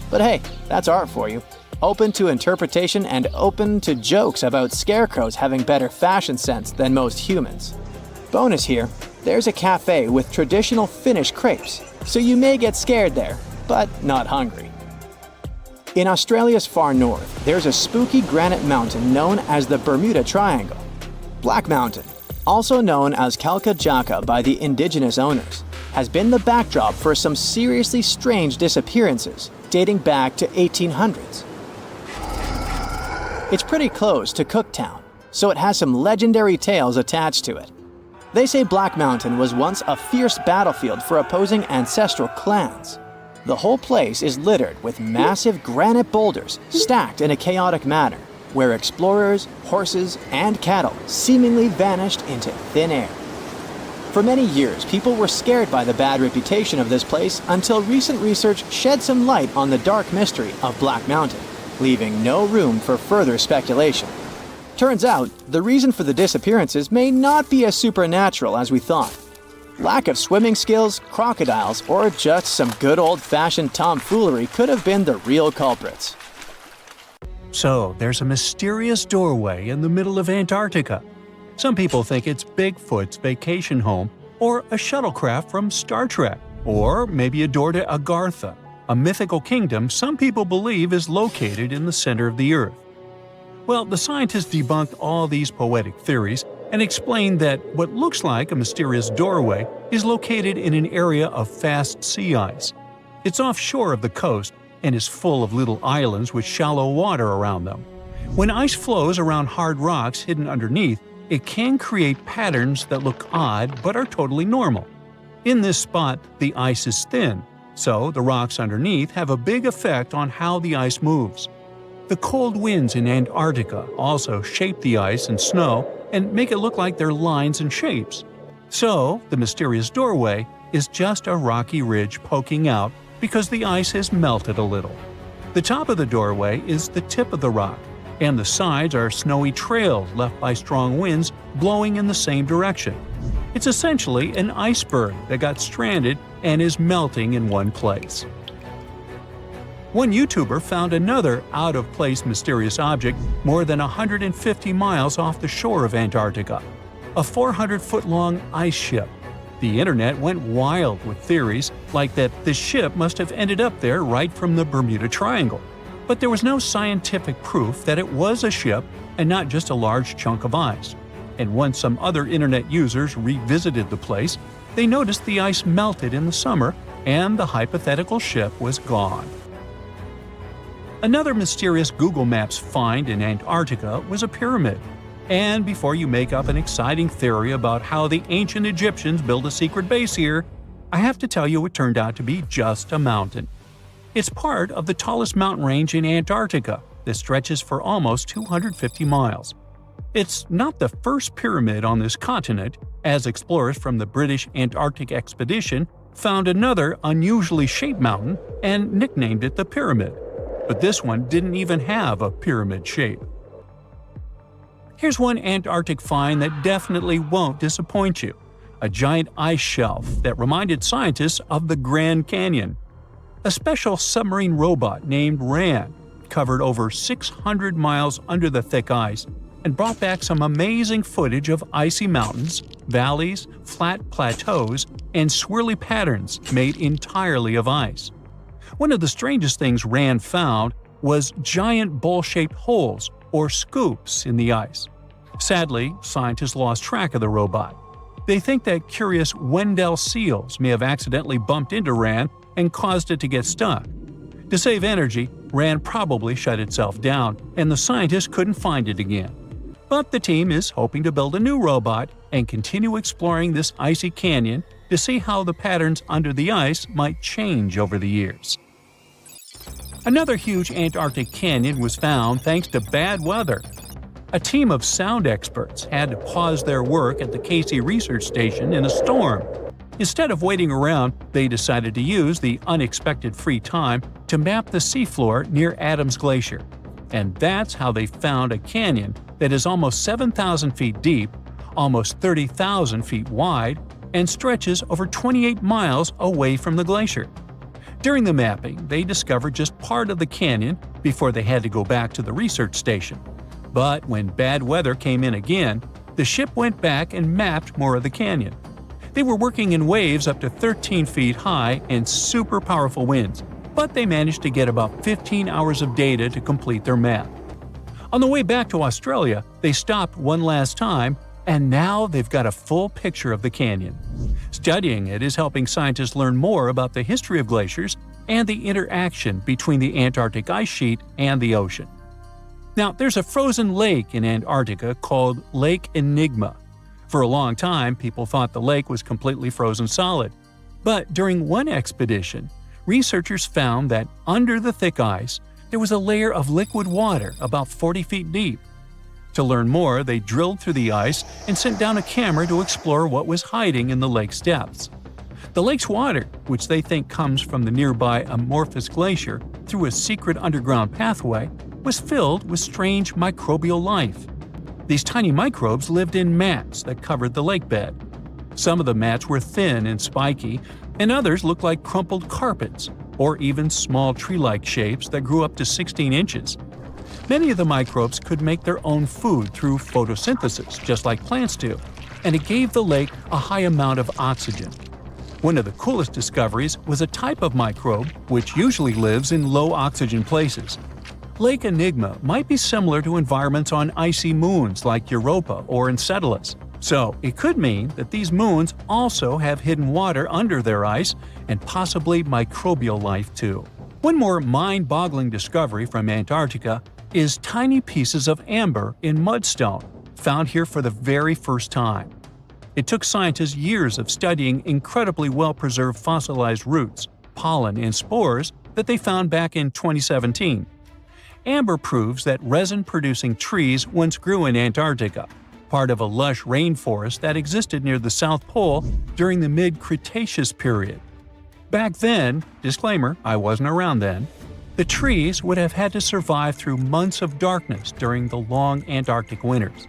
But hey, that's art for you. Open to interpretation and open to jokes about scarecrows having better fashion sense than most humans. Bonus here, there's a cafe with traditional Finnish crepes, so you may get scared there, but not hungry. In Australia's far north, there's a spooky granite mountain known as the Bermuda Triangle. Black Mountain, also known as Kalkajaka by the indigenous owners, has been the backdrop for some seriously strange disappearances dating back to 1800s. It's pretty close to Cooktown, so it has some legendary tales attached to it. They say Black Mountain was once a fierce battlefield for opposing ancestral clans. The whole place is littered with massive granite boulders stacked in a chaotic manner, where explorers, horses, and cattle seemingly vanished into thin air. For many years, people were scared by the bad reputation of this place until recent research shed some light on the dark mystery of Black Mountain, leaving no room for further speculation. Turns out, the reason for the disappearances may not be as supernatural as we thought. Lack of swimming skills, crocodiles, or just some good old-fashioned tomfoolery could have been the real culprits. So, there's a mysterious doorway in the middle of Antarctica. Some people think it's Bigfoot's vacation home, or a shuttlecraft from Star Trek, or maybe a door to Agartha, a mythical kingdom some people believe is located in the center of the Earth. Well, the scientists debunked all these poetic theories and explained that what looks like a mysterious doorway is located in an area of fast sea ice. It's offshore of the coast and is full of little islands with shallow water around them. When ice flows around hard rocks hidden underneath, it can create patterns that look odd but are totally normal. In this spot, the ice is thin, so the rocks underneath have a big effect on how the ice moves. The cold winds in Antarctica also shape the ice and snow and make it look like they're lines and shapes. So, the mysterious doorway is just a rocky ridge poking out because the ice has melted a little. The top of the doorway is the tip of the rock, and the sides are snowy trails left by strong winds blowing in the same direction. It's essentially an iceberg that got stranded and is melting in one place. One YouTuber found another out-of-place mysterious object more than 150 miles off the shore of Antarctica, a 400-foot-long ice ship. The internet went wild with theories like that the ship must have ended up there right from the Bermuda Triangle. But there was no scientific proof that it was a ship and not just a large chunk of ice. And once some other internet users revisited the place, they noticed the ice melted in the summer and the hypothetical ship was gone. Another mysterious Google Maps find in Antarctica was a pyramid. And before you make up an exciting theory about how the ancient Egyptians built a secret base here, I have to tell you it turned out to be just a mountain. It's part of the tallest mountain range in Antarctica that stretches for almost 250 miles. It's not the first pyramid on this continent, as explorers from the British Antarctic Expedition found another unusually shaped mountain and nicknamed it the Pyramid. But this one didn't even have a pyramid shape. Here's one Antarctic find that definitely won't disappoint you: a giant ice shelf that reminded scientists of the Grand Canyon. A special submarine robot named RAN covered over 600 miles under the thick ice and brought back some amazing footage of icy mountains, valleys, flat plateaus, and swirly patterns made entirely of ice. One of the strangest things RAN found was giant bowl-shaped holes, or scoops, in the ice. Sadly, scientists lost track of the robot. They think that curious Wendell seals may have accidentally bumped into RAN and caused it to get stuck. To save energy, RAN probably shut itself down, and the scientists couldn't find it again. But the team is hoping to build a new robot and continue exploring this icy canyon to see how the patterns under the ice might change over the years. Another huge Antarctic canyon was found thanks to bad weather. A team of sound experts had to pause their work at the Casey Research Station in a storm. Instead of waiting around, they decided to use the unexpected free time to map the seafloor near Adams Glacier. And that's how they found a canyon that is almost 7,000 feet deep, almost 30,000 feet wide, and stretches over 28 miles away from the glacier. During the mapping, they discovered just part of the canyon before they had to go back to the research station. But when bad weather came in again, the ship went back and mapped more of the canyon. They were working in waves up to 13 feet high and super powerful winds, but they managed to get about 15 hours of data to complete their map. On the way back to Australia, they stopped one last time, and now they've got a full picture of the canyon. Studying it is helping scientists learn more about the history of glaciers and the interaction between the Antarctic ice sheet and the ocean. Now, there's a frozen lake in Antarctica called Lake Enigma. For a long time, people thought the lake was completely frozen solid. But during one expedition, researchers found that under the thick ice, there was a layer of liquid water about 40 feet deep. To learn more, they drilled through the ice and sent down a camera to explore what was hiding in the lake's depths. The lake's water, which they think comes from the nearby Amorphous Glacier through a secret underground pathway, was filled with strange microbial life. These tiny microbes lived in mats that covered the lake bed. Some of the mats were thin and spiky, and others looked like crumpled carpets, or even small tree-like shapes that grew up to 16 inches. Many of the microbes could make their own food through photosynthesis, just like plants do, and it gave the lake a high amount of oxygen. One of the coolest discoveries was a type of microbe which usually lives in low-oxygen places. Lake Enigma might be similar to environments on icy moons like Europa or Enceladus, so it could mean that these moons also have hidden water under their ice and possibly microbial life too. One more mind-boggling discovery from Antarctica is tiny pieces of amber in mudstone, found here for the very first time. It took scientists years of studying incredibly well-preserved fossilized roots, pollen, and spores that they found back in 2017. Amber proves that resin-producing trees once grew in Antarctica, part of a lush rainforest that existed near the South Pole during the mid-Cretaceous period. Back then, disclaimer, I wasn't around then, the trees would have had to survive through months of darkness during the long Antarctic winters.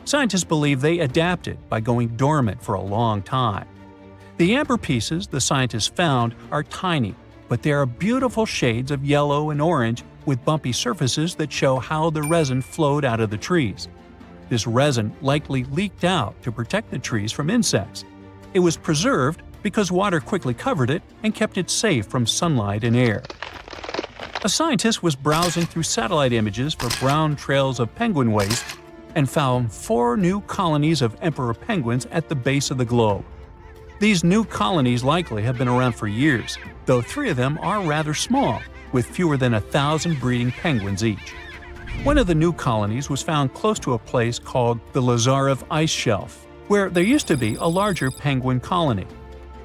Scientists believe they adapted by going dormant for a long time. The amber pieces the scientists found are tiny, but they are beautiful shades of yellow and orange with bumpy surfaces that show how the resin flowed out of the trees. This resin likely leaked out to protect the trees from insects. It was preserved because water quickly covered it and kept it safe from sunlight and air. A scientist was browsing through satellite images for brown trails of penguin waste and found 4 new colonies of emperor penguins at the base of the globe. These new colonies likely have been around for years, though 3 of them are rather small, with fewer than 1,000 breeding penguins each. One of the new colonies was found close to a place called the Lazarev Ice Shelf, where there used to be a larger penguin colony.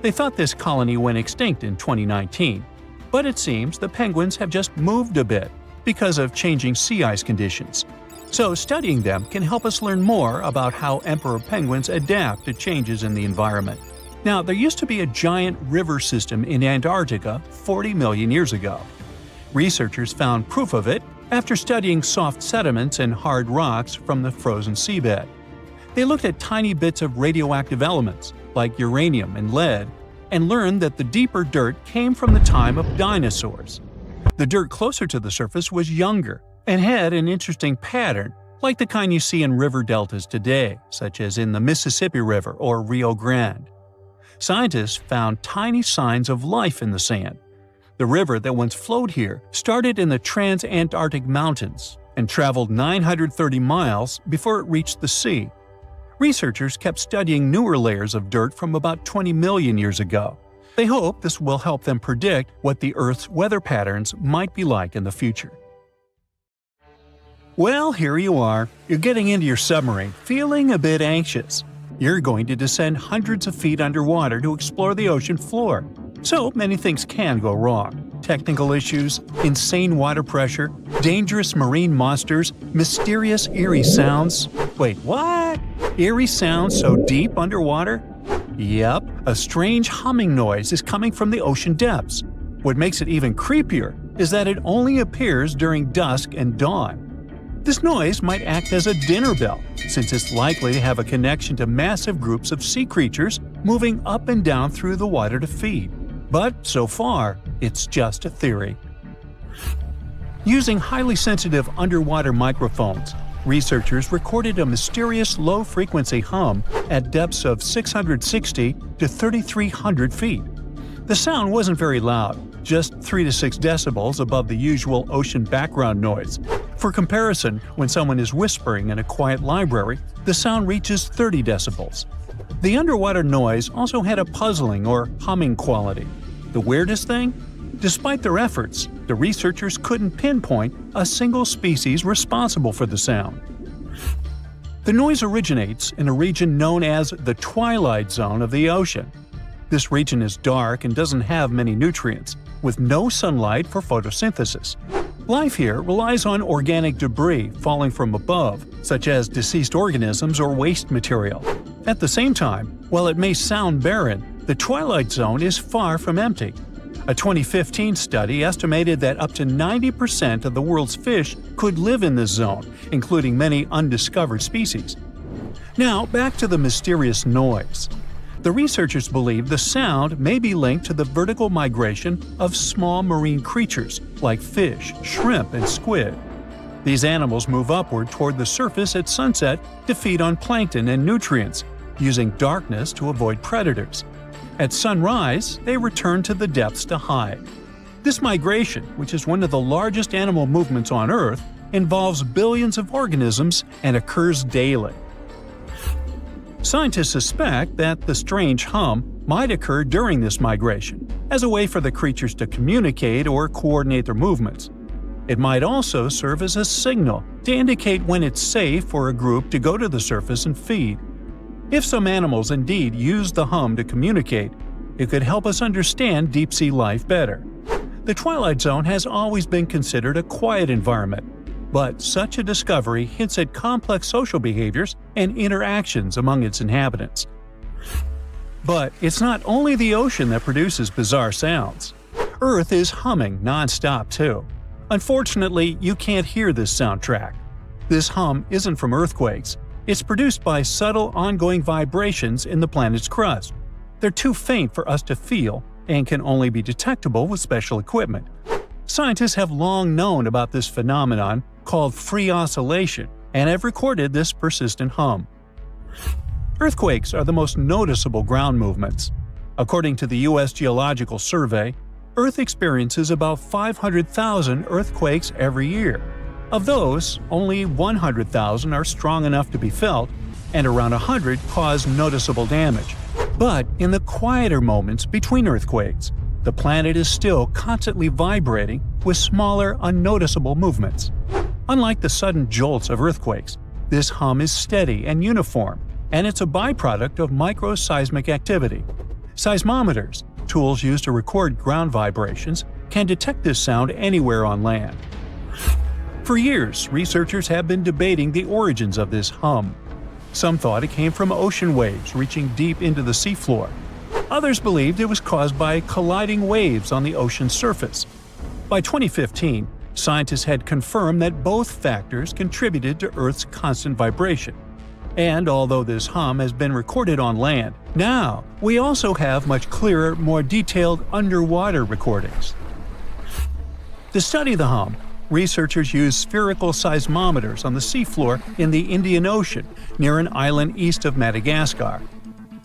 They thought this colony went extinct in 2019, but it seems the penguins have just moved a bit because of changing sea ice conditions. So studying them can help us learn more about how emperor penguins adapt to changes in the environment. Now, there used to be a giant river system in Antarctica 40 million years ago. Researchers found proof of it after studying soft sediments and hard rocks from the frozen seabed. They looked at tiny bits of radioactive elements, like uranium and lead, and learned that the deeper dirt came from the time of dinosaurs. The dirt closer to the surface was younger and had an interesting pattern, like the kind you see in river deltas today, such as in the Mississippi River or Rio Grande. Scientists found tiny signs of life in the sand. The river that once flowed here started in the Trans-Antarctic Mountains and traveled 930 miles before it reached the sea. Researchers kept studying newer layers of dirt from about 20 million years ago. They hope this will help them predict what the Earth's weather patterns might be like in the future. Well, here you are. You're getting into your submarine, feeling a bit anxious. You're going to descend hundreds of feet underwater to explore the ocean floor. So many things can go wrong. Technical issues, insane water pressure, dangerous marine monsters, mysterious eerie sounds. Wait, what? Eerie sounds so deep underwater? Yep, a strange humming noise is coming from the ocean depths. What makes it even creepier is that it only appears during dusk and dawn. This noise might act as a dinner bell, since it's likely to have a connection to massive groups of sea creatures moving up and down through the water to feed. But so far, it's just a theory. Using highly sensitive underwater microphones, researchers recorded a mysterious low-frequency hum at depths of 660 to 3,300 feet. The sound wasn't very loud, just 3 to 6 decibels above the usual ocean background noise. For comparison, when someone is whispering in a quiet library, the sound reaches 30 decibels. The underwater noise also had a puzzling or humming quality. The weirdest thing? Despite their efforts, the researchers couldn't pinpoint a single species responsible for the sound. The noise originates in a region known as the twilight zone of the ocean. This region is dark and doesn't have many nutrients, with no sunlight for photosynthesis. Life here relies on organic debris falling from above, such as deceased organisms or waste material. At the same time, while it may sound barren, the twilight zone is far from empty. A 2015 study estimated that up to 90% of the world's fish could live in this zone, including many undiscovered species. Now, back to the mysterious noise. The researchers believe the sound may be linked to the vertical migration of small marine creatures like fish, shrimp, and squid. These animals move upward toward the surface at sunset to feed on plankton and nutrients, using darkness to avoid predators. At sunrise, they return to the depths to hide. This migration, which is one of the largest animal movements on Earth, involves billions of organisms and occurs daily. Scientists suspect that the strange hum might occur during this migration, as a way for the creatures to communicate or coordinate their movements. It might also serve as a signal to indicate when it's safe for a group to go to the surface and feed. If some animals indeed use the hum to communicate, it could help us understand deep-sea life better. The Twilight Zone has always been considered a quiet environment, but such a discovery hints at complex social behaviors and interactions among its inhabitants. But it's not only the ocean that produces bizarre sounds. Earth is humming non-stop too. Unfortunately, you can't hear this soundtrack. This hum isn't from earthquakes. It's produced by subtle ongoing vibrations in the planet's crust. They're too faint for us to feel and can only be detectable with special equipment. Scientists have long known about this phenomenon called free oscillation and have recorded this persistent hum. Earthquakes are the most noticeable ground movements. According to the U.S. Geological Survey, Earth experiences about 500,000 earthquakes every year. Of those, only 100,000 are strong enough to be felt, and around 100 cause noticeable damage. But in the quieter moments between earthquakes, the planet is still constantly vibrating with smaller, unnoticeable movements. Unlike the sudden jolts of earthquakes, this hum is steady and uniform, and it's a byproduct of microseismic activity. Seismometers, tools used to record ground vibrations, can detect this sound anywhere on land. For years, researchers have been debating the origins of this hum. Some thought it came from ocean waves reaching deep into the seafloor. Others believed it was caused by colliding waves on the ocean's surface. By 2015, scientists had confirmed that both factors contributed to Earth's constant vibration. And although this hum has been recorded on land, now we also have much clearer, more detailed underwater recordings. To study the hum, researchers used spherical seismometers on the seafloor in the Indian Ocean near an island east of Madagascar.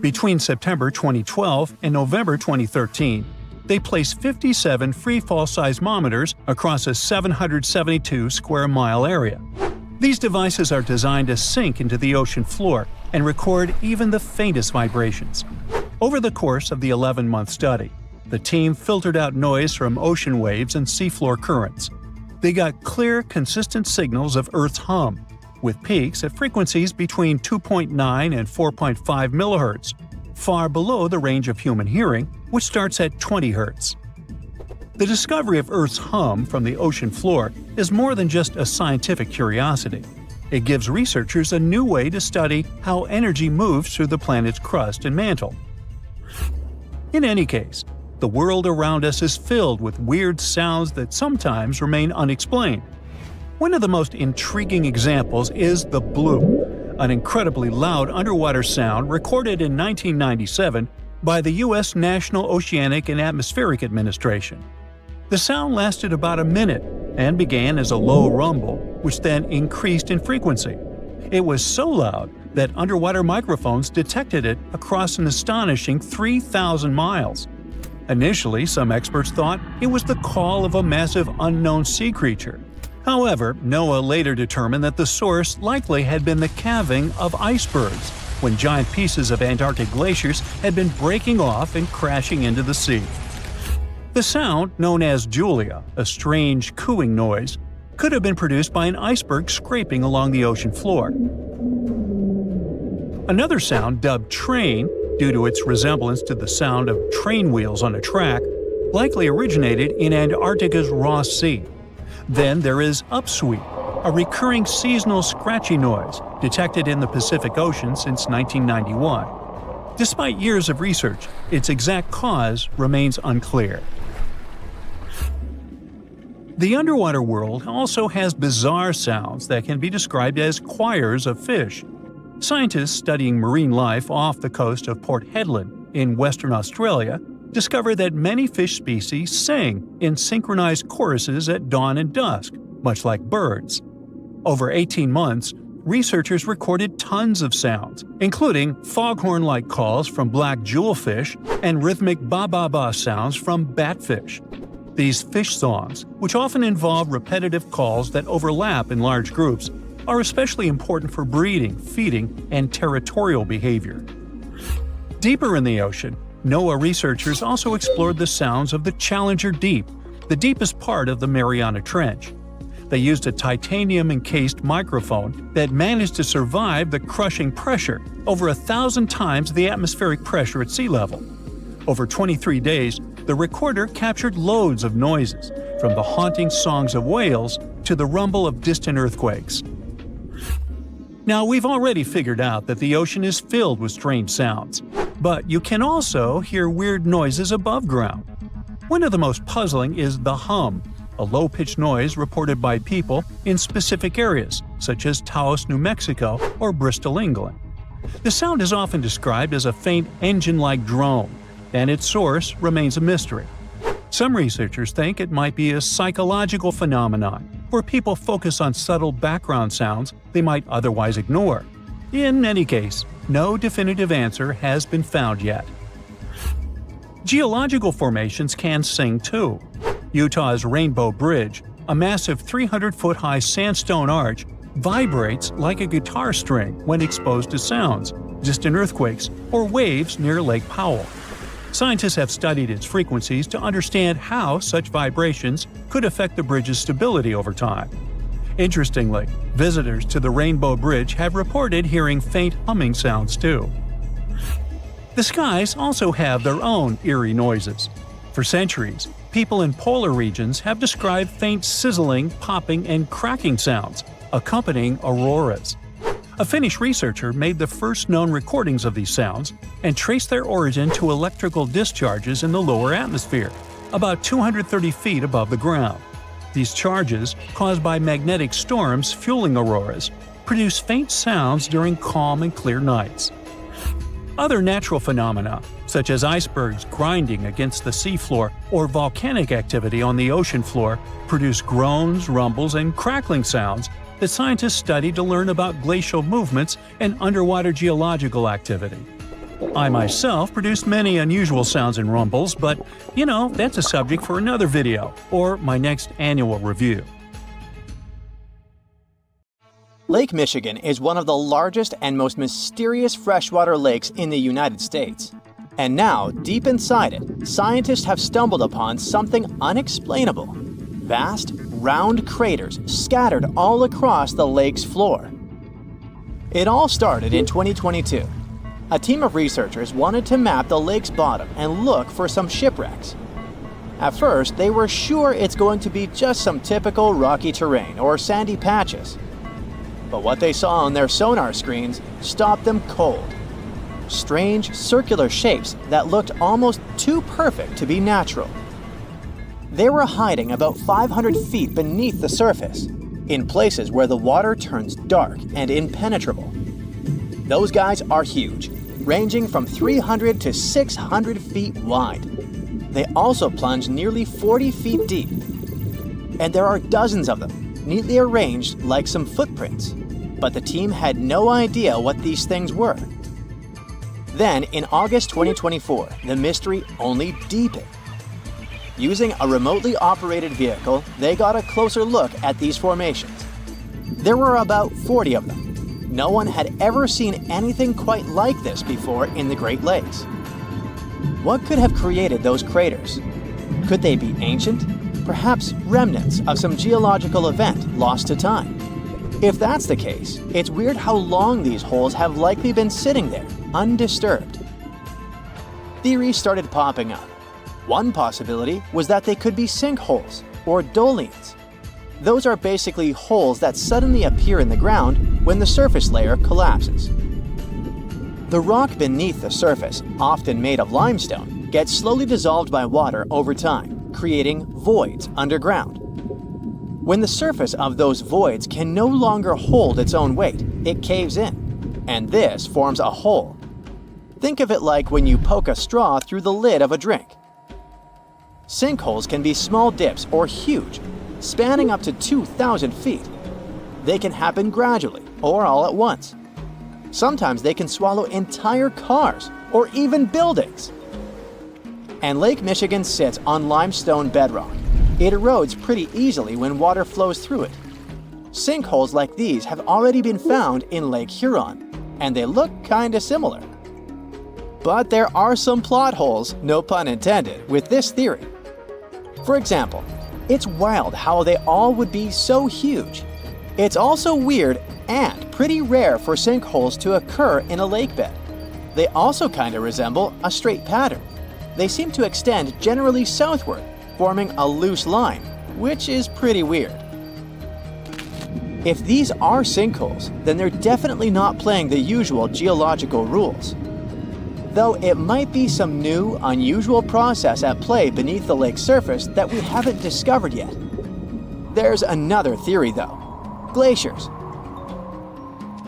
Between September 2012 and November 2013, they placed 57 freefall seismometers across a 772 square mile area. These devices are designed to sink into the ocean floor and record even the faintest vibrations. Over the course of the 11-month study, the team filtered out noise from ocean waves and seafloor currents. They got clear, consistent signals of Earth's hum, with peaks at frequencies between 2.9 and 4.5 MHz, far below the range of human hearing, which starts at 20 Hz. The discovery of Earth's hum from the ocean floor is more than just a scientific curiosity. It gives researchers a new way to study how energy moves through the planet's crust and mantle. In any case, the world around us is filled with weird sounds that sometimes remain unexplained. One of the most intriguing examples is the bloop, an incredibly loud underwater sound recorded in 1997 by the U.S. National Oceanic and Atmospheric Administration. The sound lasted about a minute and began as a low rumble, which then increased in frequency. It was so loud that underwater microphones detected it across an astonishing 3,000 miles. Initially, some experts thought it was the call of a massive unknown sea creature. However, NOAA later determined that the source likely had been the calving of icebergs, when giant pieces of Antarctic glaciers had been breaking off and crashing into the sea. The sound, known as Julia, a strange cooing noise, could have been produced by an iceberg scraping along the ocean floor. Another sound, dubbed train, due to its resemblance to the sound of train wheels on a track, likely originated in Antarctica's Ross Sea. Then there is upsweep, a recurring seasonal scratchy noise detected in the Pacific Ocean since 1991. Despite years of research, its exact cause remains unclear. The underwater world also has bizarre sounds that can be described as choirs of fish. Scientists studying marine life off the coast of Port Hedland in Western Australia discovered that many fish species sing in synchronized choruses at dawn and dusk, much like birds. Over 18 months, researchers recorded tons of sounds, including foghorn-like calls from black jewelfish and rhythmic ba-ba-ba sounds from batfish. These fish songs, which often involve repetitive calls that overlap in large groups, are especially important for breeding, feeding, and territorial behavior. Deeper in the ocean, NOAA researchers also explored the sounds of the Challenger Deep, the deepest part of the Mariana Trench. They used a titanium-encased microphone that managed to survive the crushing pressure, over 1,000 times the atmospheric pressure at sea level. Over 23 days, the recorder captured loads of noises, from the haunting songs of whales to the rumble of distant earthquakes. Now, we've already figured out that the ocean is filled with strange sounds, but you can also hear weird noises above ground. One of the most puzzling is the hum, a low-pitched noise reported by people in specific areas, such as Taos, New Mexico, or Bristol, England. The sound is often described as a faint engine-like drone, and its source remains a mystery. Some researchers think it might be a psychological phenomenon, where people focus on subtle background sounds they might otherwise ignore. In any case, no definitive answer has been found yet. Geological formations can sing too. Utah's Rainbow Bridge, a massive 300-foot-high sandstone arch, vibrates like a guitar string when exposed to sounds, distant earthquakes, or waves near Lake Powell. Scientists have studied its frequencies to understand how such vibrations could affect the bridge's stability over time. Interestingly, visitors to the Rainbow Bridge have reported hearing faint humming sounds too. The skies also have their own eerie noises. For centuries, people in polar regions have described faint sizzling, popping, and cracking sounds, accompanying auroras. A Finnish researcher made the first known recordings of these sounds and traced their origin to electrical discharges in the lower atmosphere, about 230 feet above the ground. These charges, caused by magnetic storms fueling auroras, produce faint sounds during calm and clear nights. Other natural phenomena, such as icebergs grinding against the seafloor or volcanic activity on the ocean floor, produce groans, rumbles, and crackling sounds that scientists study to learn about glacial movements and underwater geological activity. I myself produce many unusual sounds and rumbles, but, that's a subject for another video, or my next annual review. Lake Michigan is one of the largest and most mysterious freshwater lakes in the United States. And now, deep inside it, scientists have stumbled upon something unexplainable. Vast, round craters scattered all across the lake's floor. It all started in 2022. A team of researchers wanted to map the lake's bottom and look for some shipwrecks. At first, they were sure it's going to be just some typical rocky terrain or sandy patches. But what they saw on their sonar screens stopped them cold. Strange circular shapes that looked almost too perfect to be natural. They were hiding about 500 feet beneath the surface, in places where the water turns dark and impenetrable. Those guys are huge, ranging from 300 to 600 feet wide. They also plunge nearly 40 feet deep. And there are dozens of them, neatly arranged like some footprints. But the team had no idea what these things were. Then, in August 2024, the mystery only deepened. Using a remotely operated vehicle, they got a closer look at these formations. There were about 40 of them. No one had ever seen anything quite like this before in the Great Lakes. What could have created those craters? Could they be ancient? Perhaps remnants of some geological event lost to time? If that's the case, it's weird how long these holes have likely been sitting there, undisturbed. Theories started popping up. One possibility was that they could be sinkholes, or dolines. Those are basically holes that suddenly appear in the ground when the surface layer collapses. The rock beneath the surface, often made of limestone, gets slowly dissolved by water over time, creating voids underground. When the surface of those voids can no longer hold its own weight, it caves in, and this forms a hole. Think of it like when you poke a straw through the lid of a drink. Sinkholes can be small dips or huge, spanning up to 2,000 feet. They can happen gradually or all at once. Sometimes they can swallow entire cars or even buildings. And Lake Michigan sits on limestone bedrock. It erodes pretty easily when water flows through it. Sinkholes like these have already been found in Lake Huron, and they look kinda similar. But there are some plot holes, no pun intended, with this theory. For example, it's wild how they all would be so huge. It's also weird and pretty rare for sinkholes to occur in a lake bed. They also kinda resemble a straight pattern. They seem to extend generally southward, forming a loose line, which is pretty weird. If these are sinkholes, then they're definitely not playing the usual geological rules. Though it might be some new, unusual process at play beneath the lake's surface that we haven't discovered yet. There's another theory though. Glaciers.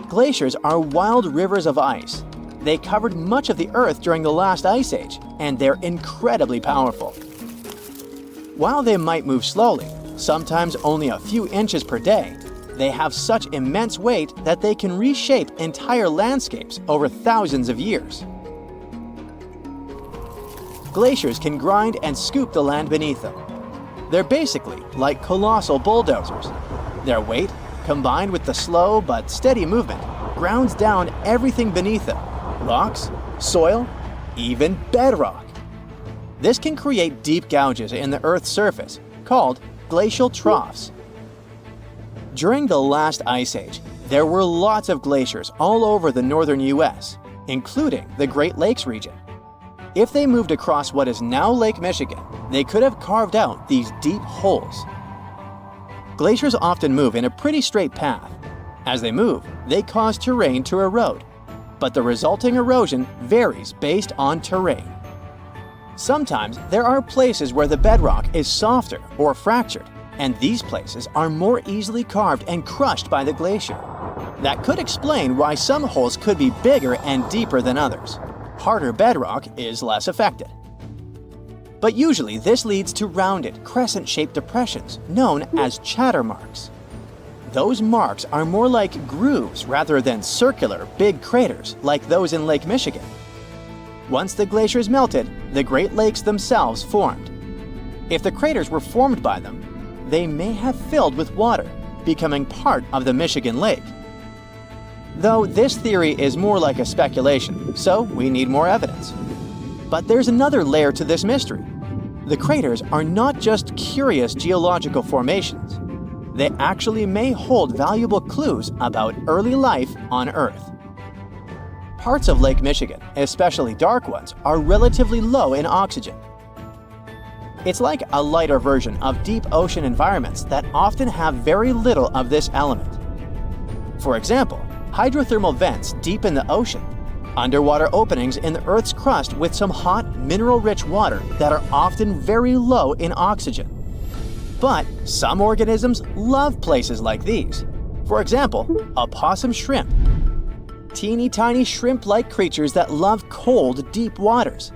Glaciers are wild rivers of ice. They covered much of the Earth during the last ice age, and they're incredibly powerful. While they might move slowly, sometimes only a few inches per day, they have such immense weight that they can reshape entire landscapes over thousands of years. Glaciers can grind and scoop the land beneath them. They're basically like colossal bulldozers. Their weight, combined with the slow but steady movement, grounds down everything beneath them: rocks, soil, even bedrock. This can create deep gouges in the Earth's surface, called glacial troughs. During the last ice age, there were lots of glaciers all over the northern US, including the Great Lakes region. If they moved across what is now Lake Michigan, they could have carved out these deep holes. Glaciers often move in a pretty straight path. As they move, they cause terrain to erode, but the resulting erosion varies based on terrain. Sometimes there are places where the bedrock is softer or fractured, and these places are more easily carved and crushed by the glacier. That could explain why some holes could be bigger and deeper than others. Harder bedrock is less affected. But usually this leads to rounded, crescent-shaped depressions known as chatter marks. Those marks are more like grooves rather than circular, big craters like those in Lake Michigan. Once the glaciers melted, the Great Lakes themselves formed. If the craters were formed by them, they may have filled with water, becoming part of the Michigan Lake. Though this theory is more like a speculation, so we need more evidence. But there's another layer to this mystery. The craters are not just curious geological formations. They actually may hold valuable clues about early life on Earth. Parts of Lake Michigan, especially dark ones, are relatively low in oxygen. It's like a lighter version of deep ocean environments that often have very little of this element. For example, hydrothermal vents deep in the ocean, underwater openings in the Earth's crust with some hot, mineral-rich water that are often very low in oxygen. But some organisms love places like these. For example, opossum shrimp. Teeny tiny shrimp-like creatures that love cold, deep waters.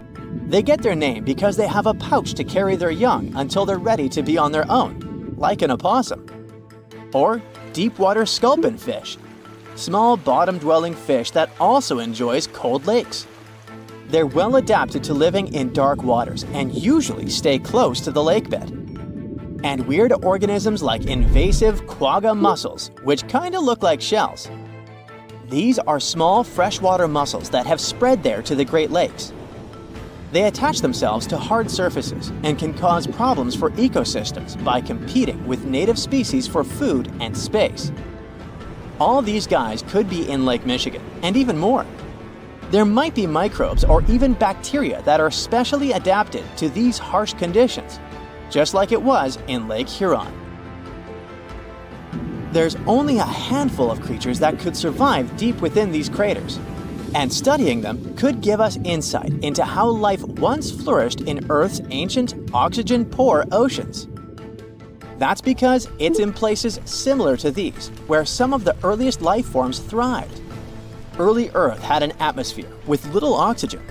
They get their name because they have a pouch to carry their young until they're ready to be on their own, like an opossum. Or deep-water sculpin fish, small bottom-dwelling fish that also enjoys cold lakes. They're well adapted to living in dark waters and usually stay close to the lake bed. And weird organisms like invasive quagga mussels, which kinda look like shells. These are small freshwater mussels that have spread there to the Great Lakes. They attach themselves to hard surfaces and can cause problems for ecosystems by competing with native species for food and space. All these guys could be in Lake Michigan, and even more. There might be microbes or even bacteria that are specially adapted to these harsh conditions, just like it was in Lake Huron. There's only a handful of creatures that could survive deep within these craters, and studying them could give us insight into how life once flourished in Earth's ancient, oxygen-poor oceans. That's because it's in places similar to these, where some of the earliest life forms thrived. Early Earth had an atmosphere with little oxygen,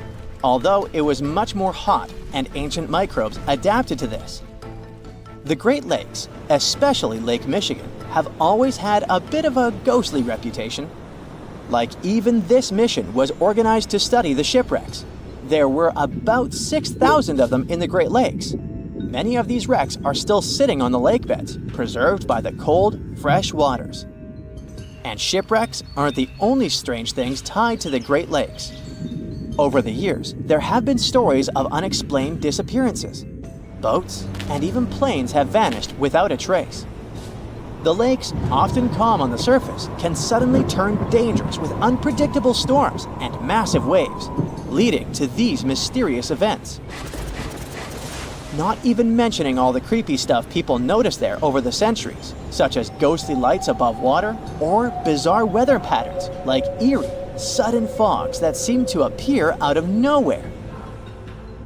although it was much more hot, and ancient microbes adapted to this. The Great Lakes, especially Lake Michigan, have always had a bit of a ghostly reputation. Like even this mission was organized to study the shipwrecks. There were about 6,000 of them in the Great Lakes. Many of these wrecks are still sitting on the lake beds, preserved by the cold, fresh waters. And shipwrecks aren't the only strange things tied to the Great Lakes. Over the years, there have been stories of unexplained disappearances. Boats and even planes have vanished without a trace. The lakes, often calm on the surface, can suddenly turn dangerous with unpredictable storms and massive waves, leading to these mysterious events. Not even mentioning all the creepy stuff people notice there over the centuries, such as ghostly lights above water or bizarre weather patterns like eerie, sudden fogs that seem to appear out of nowhere.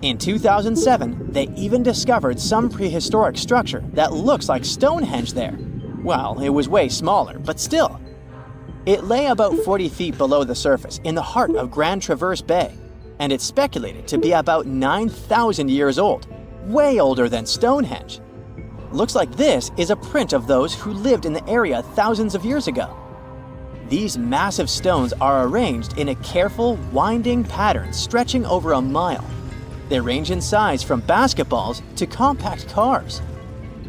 In 2007, they even discovered some prehistoric structure that looks like Stonehenge there. Well, it was way smaller, but still. It lay about 40 feet below the surface in the heart of Grand Traverse Bay, and it's speculated to be about 9,000 years old, way older than Stonehenge. Looks like this is a print of those who lived in the area thousands of years ago. These massive stones are arranged in a careful, winding pattern stretching over a mile. They range in size from basketballs to compact cars.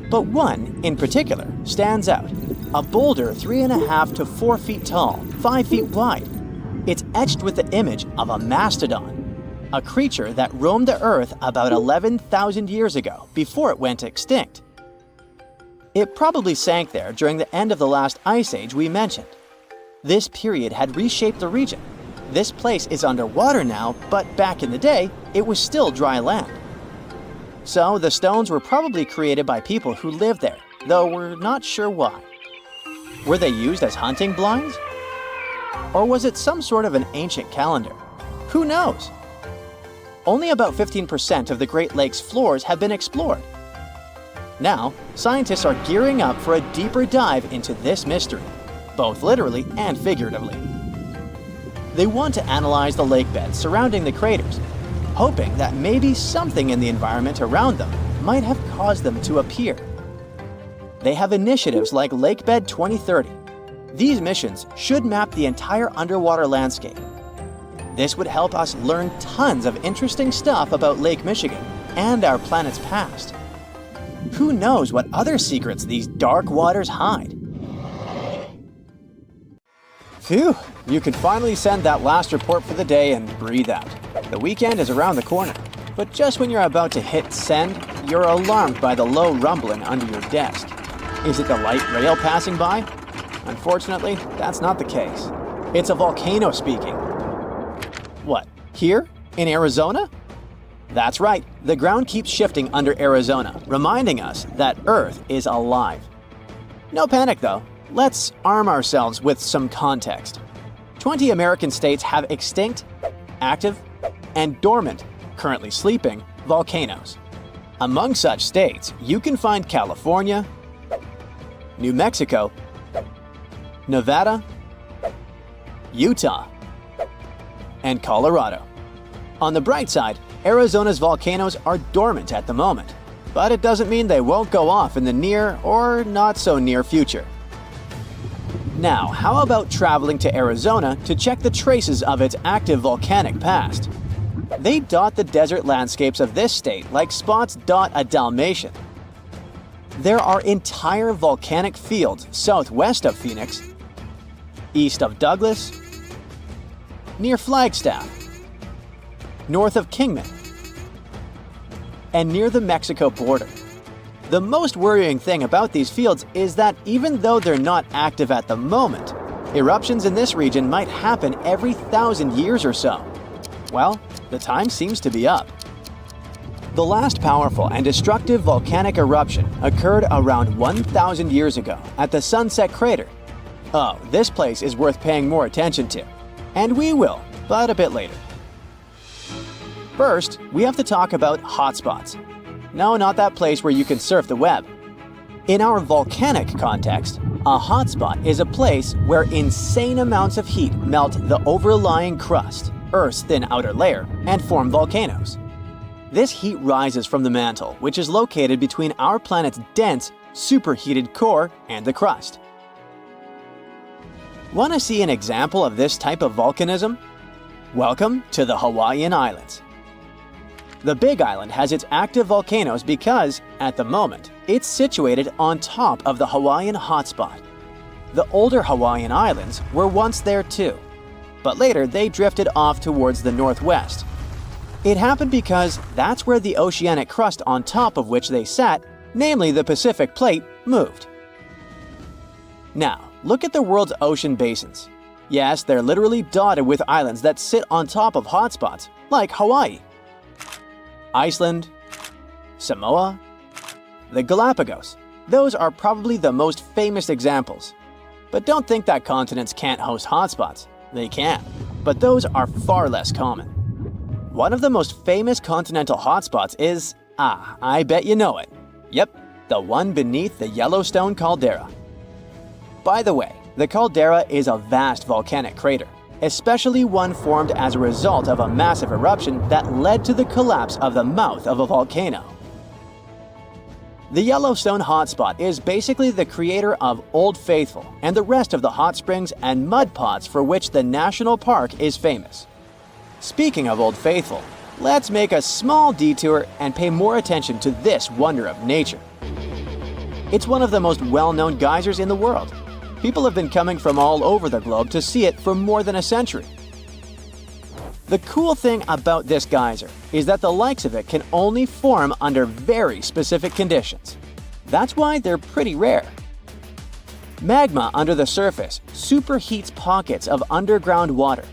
But one, in particular, stands out. A boulder 3.5 to 4 feet tall, 5 feet wide. It's etched with the image of a mastodon, a creature that roamed the Earth about 11,000 years ago before it went extinct. It probably sank there during the end of the last ice age we mentioned. This period had reshaped the region. This place is underwater now, but back in the day, it was still dry land. So the stones were probably created by people who lived there, though we're not sure why. Were they used as hunting blinds? Or was it some sort of an ancient calendar? Who knows? Only about 15% of the Great Lakes floors have been explored. Now, scientists are gearing up for a deeper dive into this mystery, both literally and figuratively. They want to analyze the lake beds surrounding the craters, hoping that maybe something in the environment around them might have caused them to appear. They have initiatives like Lakebed 2030. These missions should map the entire underwater landscape. This would help us learn tons of interesting stuff about Lake Michigan and our planet's past. Who knows what other secrets these dark waters hide? Phew, you can finally send that last report for the day and breathe out. The weekend is around the corner, but just when you're about to hit send, you're alarmed by the low rumbling under your desk. Is it the light rail passing by? Unfortunately, that's not the case. It's a volcano speaking. What, here? In Arizona? That's right, the ground keeps shifting under Arizona, reminding us that Earth is alive. No panic though. Let's arm ourselves with some context. 20 American states have extinct, active, and dormant, currently sleeping, volcanoes. Among such states, you can find California, New Mexico, Nevada, Utah, and Colorado. On the bright side, Arizona's volcanoes are dormant at the moment, but it doesn't mean they won't go off in the near or not so near future. Now, how about traveling to Arizona to check the traces of its active volcanic past? They dot the desert landscapes of this state like spots dot a Dalmatian. There are entire volcanic fields southwest of Phoenix, east of Douglas, near Flagstaff, north of Kingman, and near the Mexico border. The most worrying thing about these fields is that even though they're not active at the moment, eruptions in this region might happen every 1,000 years or so. Well, the time seems to be up. The last powerful and destructive volcanic eruption occurred around 1,000 years ago at the Sunset Crater. Oh, this place is worth paying more attention to. And we will, but a bit later. First, we have to talk about hotspots. No, not that place where you can surf the web. In our volcanic context, a hotspot is a place where insane amounts of heat melt the overlying crust, Earth's thin outer layer, and form volcanoes. This heat rises from the mantle, which is located between our planet's dense, superheated core and the crust. Want to see an example of this type of volcanism? Welcome to the Hawaiian Islands. The Big Island has its active volcanoes because, at the moment, it's situated on top of the Hawaiian hotspot. The older Hawaiian Islands were once there too, but later they drifted off towards the northwest. It happened because that's where the oceanic crust on top of which they sat, namely the Pacific Plate, moved. Now, look at the world's ocean basins. Yes, they're literally dotted with islands that sit on top of hotspots, like Hawaii, Iceland, Samoa, the Galapagos. Those are probably the most famous examples. But don't think that continents can't host hotspots. They can, but those are far less common. One of the most famous continental hotspots is, I bet you know it. Yep, the one beneath the Yellowstone caldera. By the way, the caldera is a vast volcanic crater, especially one formed as a result of a massive eruption that led to the collapse of the mouth of a volcano. The Yellowstone hotspot is basically the creator of Old Faithful and the rest of the hot springs and mud pots for which the national park is famous. Speaking of Old Faithful, let's make a small detour and pay more attention to this wonder of nature. It's one of the most well-known geysers in the world. People have been coming from all over the globe to see it for more than a century. The cool thing about this geyser is that the likes of it can only form under very specific conditions. That's why they're pretty rare. Magma under the surface superheats pockets of underground water.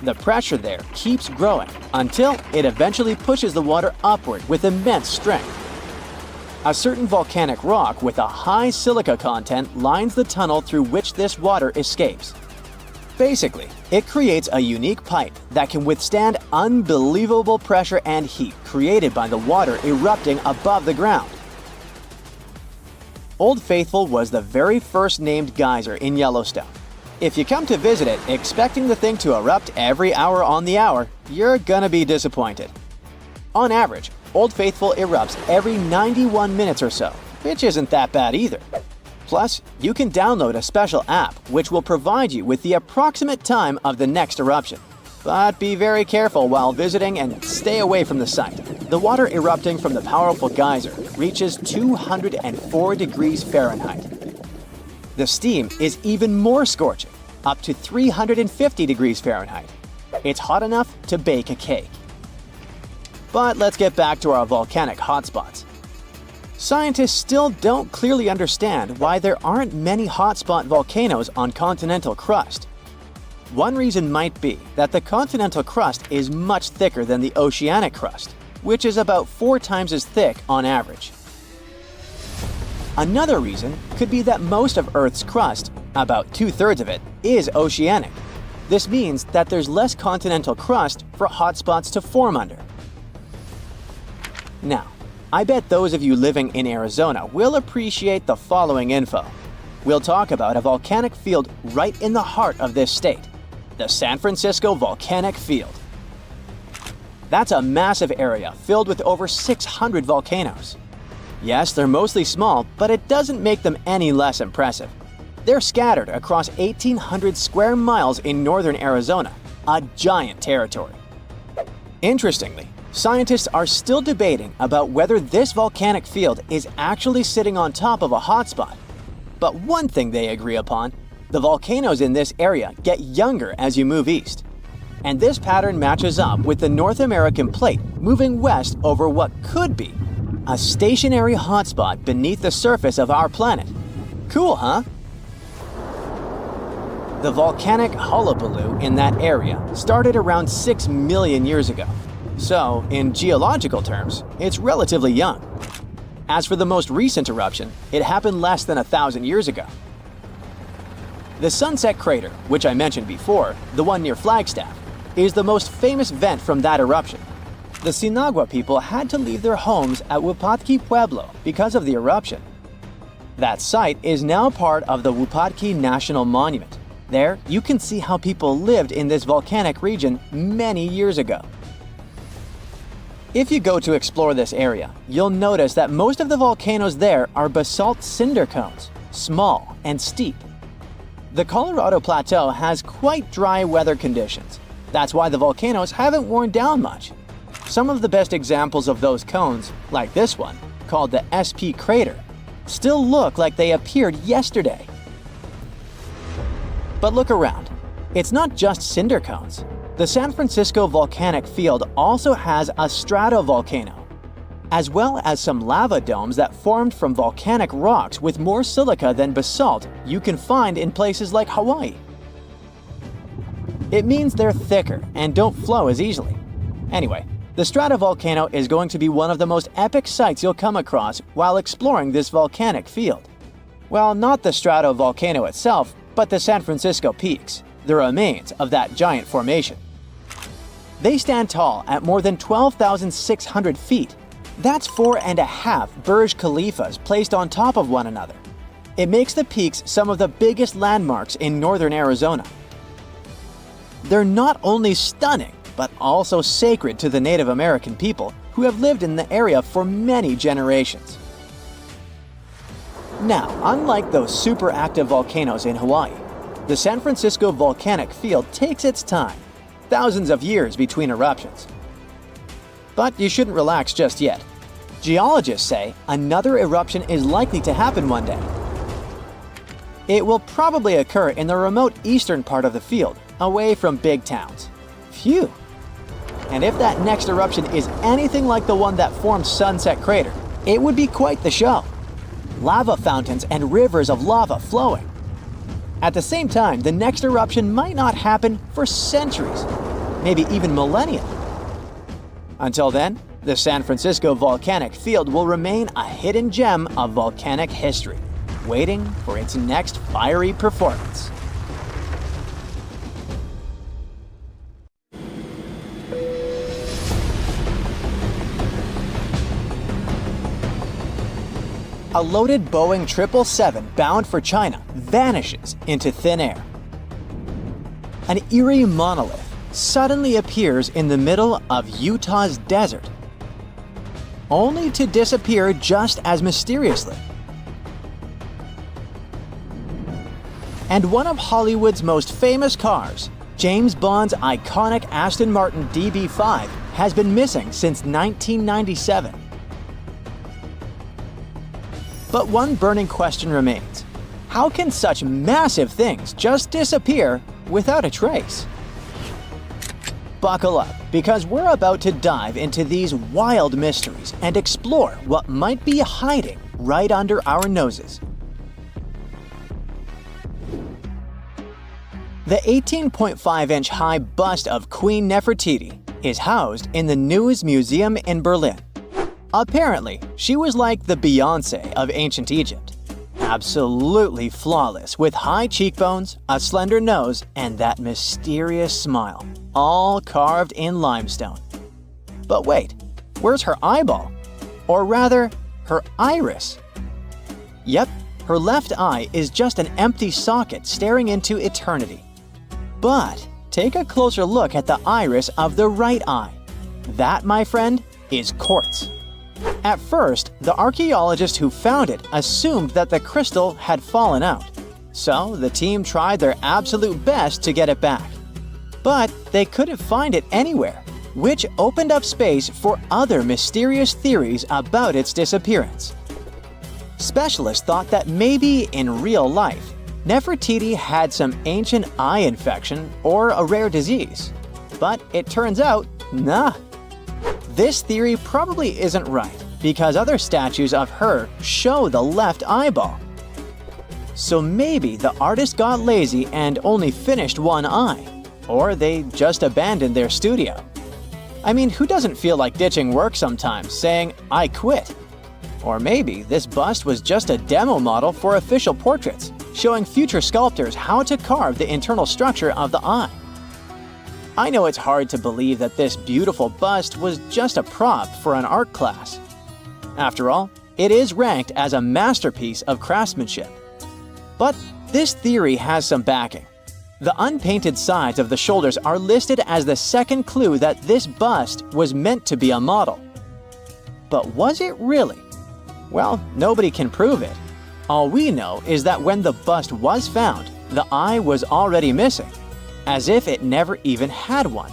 The pressure there keeps growing until it eventually pushes the water upward with immense strength. A certain volcanic rock with a high silica content lines the tunnel through which this water escapes. Basically, it creates a unique pipe that can withstand unbelievable pressure and heat created by the water erupting above the ground. Old Faithful was the very first named geyser in Yellowstone. If you come to visit it expecting the thing to erupt every hour on the hour, you're gonna be disappointed. On average, Old Faithful erupts every 91 minutes or so, which isn't that bad either. Plus, you can download a special app which will provide you with the approximate time of the next eruption. But be very careful while visiting and stay away from the site. The water erupting from the powerful geyser reaches 204 degrees Fahrenheit. The steam is even more scorching, up to 350 degrees Fahrenheit. It's hot enough to bake a cake. But let's get back to our volcanic hotspots. Scientists still don't clearly understand why there aren't many hotspot volcanoes on continental crust. One reason might be that the continental crust is much thicker than the oceanic crust, which is about 4 times as thick on average. Another reason could be that most of Earth's crust, about 2/3 of it, is oceanic. This means that there's less continental crust for hotspots to form under. Now, I bet those of you living in Arizona will appreciate the following info. We'll talk about a volcanic field right in the heart of this state, the San Francisco Volcanic Field. That's a massive area filled with over 600 volcanoes. Yes, they're mostly small, but it doesn't make them any less impressive. They're scattered across 1,800 square miles in northern Arizona, a giant territory. Interestingly, scientists are still debating about whether this volcanic field is actually sitting on top of a hotspot. But one thing they agree upon, the volcanoes in this area get younger as you move east. And this pattern matches up with the North American plate moving west over what could be a stationary hotspot beneath the surface of our planet. Cool, huh? The volcanic hullabaloo in that area started around 6 million years ago. So, in geological terms, it's relatively young. As for the most recent eruption, it happened less than 1,000 years ago. The Sunset Crater, which I mentioned before, the one near Flagstaff, is the most famous vent from that eruption. The Sinagua people had to leave their homes at Wupatki Pueblo because of the eruption. That site is now part of the Wupatki National Monument. There, you can see how people lived in this volcanic region many years ago. If you go to explore this area, you'll notice that most of the volcanoes there are basalt cinder cones, small and steep. The Colorado Plateau has quite dry weather conditions. That's why the volcanoes haven't worn down much. Some of the best examples of those cones, like this one, called the SP crater, still look like they appeared yesterday. But look around. It's not just cinder cones. The San Francisco Volcanic Field also has a stratovolcano, as well as some lava domes that formed from volcanic rocks with more silica than basalt you can find in places like Hawaii. It means they're thicker and don't flow as easily. Anyway, the stratovolcano is going to be one of the most epic sights you'll come across while exploring this volcanic field. Well, not the stratovolcano itself, but the San Francisco peaks, the remains of that giant formation. They stand tall at more than 12,600 feet. That's 4.5 Burj Khalifas placed on top of one another. It makes the peaks some of the biggest landmarks in northern Arizona. They're not only stunning, but also sacred to the Native American people who have lived in the area for many generations. Now, unlike those super active volcanoes in Hawaii, the San Francisco Volcanic Field takes its time, thousands of years between eruptions. But you shouldn't relax just yet. Geologists say another eruption is likely to happen one day. It will probably occur in the remote eastern part of the field, away from big towns. Phew! And if that next eruption is anything like the one that formed Sunset Crater, it would be quite the show. lava fountains and rivers of lava flowing. At the same time, the next eruption might not happen for centuries, maybe even millennia. Until then, the San Francisco volcanic field will remain a hidden gem of volcanic history, waiting for its next fiery performance. A loaded Boeing 777 bound for China vanishes into thin air. An eerie monolith suddenly appears in the middle of Utah's desert, only to disappear just as mysteriously. And one of Hollywood's most famous cars, James Bond's iconic Aston Martin DB5, has been missing since 1997. But one burning question remains. How can such massive things just disappear without a trace? Buckle up, because we're about to dive into these wild mysteries and explore what might be hiding right under our noses. The 18.5-inch high bust of Queen Nefertiti is housed in the Neues Museum in Berlin. Apparently, she was like the Beyoncé of ancient Egypt. Absolutely flawless, with high cheekbones, a slender nose, and that mysterious smile, all carved in limestone. But wait, where's her eyeball? Or rather, her iris? Yep, her left eye is just an empty socket staring into eternity. But take a closer look at the iris of the right eye. That, my friend, is quartz. At first, the archaeologist who found it assumed that the crystal had fallen out. So the team tried their absolute best to get it back. But they couldn't find it anywhere, which opened up space for other mysterious theories about its disappearance. Specialists thought that maybe in real life, Nefertiti had some ancient eye infection or a rare disease. But it turns out, nah. This theory probably isn't right, because other statues of her show the left eyeball. So maybe the artist got lazy and only finished one eye, or they just abandoned their studio. I mean, who doesn't feel like ditching work sometimes, saying, "I quit"? Or maybe this bust was just a demo model for official portraits, showing future sculptors how to carve the internal structure of the eye. I know it's hard to believe that this beautiful bust was just a prop for an art class. After all, it is ranked as a masterpiece of craftsmanship. But this theory has some backing. The unpainted sides of the shoulders are listed as the second clue that this bust was meant to be a model. But was it really? Well, nobody can prove it. All we know is that when the bust was found, the eye was already missing, as if it never even had one.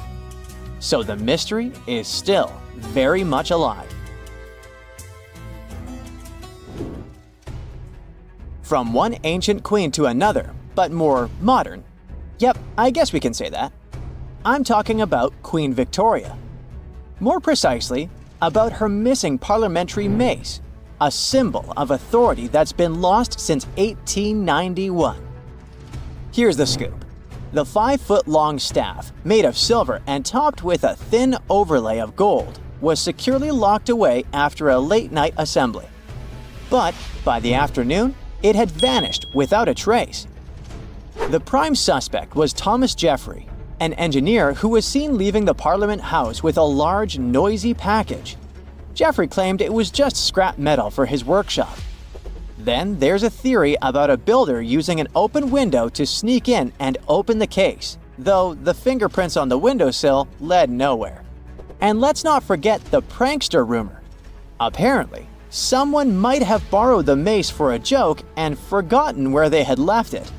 So the mystery is still very much alive. From one ancient queen to another, but more modern. Yep, I guess we can say that. I'm talking about Queen Victoria. More precisely, about her missing parliamentary mace, a symbol of authority that's been lost since 1891. Here's the scoop. The 5-foot-long staff, made of silver and topped with a thin overlay of gold, was securely locked away after a late-night assembly. But by the afternoon, it had vanished without a trace. The prime suspect was Thomas Jeffrey, an engineer who was seen leaving the Parliament House with a large, noisy package. Jeffrey claimed it was just scrap metal for his workshop. Then there's a theory about a builder using an open window to sneak in and open the case, though the fingerprints on the windowsill led nowhere. And let's not forget the prankster rumor. Apparently, someone might have borrowed the mace for a joke and forgotten where they had left it.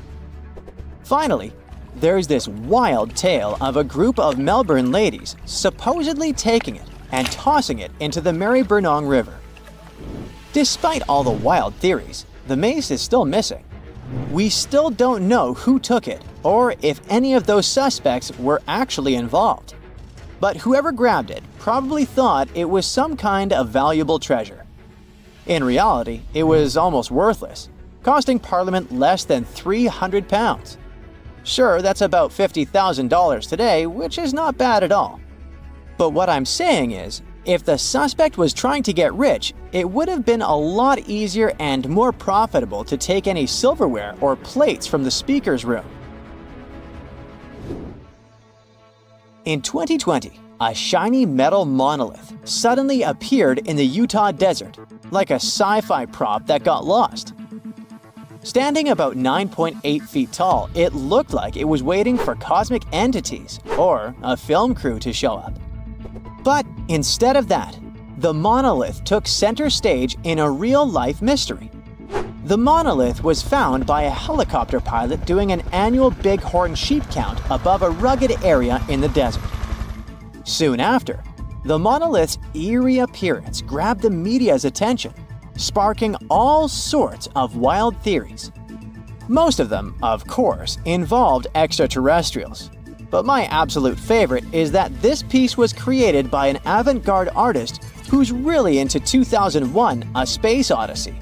Finally, there's this wild tale of a group of Melbourne ladies supposedly taking it and tossing it into the Maribyrnong River. Despite all the wild theories, the mace is still missing. We still don't know who took it or if any of those suspects were actually involved. But whoever grabbed it probably thought it was some kind of valuable treasure. In reality, it was almost worthless, costing Parliament less than £300. Sure, that's about $50,000 today, which is not bad at all. But what I'm saying is, if the suspect was trying to get rich, it would have been a lot easier and more profitable to take any silverware or plates from the speaker's room. In 2020, a shiny metal monolith suddenly appeared in the Utah desert, like a sci-fi prop that got lost. Standing about 9.8 feet tall, it looked like it was waiting for cosmic entities or a film crew to show up. But instead of that, the monolith took center stage in a real-life mystery. The monolith was found by a helicopter pilot doing an annual bighorn sheep count above a rugged area in the desert. Soon after, the monolith's eerie appearance grabbed the media's attention, sparking all sorts of wild theories. Most of them, of course, involved extraterrestrials. But my absolute favorite is that this piece was created by an avant-garde artist who's really into 2001: A Space Odyssey.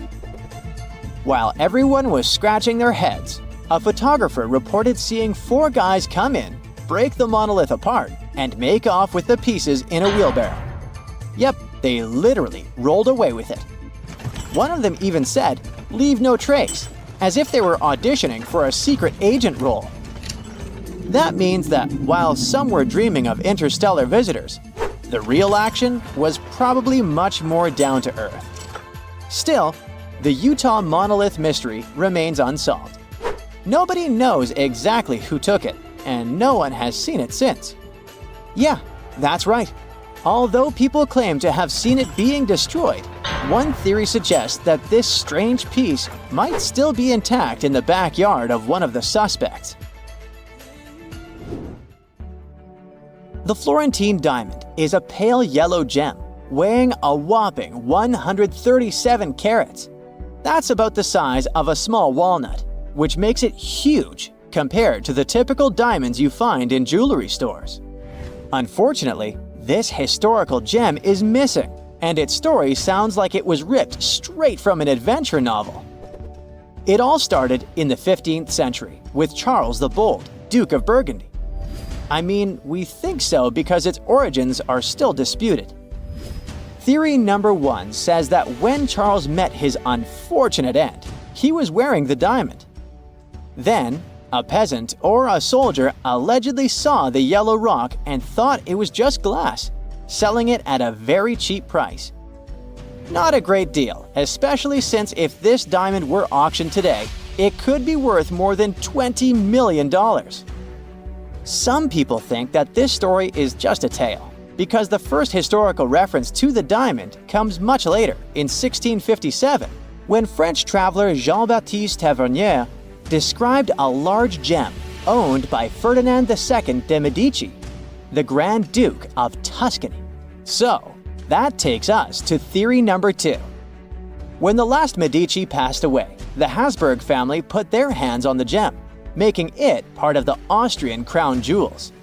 While everyone was scratching their heads, a photographer reported seeing 4 guys come in, break the monolith apart, and make off with the pieces in a wheelbarrow. Yep, they literally rolled away with it. One of them even said, "Leave no trace," as if they were auditioning for a secret agent role. That means that while some were dreaming of interstellar visitors, the real action was probably much more down to earth. Still, the Utah monolith mystery remains unsolved. Nobody knows exactly who took it, and no one has seen it since. Yeah, that's right. Although people claim to have seen it being destroyed, one theory suggests that this strange piece might still be intact in the backyard of one of the suspects. The Florentine diamond is a pale yellow gem, weighing a whopping 137 carats. That's about the size of a small walnut, which makes it huge compared to the typical diamonds you find in jewelry stores. Unfortunately, this historical gem is missing, and its story sounds like it was ripped straight from an adventure novel. It all started in the 15th century with Charles the Bold, Duke of Burgundy. I mean, we think so because its origins are still disputed. Theory number 1 says that when Charles met his unfortunate end, he was wearing the diamond. Then, a peasant or a soldier allegedly saw the yellow rock and thought it was just glass, selling it at a very cheap price. Not a great deal, especially since if this diamond were auctioned today, it could be worth more than $20 million. Some people think that this story is just a tale, because the first historical reference to the diamond comes much later, in 1657, when French traveler Jean-Baptiste Tavernier described a large gem owned by Ferdinand II de' Medici, the Grand Duke of Tuscany. So, that takes us to theory number 2. When the last Medici passed away, the Habsburg family put their hands on the gem, making it part of the Austrian crown jewels.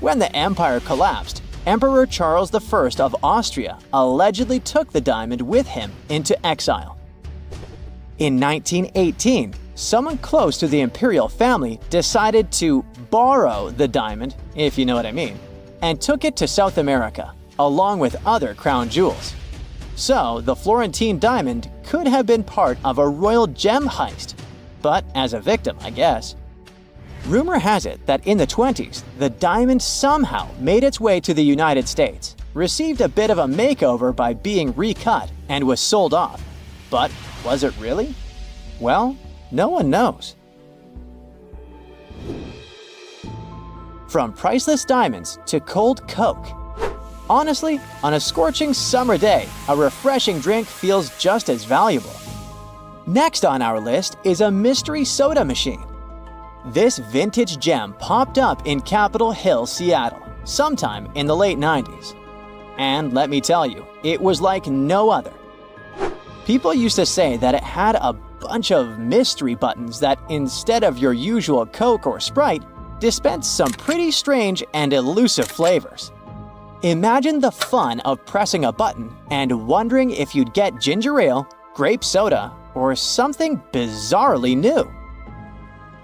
When the empire collapsed, Emperor Charles I of Austria allegedly took the diamond with him into exile. In 1918, someone close to the imperial family decided to borrow the diamond, if you know what I mean, and took it to South America, along with other crown jewels. So, the Florentine diamond could have been part of a royal gem heist, but as a victim, I guess. Rumor has it that in the 20s, the diamond somehow made its way to the United States, received a bit of a makeover by being recut, and was sold off. But was it really? Well, no one knows. From priceless diamonds to cold Coke. Honestly, on a scorching summer day, a refreshing drink feels just as valuable. Next on our list is a mystery soda machine. This vintage gem popped up in Capitol Hill, Seattle, sometime in the late 90s. And let me tell you, it was like no other. People used to say that it had a bunch of mystery buttons that, instead of your usual Coke or Sprite, dispensed some pretty strange and elusive flavors. Imagine the fun of pressing a button and wondering if you'd get ginger ale, grape soda, or something bizarrely new.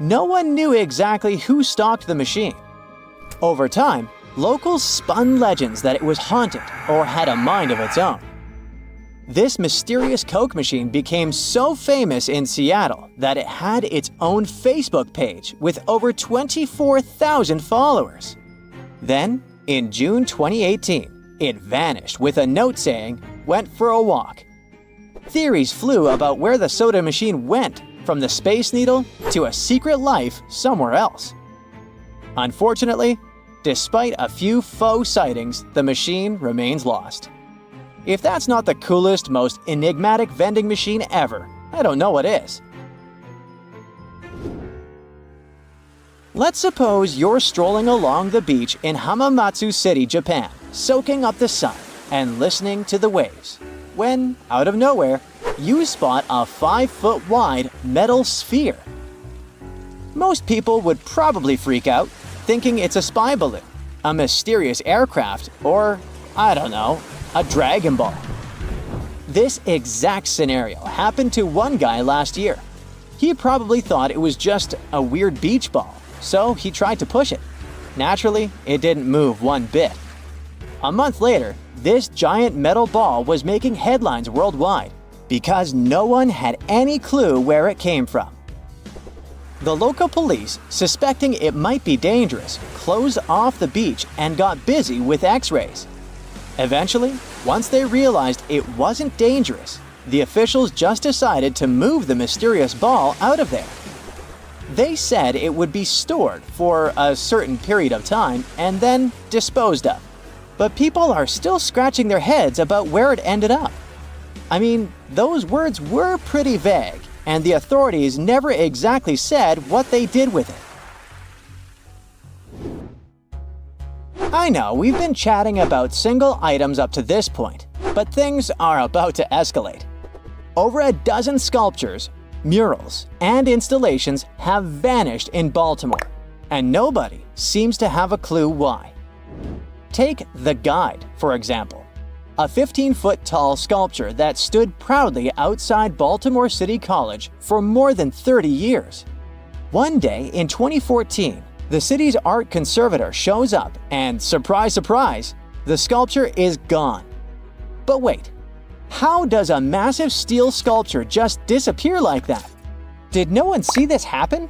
No one knew exactly who stocked the machine. Over time, locals spun legends that it was haunted or had a mind of its own. This mysterious Coke machine became so famous in Seattle that it had its own Facebook page with over 24,000 followers. Then, in June 2018, it vanished with a note saying, "Went for a walk." Theories flew about where the soda machine went, from the Space Needle to a secret life somewhere else. Unfortunately, despite a few faux sightings, the machine remains lost. If that's not the coolest, most enigmatic vending machine ever, I don't know what is. Let's suppose you're strolling along the beach in Hamamatsu City, Japan, soaking up the sun and listening to the waves, when, out of nowhere, you spot a 5-foot-wide metal sphere. Most people would probably freak out, thinking it's a spy balloon, a mysterious aircraft, or, I don't know, a Dragon Ball. This exact scenario happened to one guy last year. He probably thought it was just a weird beach ball, so he tried to push it. Naturally, it didn't move one bit. A month later, this giant metal ball was making headlines worldwide because no one had any clue where it came from. The local police, suspecting it might be dangerous, closed off the beach and got busy with X-rays. Eventually, once they realized it wasn't dangerous, the officials just decided to move the mysterious ball out of there. They said it would be stored for a certain period of time and then disposed of. But people are still scratching their heads about where it ended up. I mean, those words were pretty vague, and the authorities never exactly said what they did with it. I know we've been chatting about single items up to this point, but things are about to escalate. Over a dozen sculptures, murals, and installations have vanished in Baltimore, and nobody seems to have a clue why. Take The Guide, for example, a 15-foot-tall sculpture that stood proudly outside Baltimore City College for more than 30 years. One day in 2014, the city's art conservator shows up and, surprise, surprise, the sculpture is gone. But wait, how does a massive steel sculpture just disappear like that? Did no one see this happen?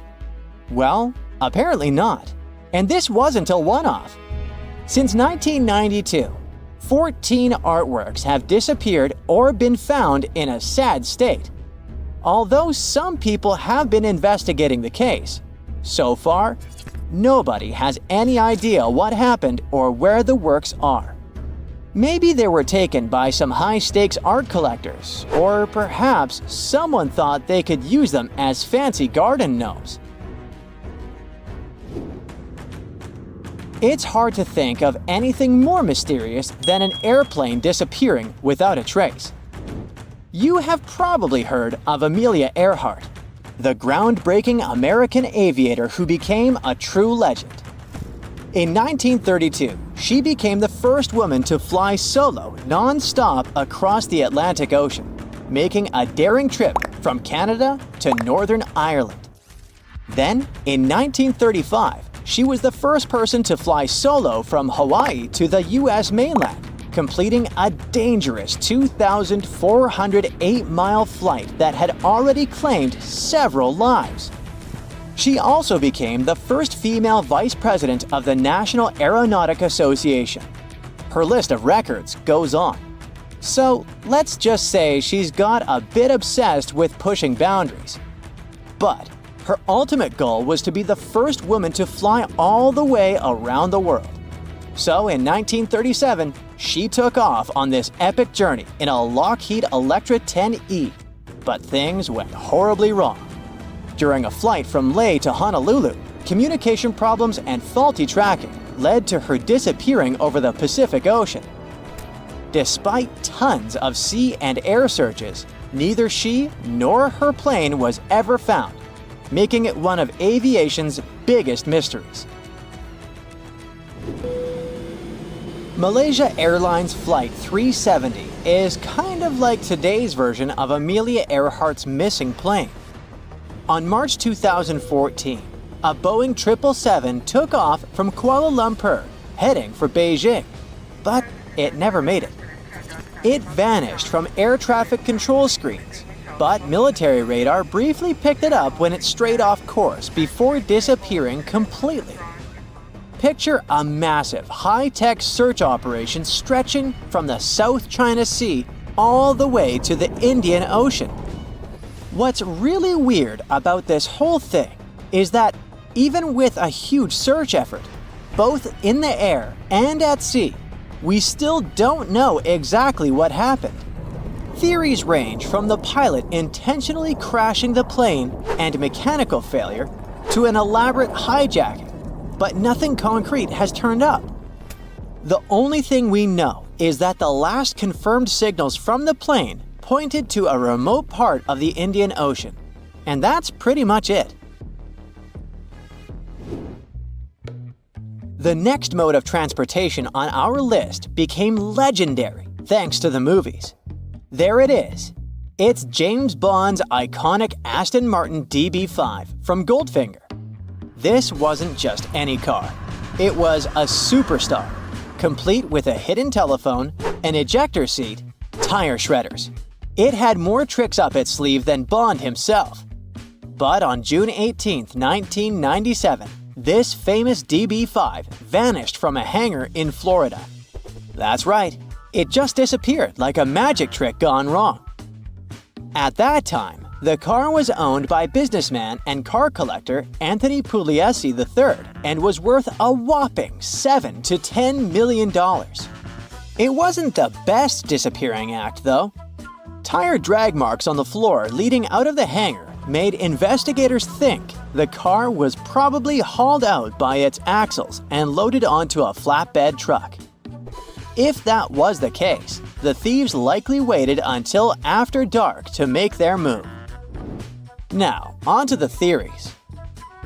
Well, apparently not. And this wasn't a one-off. Since 1992, 14 artworks have disappeared or been found in a sad state. Although some people have been investigating the case, so far, nobody has any idea what happened or where the works are. Maybe they were taken by some high-stakes art collectors, or perhaps someone thought they could use them as fancy garden gnomes. It's hard to think of anything more mysterious than an airplane disappearing without a trace. You have probably heard of Amelia Earhart, the groundbreaking American aviator who became a true legend. In 1932, she became the first woman to fly solo non-stop across the Atlantic Ocean, making a daring trip from Canada to Northern Ireland. Then, in 1935, she was the first person to fly solo from Hawaii to the US mainland, completing a dangerous 2,408-mile flight that had already claimed several lives. She also became the first female vice president of the National Aeronautic Association. Her list of records goes on. So let's just say she's got a bit obsessed with pushing boundaries. But her ultimate goal was to be the first woman to fly all the way around the world. So in 1937, she took off on this epic journey in a Lockheed Electra 10E. But things went horribly wrong. During a flight from Leh to Honolulu, communication problems and faulty tracking led to her disappearing over the Pacific Ocean. Despite tons of sea and air searches, neither she nor her plane was ever found, making it one of aviation's biggest mysteries. Malaysia Airlines Flight 370 is kind of like today's version of Amelia Earhart's missing plane. On March 2014, a Boeing 777 took off from Kuala Lumpur, heading for Beijing, but it never made it. It vanished from air traffic control screens, but military radar briefly picked it up when it strayed off course before disappearing completely. Picture a massive, high-tech search operation stretching from the South China Sea all the way to the Indian Ocean. What's really weird about this whole thing is that even with a huge search effort, both in the air and at sea, we still don't know exactly what happened. Theories range from the pilot intentionally crashing the plane and mechanical failure to an elaborate hijacking, but nothing concrete has turned up. The only thing we know is that the last confirmed signals from the plane pointed to a remote part of the Indian Ocean, and that's pretty much it. The next mode of transportation on our list became legendary thanks to the movies. There it is. It's James Bond's iconic Aston Martin DB5 from Goldfinger. This wasn't just any car. It was a superstar, complete with a hidden telephone, an ejector seat, tire shredders. It had more tricks up its sleeve than Bond himself. But on June 18, 1997, this famous DB5 vanished from a hangar in Florida. That's right, it just disappeared like a magic trick gone wrong. At that time, the car was owned by businessman and car collector Anthony Pugliese III and was worth a whopping $7 to $10 million. It wasn't the best disappearing act, though. Tire drag marks on the floor leading out of the hangar made investigators think the car was probably hauled out by its axles and loaded onto a flatbed truck. If that was the case, the thieves likely waited until after dark to make their move. Now, on to the theories.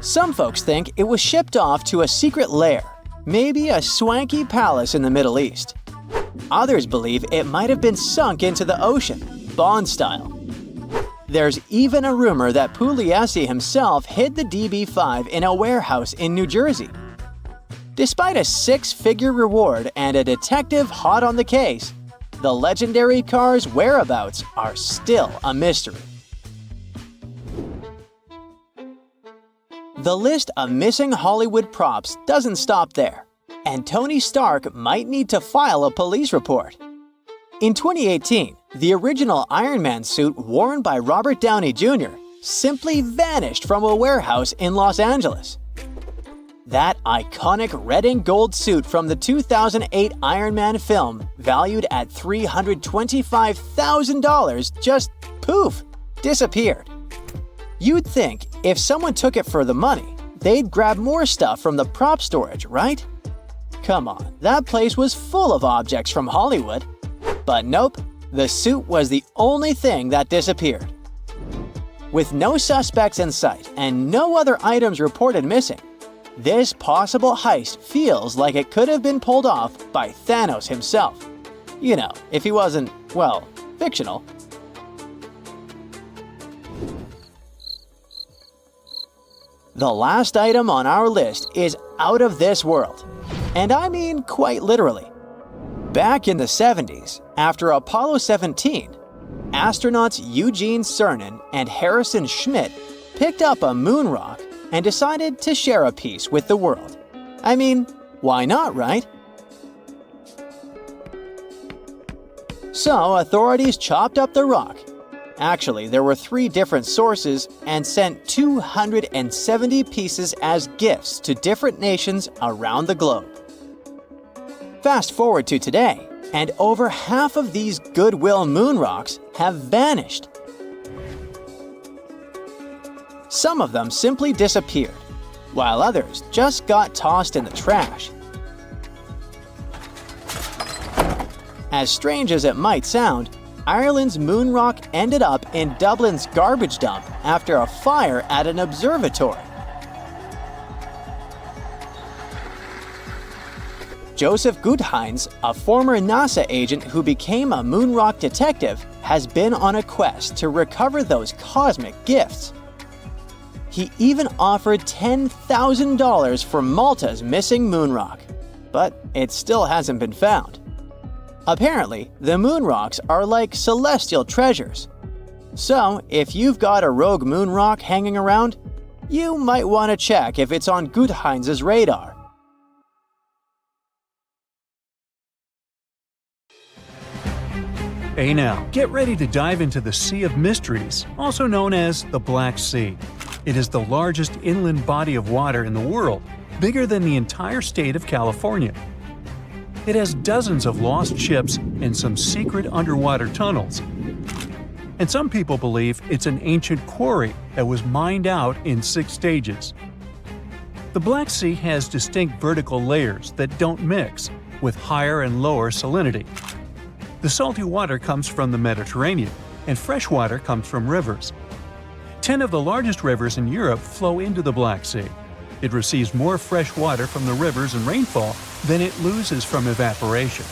Some folks think it was shipped off to a secret lair, maybe a swanky palace in the Middle East. Others believe it might have been sunk into the ocean, Bond style. There's even a rumor that Pugliese himself hid the DB5 in a warehouse in New Jersey. Despite a six-figure reward and a detective hot on the case, the legendary car's whereabouts are still a mystery. The list of missing Hollywood props doesn't stop there, and Tony Stark might need to file a police report. In 2018, the original Iron Man suit worn by Robert Downey Jr. simply vanished from a warehouse in Los Angeles. That iconic red and gold suit from the 2008 Iron Man film, valued at $325,000, just poof, disappeared. You'd think if someone took it for the money, they'd grab more stuff from the prop storage, right? Come on, that place was full of objects from Hollywood. But nope, the suit was the only thing that disappeared. With no suspects in sight and no other items reported missing, this possible heist feels like it could have been pulled off by Thanos himself. You know, if he wasn't, well, fictional. The last item on our list is out of this world. And I mean quite literally. Back in the 70s, after Apollo 17, astronauts Eugene Cernan and Harrison Schmitt picked up a moon rock and decided to share a piece with the world. I mean, why not, right? So authorities chopped up the rock. Actually, there were 3 different sources and sent 270 pieces as gifts to different nations around the globe. Fast forward to today, and over half of these Goodwill moon rocks have vanished. Some of them simply disappeared, while others just got tossed in the trash. As strange as it might sound, Ireland's moon rock ended up in Dublin's garbage dump after a fire at an observatory. Joseph Goodhines, a former NASA agent who became a moon rock detective, has been on a quest to recover those cosmic gifts. He even offered $10,000 for Malta's missing moon rock, but it still hasn't been found. Apparently, the moon rocks are like celestial treasures. So, if you've got a rogue moon rock hanging around, you might want to check if it's on Goodhines' radar. Hey now, get ready to dive into the Sea of Mysteries, also known as the Black Sea. It is the largest inland body of water in the world, bigger than the entire state of California. It has dozens of lost ships and some secret underwater tunnels. And some people believe it's an ancient quarry that was mined out in 6 stages. The Black Sea has distinct vertical layers that don't mix, with higher and lower salinity. The salty water comes from the Mediterranean, and fresh water comes from rivers. 10 of the largest rivers in Europe flow into the Black Sea. It receives more fresh water from the rivers and rainfall than it loses from evaporation.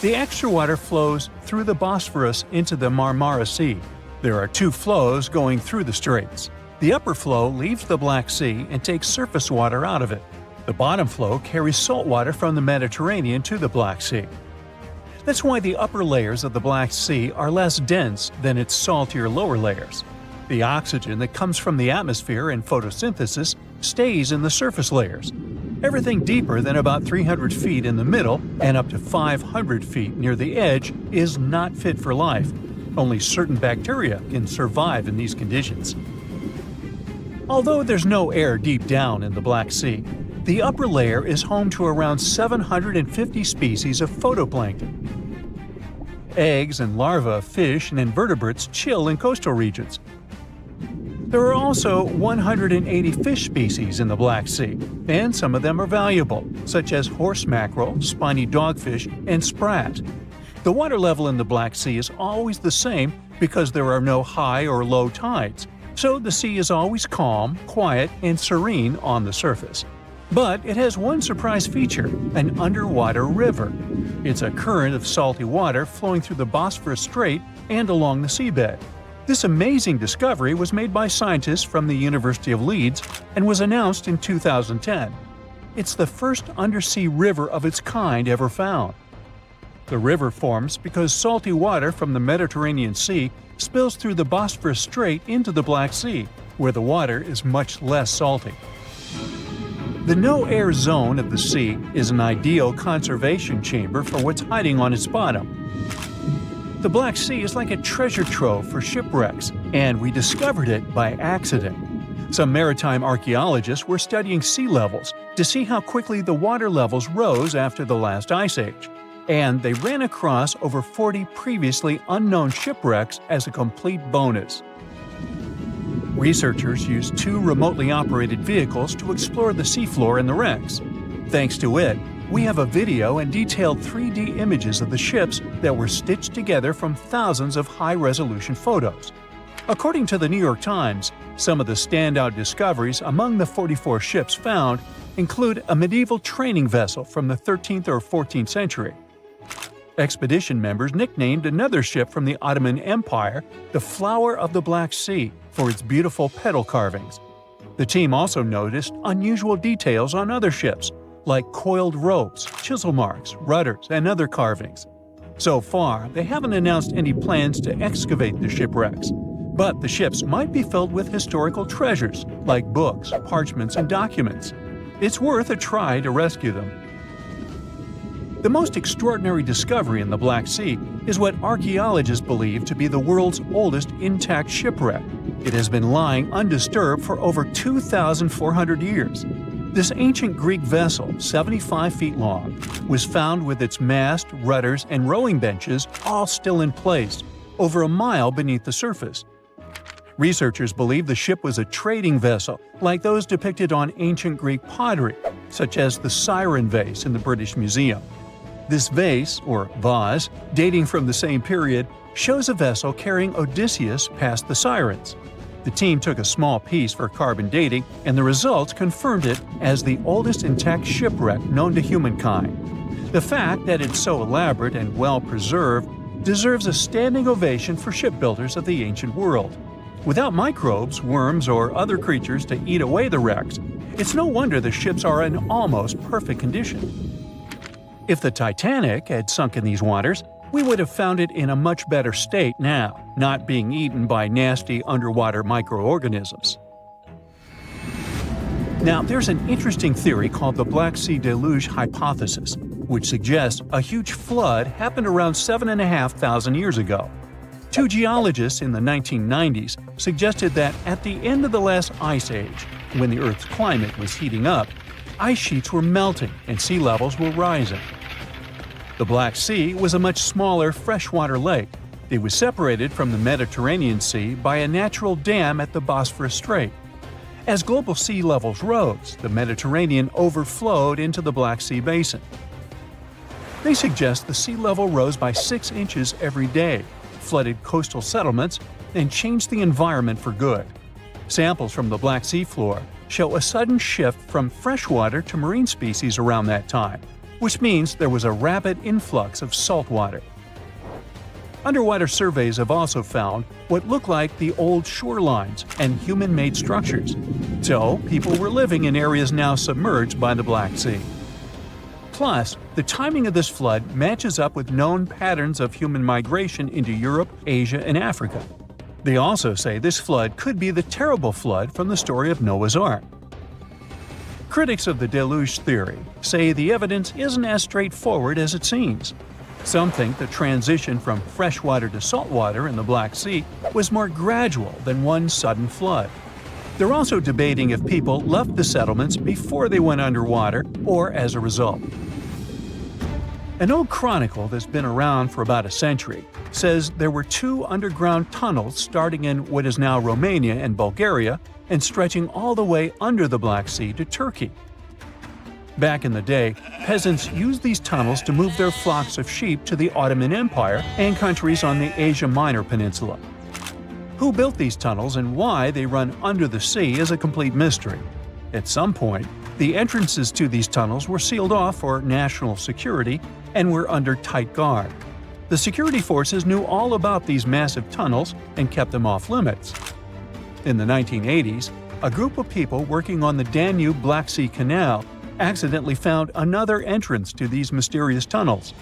The extra water flows through the Bosphorus into the Marmara Sea. There are 2 flows going through the straits. The upper flow leaves the Black Sea and takes surface water out of it. The bottom flow carries salt water from the Mediterranean to the Black Sea. That's why the upper layers of the Black Sea are less dense than its saltier lower layers. The oxygen that comes from the atmosphere and photosynthesis stays in the surface layers. Everything deeper than about 300 feet in the middle and up to 500 feet near the edge is not fit for life. Only certain bacteria can survive in these conditions. Although there's no air deep down in the Black Sea, the upper layer is home to around 750 species of phytoplankton. Eggs and larvae of fish and invertebrates chill in coastal regions. There are also 180 fish species in the Black Sea, and some of them are valuable, such as horse mackerel, spiny dogfish, and sprat. The water level in the Black Sea is always the same because there are no high or low tides, so the sea is always calm, quiet, and serene on the surface. But it has one surprise feature, an underwater river. It's a current of salty water flowing through the Bosphorus Strait and along the seabed. This amazing discovery was made by scientists from the University of Leeds and was announced in 2010. It's the first undersea river of its kind ever found. The river forms because salty water from the Mediterranean Sea spills through the Bosphorus Strait into the Black Sea, where the water is much less salty. The no-air zone of the sea is an ideal conservation chamber for what's hiding on its bottom. The Black Sea is like a treasure trove for shipwrecks, and we discovered it by accident. Some maritime archaeologists were studying sea levels to see how quickly the water levels rose after the last ice age, and they ran across over 40 previously unknown shipwrecks as a complete bonus. Researchers used 2 remotely operated vehicles to explore the seafloor and the wrecks. Thanks to it, we have a video and detailed 3D images of the ships that were stitched together from thousands of high-resolution photos. According to the New York Times, some of the standout discoveries among the 44 ships found include a medieval training vessel from the 13th or 14th century. Expedition members nicknamed another ship from the Ottoman Empire the Flower of the Black Sea for its beautiful petal carvings. The team also noticed unusual details on other ships, like coiled ropes, chisel marks, rudders, and other carvings. So far, they haven't announced any plans to excavate the shipwrecks, but the ships might be filled with historical treasures like books, parchments, and documents. It's worth a try to rescue them. The most extraordinary discovery in the Black Sea is what archaeologists believe to be the world's oldest intact shipwreck. It has been lying undisturbed for over 2,400 years. This ancient Greek vessel, 75 feet long, was found with its mast, rudders, and rowing benches all still in place, over a mile beneath the surface. Researchers believe the ship was a trading vessel, like those depicted on ancient Greek pottery, such as the Siren vase in the British Museum. This vase, or vase, dating from the same period, shows a vessel carrying Odysseus past the Sirens. The team took a small piece for carbon dating, and the results confirmed it as the oldest intact shipwreck known to humankind. The fact that it's so elaborate and well-preserved deserves a standing ovation for shipbuilders of the ancient world. Without microbes, worms, or other creatures to eat away the wrecks, it's no wonder the ships are in almost perfect condition. If the Titanic had sunk in these waters, we would have found it in a much better state now, not being eaten by nasty underwater microorganisms. Now, there's an interesting theory called the Black Sea Deluge hypothesis, which suggests a huge flood happened around 7,500 years ago. Two geologists in the 1990s suggested that at the end of the last ice age, when the Earth's climate was heating up, ice sheets were melting and sea levels were rising. The Black Sea was a much smaller freshwater lake. It was separated from the Mediterranean Sea by a natural dam at the Bosphorus Strait. As global sea levels rose, the Mediterranean overflowed into the Black Sea basin. They suggest the sea level rose by 6 inches every day, flooded coastal settlements, and changed the environment for good. Samples from the Black Sea floor show a sudden shift from freshwater to marine species around that time, which means there was a rapid influx of salt water. Underwater surveys have also found what look like the old shorelines and human-made structures. So, people were living in areas now submerged by the Black Sea. Plus, the timing of this flood matches up with known patterns of human migration into Europe, Asia, and Africa. They also say this flood could be the terrible flood from the story of Noah's Ark. Critics of the deluge theory say the evidence isn't as straightforward as it seems. Some think the transition from freshwater to saltwater in the Black Sea was more gradual than one sudden flood. They're also debating if people left the settlements before they went underwater or as a result. An old chronicle that's been around for about a century says there were 2 underground tunnels starting in what is now Romania and Bulgaria and stretching all the way under the Black Sea to Turkey. Back in the day, peasants used these tunnels to move their flocks of sheep to the Ottoman Empire and countries on the Asia Minor Peninsula. Who built these tunnels and why they run under the sea is a complete mystery. At some point, the entrances to these tunnels were sealed off for national security and were under tight guard. The security forces knew all about these massive tunnels and kept them off limits. In the 1980s, a group of people working on the Danube-Black Sea Canal accidentally found another entrance to these mysterious tunnels.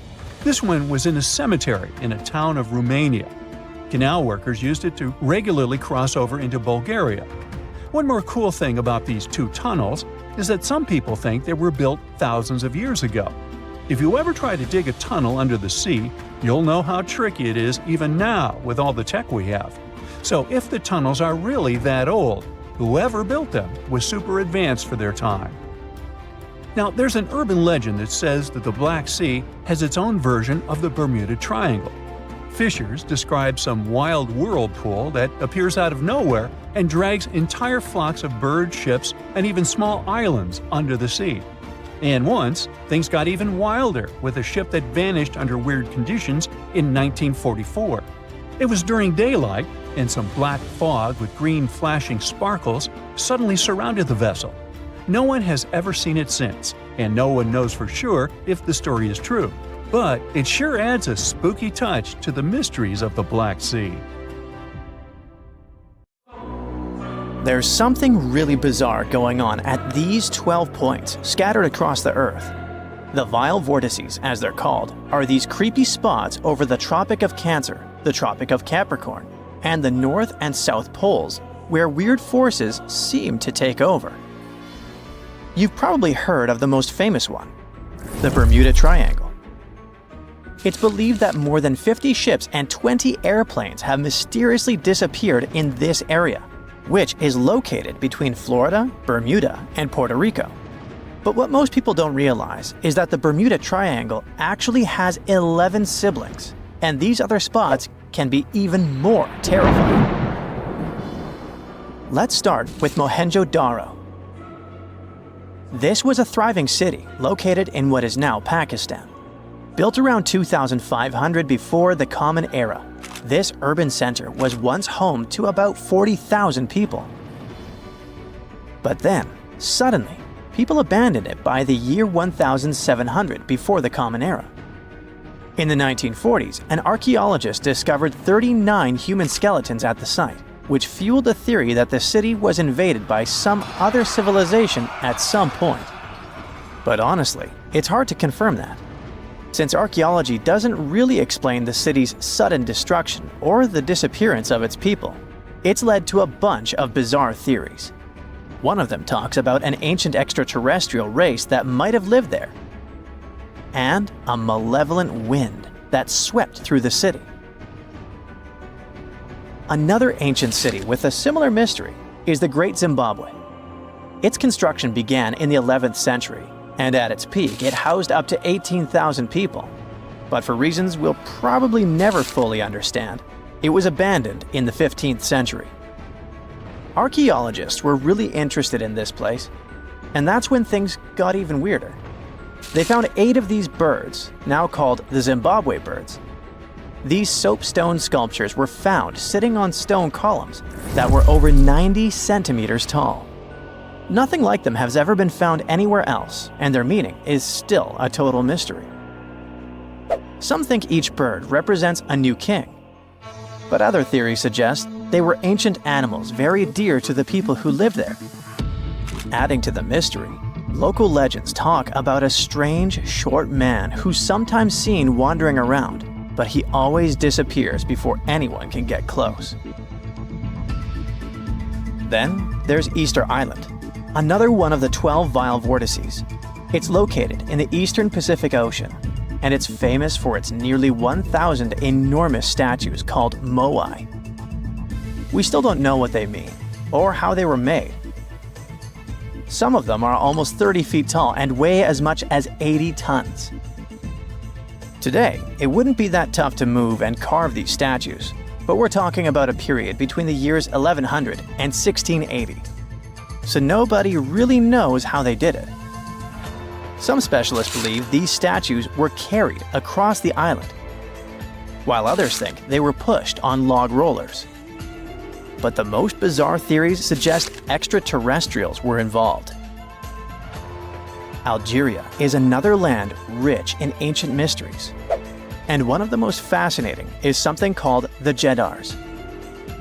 This one was in a cemetery in a town of Romania. Canal workers used it to regularly cross over into Bulgaria. One more cool thing about these 2 tunnels is that some people think they were built thousands of years ago. If you ever try to dig a tunnel under the sea, you'll know how tricky it is even now with all the tech we have. So if the tunnels are really that old, whoever built them was super advanced for their time. Now, there's an urban legend that says that the Black Sea has its own version of the Bermuda Triangle. Fishers describe some wild whirlpool that appears out of nowhere and drags entire flocks of birds, ships, and even small islands under the sea. And once, things got even wilder with a ship that vanished under weird conditions in 1944. It was during daylight, and some black fog with green flashing sparkles suddenly surrounded the vessel. No one has ever seen it since, and no one knows for sure if the story is true. But it sure adds a spooky touch to the mysteries of the Black Sea. There's something really bizarre going on at these 12 points scattered across the Earth. The vile vortices, as they're called, are these creepy spots over the Tropic of Cancer, the Tropic of Capricorn, and the North and South Poles, where weird forces seem to take over. You've probably heard of the most famous one, the Bermuda Triangle. It's believed that more than 50 ships and 20 airplanes have mysteriously disappeared in this area, which is located between Florida, Bermuda, and Puerto Rico. But what most people don't realize is that the Bermuda Triangle actually has 11 siblings, and these other spots can be even more terrifying. Let's start with Mohenjo-Daro. This was a thriving city located in what is now Pakistan. Built around 2500 before the Common Era, this urban center was once home to about 40,000 people. But then, suddenly, people abandoned it by the year 1700 before the Common Era. In the 1940s, an archaeologist discovered 39 human skeletons at the site, which fueled the theory that the city was invaded by some other civilization at some point. But honestly, it's hard to confirm that, since archaeology doesn't really explain the city's sudden destruction or the disappearance of its people. It's led to a bunch of bizarre theories. One of them talks about an ancient extraterrestrial race that might have lived there, and a malevolent wind that swept through the city. Another ancient city with a similar mystery is the Great Zimbabwe. Its construction began in the 11th century, and at its peak it housed up to 18,000 people. But for reasons we'll probably never fully understand, it was abandoned in the 15th century. Archaeologists were really interested in this place, and that's when things got even weirder. They found 8 of these birds, now called the Zimbabwe birds. These soapstone sculptures were found sitting on stone columns that were over 90 centimeters tall. Nothing like them has ever been found anywhere else, and their meaning is still a total mystery. Some think each bird represents a new king, but other theories suggest they were ancient animals very dear to the people who lived there. Adding to the mystery, local legends talk about a strange, short man who's sometimes seen wandering around, but he always disappears before anyone can get close. Then there's Easter Island, another one of the 12 vile vortices. It's located in the eastern Pacific Ocean, and it's famous for its nearly 1,000 enormous statues called moai. We still don't know what they mean, or how they were made. Some of them are almost 30 feet tall and weigh as much as 80 tons. Today, it wouldn't be that tough to move and carve these statues, but we're talking about a period between the years 1100 and 1680. So nobody really knows how they did it. Some specialists believe these statues were carried across the island, while others think they were pushed on log rollers. But the most bizarre theories suggest extraterrestrials were involved. Algeria is another land rich in ancient mysteries, and one of the most fascinating is something called the Djedars.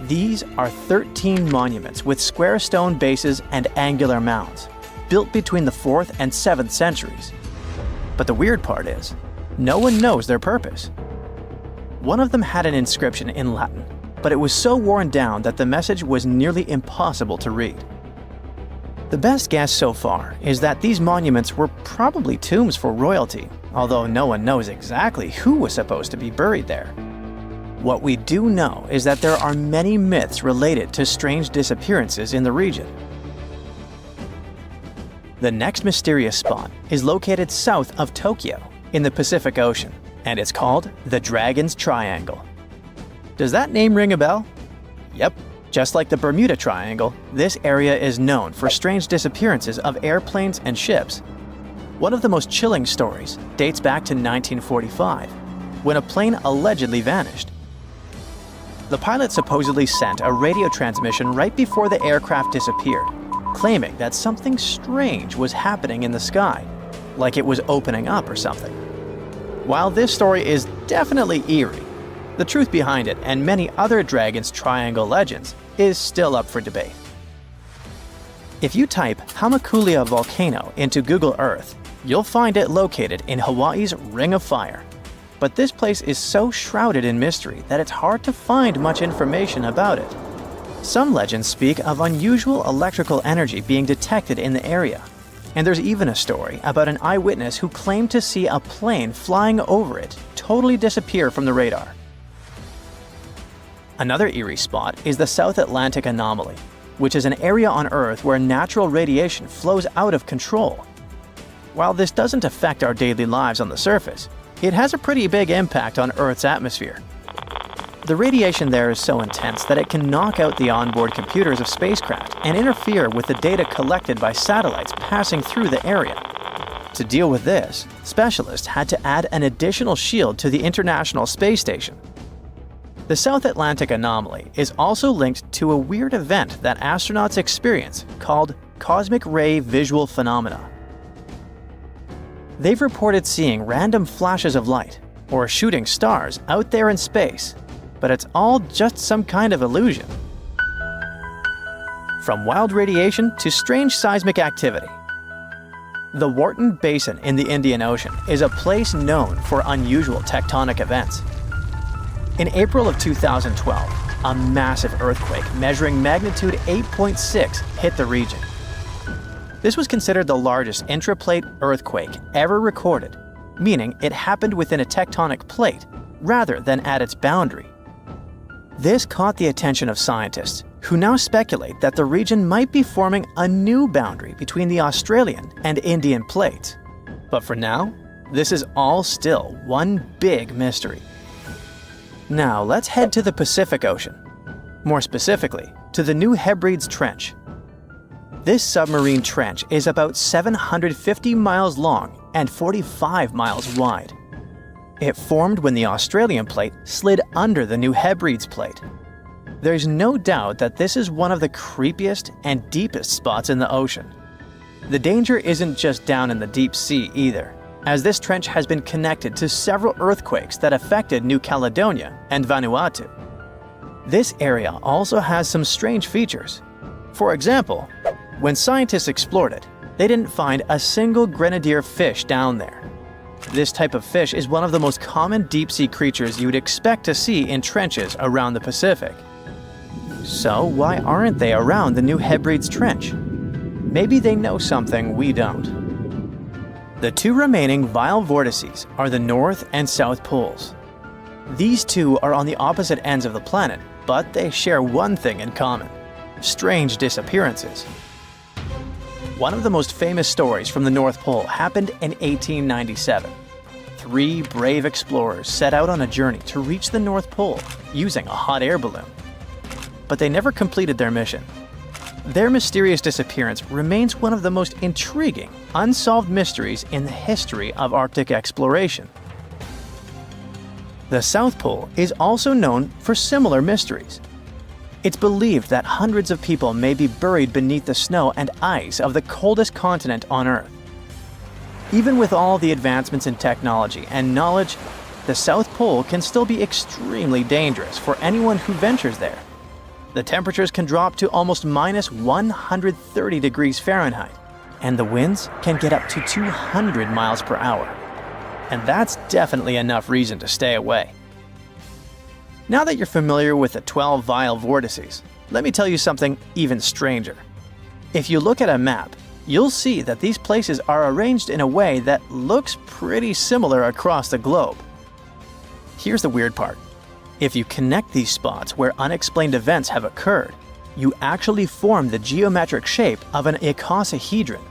These are 13 monuments with square stone bases and angular mounds, built between the 4th and 7th centuries. But the weird part is, no one knows their purpose. One of them had an inscription in Latin, but it was so worn down that the message was nearly impossible to read. The best guess so far is that these monuments were probably tombs for royalty, although no one knows exactly who was supposed to be buried there. What we do know is that there are many myths related to strange disappearances in the region. The next mysterious spot is located south of Tokyo in the Pacific Ocean, and it's called the Dragon's Triangle. Does that name ring a bell? Yep. Just like the Bermuda Triangle, this area is known for strange disappearances of airplanes and ships. One of the most chilling stories dates back to 1945, when a plane allegedly vanished. The pilot supposedly sent a radio transmission right before the aircraft disappeared, claiming that something strange was happening in the sky, like it was opening up or something. While this story is definitely eerie, the truth behind it and many other Dragon's Triangle legends is still up for debate. If you type Hamakulia volcano into Google Earth, you'll find it located in Hawaii's Ring of Fire. But this place is so shrouded in mystery that it's hard to find much information about it. Some legends speak of unusual electrical energy being detected in the area, and there's even a story about an eyewitness who claimed to see a plane flying over it totally disappear from the radar. Another eerie spot is the South Atlantic Anomaly, which is an area on Earth where natural radiation flows out of control. While this doesn't affect our daily lives on the surface, it has a pretty big impact on Earth's atmosphere. The radiation there is so intense that it can knock out the onboard computers of spacecraft and interfere with the data collected by satellites passing through the area. To deal with this, specialists had to add an additional shield to the International Space Station. The South Atlantic anomaly is also linked to a weird event that astronauts experience called cosmic ray visual phenomena. They've reported seeing random flashes of light or shooting stars out there in space, but it's all just some kind of illusion. From wild radiation to strange seismic activity. The Wharton Basin in the Indian Ocean is a place known for unusual tectonic events. In April of 2012, a massive earthquake measuring magnitude 8.6 hit the region. This was considered the largest intraplate earthquake ever recorded, meaning it happened within a tectonic plate rather than at its boundary. This caught the attention of scientists, who now speculate that the region might be forming a new boundary between the Australian and Indian plates. But for now, this is all still one big mystery. Now let's head to the Pacific Ocean. More specifically, to the New Hebrides Trench. This submarine trench is about 750 miles long and 45 miles wide. It formed when the Australian plate slid under the New Hebrides plate. There's no doubt that this is one of the creepiest and deepest spots in the ocean. The danger isn't just down in the deep sea either, as this trench has been connected to several earthquakes that affected New Caledonia and Vanuatu. This area also has some strange features. For example, when scientists explored it, they didn't find a single grenadier fish down there. This type of fish is one of the most common deep-sea creatures you would expect to see in trenches around the Pacific. So why aren't they around the New Hebrides Trench? Maybe they know something we don't. The two remaining vile vortices are the North and South Poles. These two are on the opposite ends of the planet, but they share one thing in common: strange disappearances. One of the most famous stories from the North Pole happened in 1897. 3 brave explorers set out on a journey to reach the North Pole using a hot air balloon. But they never completed their mission. Their mysterious disappearance remains one of the most intriguing, unsolved mysteries in the history of Arctic exploration. The South Pole is also known for similar mysteries. It's believed that hundreds of people may be buried beneath the snow and ice of the coldest continent on Earth. Even with all the advancements in technology and knowledge, the South Pole can still be extremely dangerous for anyone who ventures there. The temperatures can drop to almost minus 130 degrees Fahrenheit, and the winds can get up to 200 miles per hour. And that's definitely enough reason to stay away. Now that you're familiar with the 12 vile vortices, let me tell you something even stranger. If you look at a map, you'll see that these places are arranged in a way that looks pretty similar across the globe. Here's the weird part. If you connect these spots where unexplained events have occurred, you actually form the geometric shape of an icosahedron.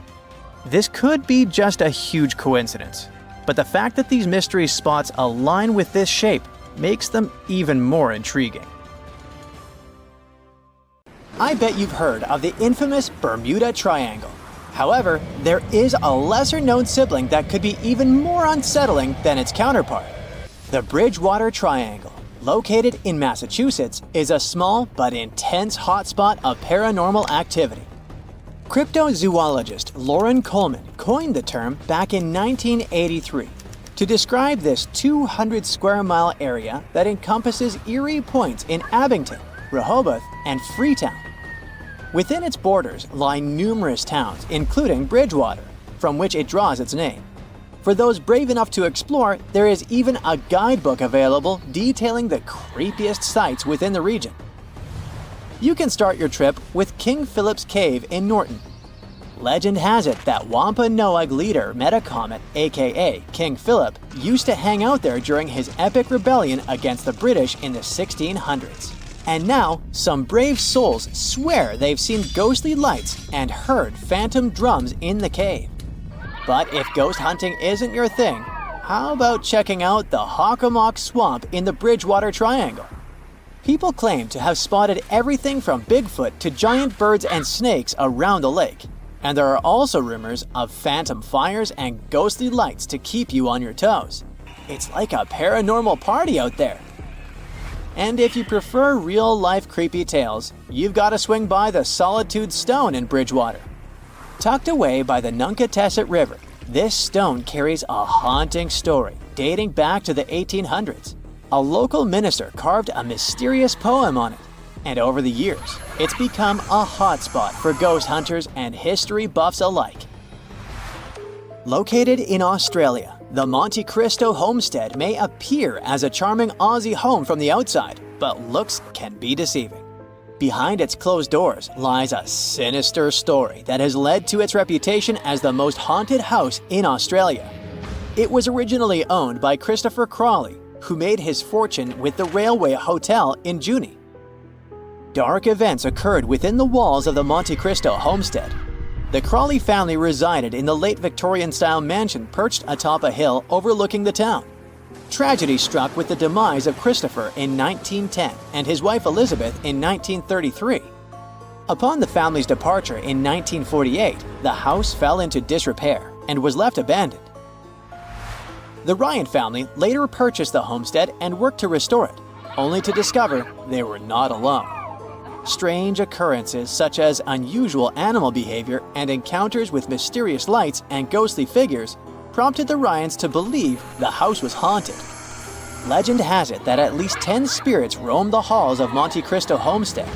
This could be just a huge coincidence, but the fact that these mystery spots align with this shape makes them even more intriguing. I bet you've heard of the infamous Bermuda Triangle. However, there is a lesser-known sibling that could be even more unsettling than its counterpart. The Bridgewater Triangle, located in Massachusetts, is a small but intense hotspot of paranormal activity. Cryptozoologist Loren Coleman coined the term back in 1983 to describe this 200 square mile area that encompasses eerie points in Abington, Rehoboth, and Freetown. Within its borders lie numerous towns, including Bridgewater, from which it draws its name. For those brave enough to explore, there is even a guidebook available detailing the creepiest sites within the region. You can start your trip with King Philip's Cave in Norton. Legend has it that Wampanoag leader Metacomet, aka King Philip, used to hang out there during his epic rebellion against the British in the 1600s. And now, some brave souls swear they've seen ghostly lights and heard phantom drums in the cave. But if ghost hunting isn't your thing, how about checking out the Hockomock Swamp in the Bridgewater Triangle? People claim to have spotted everything from Bigfoot to giant birds and snakes around the lake. And there are also rumors of phantom fires and ghostly lights to keep you on your toes. It's like a paranormal party out there. And if you prefer real-life creepy tales, you've got to swing by the Solitude Stone in Bridgewater. Tucked away by the Nunkatesset River, this stone carries a haunting story dating back to the 1800s. A local minister carved a mysterious poem on it, and over the years, it's become a hotspot for ghost hunters and history buffs alike. Located in Australia, the Monte Cristo homestead may appear as a charming Aussie home from the outside, but looks can be deceiving. Behind its closed doors lies a sinister story that has led to its reputation as the most haunted house in Australia. It was originally owned by Christopher Crawley, who made his fortune with the Railway Hotel in Junee. Dark events occurred within the walls of the Monte Cristo homestead. The Crawley family resided in the late Victorian-style mansion perched atop a hill overlooking the town. Tragedy struck with the demise of Christopher in 1910 and his wife Elizabeth in 1933. Upon the family's departure in 1948, the house fell into disrepair and was left abandoned. The Ryan family later purchased the homestead and worked to restore it, only to discover they were not alone. Strange occurrences such as unusual animal behavior and encounters with mysterious lights and ghostly figures prompted the Ryans to believe the house was haunted. Legend has it that at least 10 spirits roam the halls of Monte Cristo homestead.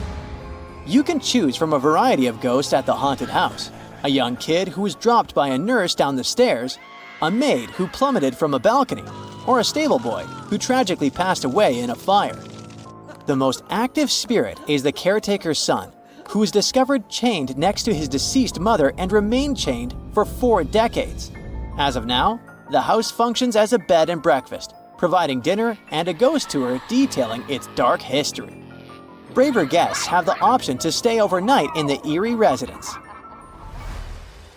You can choose from a variety of ghosts at the haunted house: a young kid who was dropped by a nurse down the stairs, a maid who plummeted from a balcony, or a stable boy who tragically passed away in a fire. The most active spirit is the caretaker's son, who was discovered chained next to his deceased mother and remained chained for 4 decades. As of now, the house functions as a bed and breakfast, providing dinner and a ghost tour detailing its dark history. Braver guests have the option to stay overnight in the eerie residence.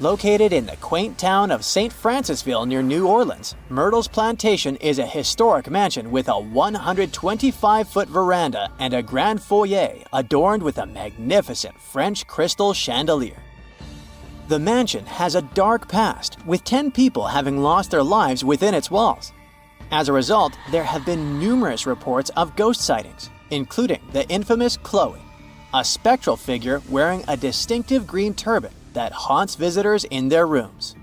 Located in the quaint town of St. Francisville near New Orleans, Myrtle's Plantation is a historic mansion with a 125-foot veranda and a grand foyer adorned with a magnificent French crystal chandelier. The mansion has a dark past, with 10 people having lost their lives within its walls. As a result, there have been numerous reports of ghost sightings, including the infamous Chloe, a spectral figure wearing a distinctive green turban that haunts visitors in their rooms.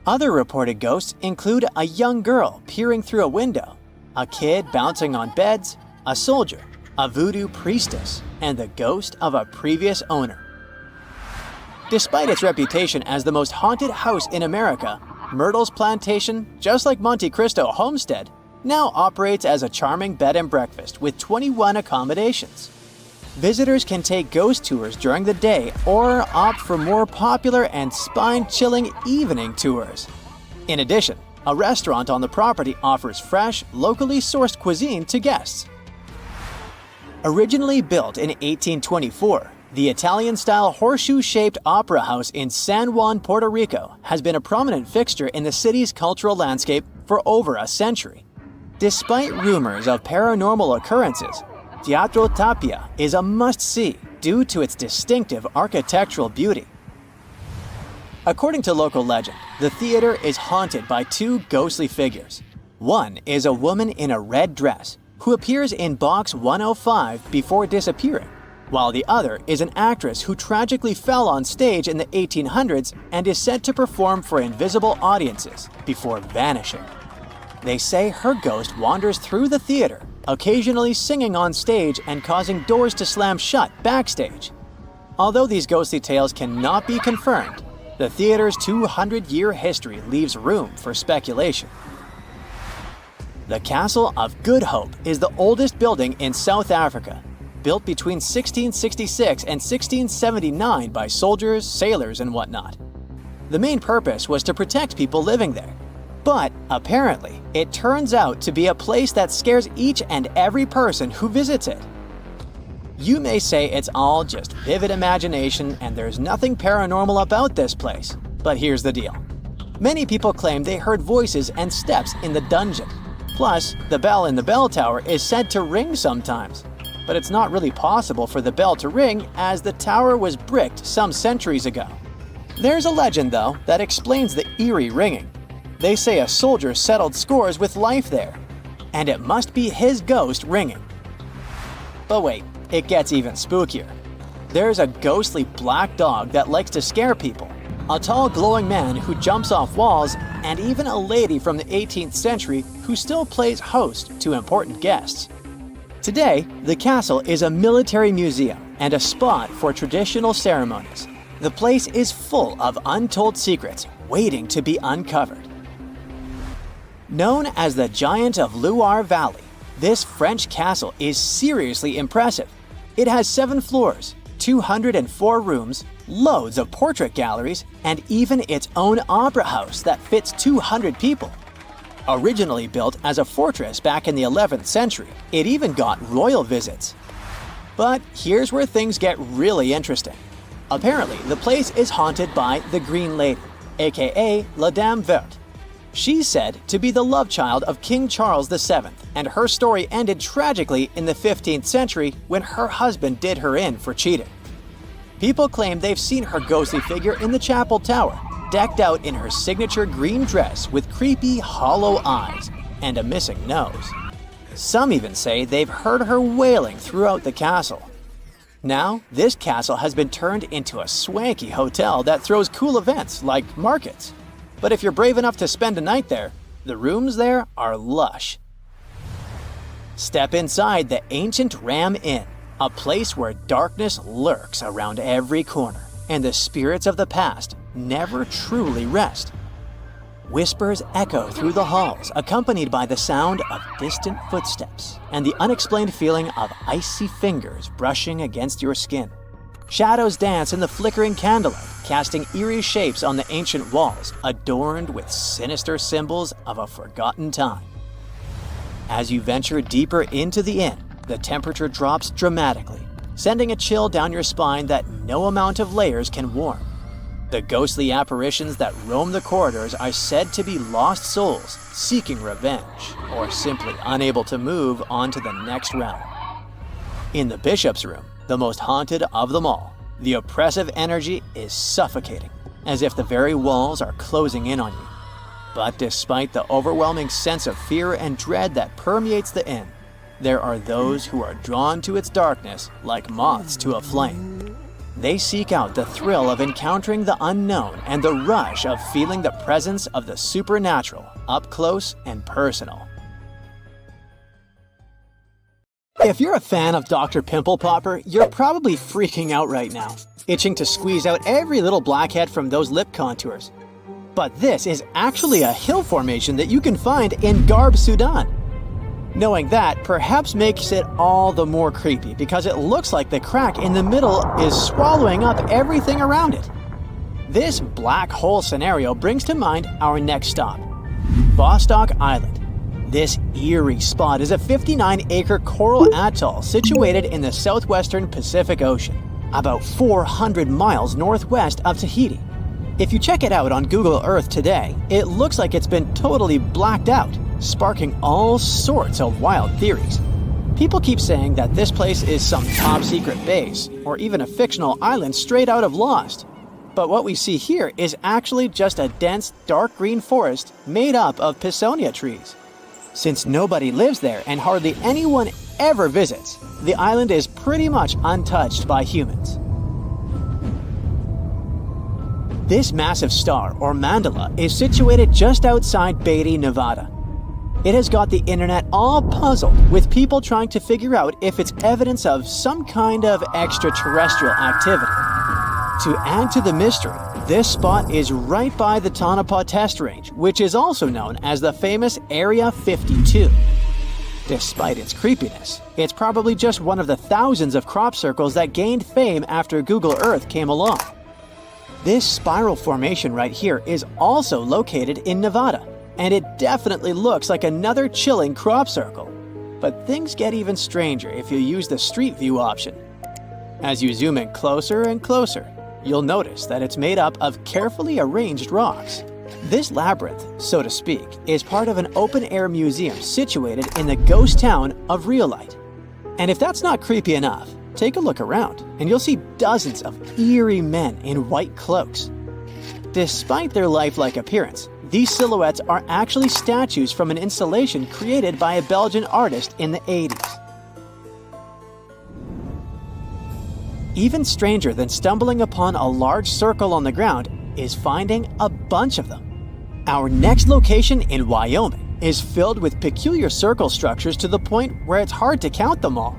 Other reported ghosts include a young girl peering through a window, a kid bouncing on beds, a soldier, a voodoo priestess, and the ghost of a previous owner. Despite its reputation as the most haunted house in America, Myrtle's Plantation, just like Monte Cristo Homestead, now operates as a charming bed and breakfast with 21 accommodations. Visitors can take ghost tours during the day or opt for more popular and spine-chilling evening tours. In addition, a restaurant on the property offers fresh, locally sourced cuisine to guests. Originally built in 1824, the Italian-style horseshoe-shaped opera house in San Juan, Puerto Rico has been a prominent fixture in the city's cultural landscape for over a century. Despite rumors of paranormal occurrences, Teatro Tapia is a must-see due to its distinctive architectural beauty. According to local legend, the theater is haunted by 2 ghostly figures. One is a woman in a red dress who appears in box 105 before disappearing, while the other is an actress who tragically fell on stage in the 1800s and is said to perform for invisible audiences before vanishing. They say her ghost wanders through the theater, occasionally singing on stage and causing doors to slam shut backstage. Although these ghostly tales cannot be confirmed, the theater's 200-year history leaves room for speculation. The Castle of Good Hope is the oldest building in South Africa, built between 1666 and 1679 by soldiers, sailors, and whatnot. The main purpose was to protect people living there. But apparently, it turns out to be a place that scares each and every person who visits it. You may say it's all just vivid imagination and there's nothing paranormal about this place, but here's the deal. Many people claim they heard voices and steps in the dungeon. Plus, the bell in the bell tower is said to ring sometimes, but it's not really possible for the bell to ring as the tower was bricked some centuries ago. There's a legend, though, that explains the eerie ringing. They say a soldier settled scores with life there, and it must be his ghost ringing. But wait, it gets even spookier. There's a ghostly black dog that likes to scare people, a tall glowing man who jumps off walls, and even a lady from the 18th century who still plays host to important guests. Today, the castle is a military museum and a spot for traditional ceremonies. The place is full of untold secrets waiting to be uncovered. Known as the Giant of Loire Valley, this French castle is seriously impressive. It has 7 floors, 204 rooms, loads of portrait galleries, and even its own opera house that fits 200 people. Originally built as a fortress back in the 11th century, it even got royal visits. But here's where things get really interesting. Apparently, the place is haunted by the Green Lady, aka La Dame Verte. She's said to be the love child of King Charles VII, and her story ended tragically in the 15th century when her husband did her in for cheating. People claim they've seen her ghostly figure in the chapel tower, decked out in her signature green dress with creepy, hollow eyes and a missing nose. Some even say they've heard her wailing throughout the castle. Now, this castle has been turned into a swanky hotel that throws cool events like markets. But if you're brave enough to spend a night there, the rooms there are lush. Step inside the ancient Ram Inn, a place where darkness lurks around every corner, and the spirits of the past never truly rest. Whispers echo through the halls, accompanied by the sound of distant footsteps and the unexplained feeling of icy fingers brushing against your skin. Shadows dance in the flickering candlelight, casting eerie shapes on the ancient walls, adorned with sinister symbols of a forgotten time. As you venture deeper into the inn, the temperature drops dramatically, sending a chill down your spine that no amount of layers can warm. The ghostly apparitions that roam the corridors are said to be lost souls seeking revenge, or simply unable to move on to the next realm. In the bishop's room, the most haunted of them all, the oppressive energy is suffocating, as if the very walls are closing in on you. But despite the overwhelming sense of fear and dread that permeates the inn, there are those who are drawn to its darkness like moths to a flame. They seek out the thrill of encountering the unknown and the rush of feeling the presence of the supernatural up close and personal. If you're a fan of Dr. Pimple Popper, you're probably freaking out right now, itching to squeeze out every little blackhead from those lip contours. But this is actually a hill formation that you can find in Garb, Sudan. Knowing that perhaps makes it all the more creepy because it looks like the crack in the middle is swallowing up everything around it. This black hole scenario brings to mind our next stop, Vostok Island. This eerie spot is a 59-acre coral atoll situated in the southwestern Pacific Ocean, about 400 miles northwest of Tahiti. If you check it out on Google Earth today, it looks like it's been totally blacked out, sparking all sorts of wild theories. People keep saying that this place is some top-secret base, or even a fictional island straight out of Lost. But what we see here is actually just a dense, dark green forest made up of Pisonia trees. Since nobody lives there and hardly anyone ever visits, the island is pretty much untouched by humans. This massive star, or mandala, is situated just outside Beatty, Nevada. It has got the internet all puzzled, with people trying to figure out if it's evidence of some kind of extraterrestrial activity. To add to the mystery, this spot is right by the Tonopah Test Range, which is also known as the famous Area 52. Despite its creepiness, it's probably just one of the thousands of crop circles that gained fame after Google Earth came along. This spiral formation right here is also located in Nevada, and it definitely looks like another chilling crop circle. But things get even stranger if you use the street view option. As you zoom in closer and closer, you'll notice that it's made up of carefully arranged rocks. This labyrinth, so to speak, is part of an open-air museum situated in the ghost town of Rhyolite. And if that's not creepy enough, take a look around, and you'll see dozens of eerie men in white cloaks. Despite their lifelike appearance, these silhouettes are actually statues from an installation created by a Belgian artist in the 80s. Even stranger than stumbling upon a large circle on the ground is finding a bunch of them. Our next location in Wyoming is filled with peculiar circle structures to the point where it's hard to count them all.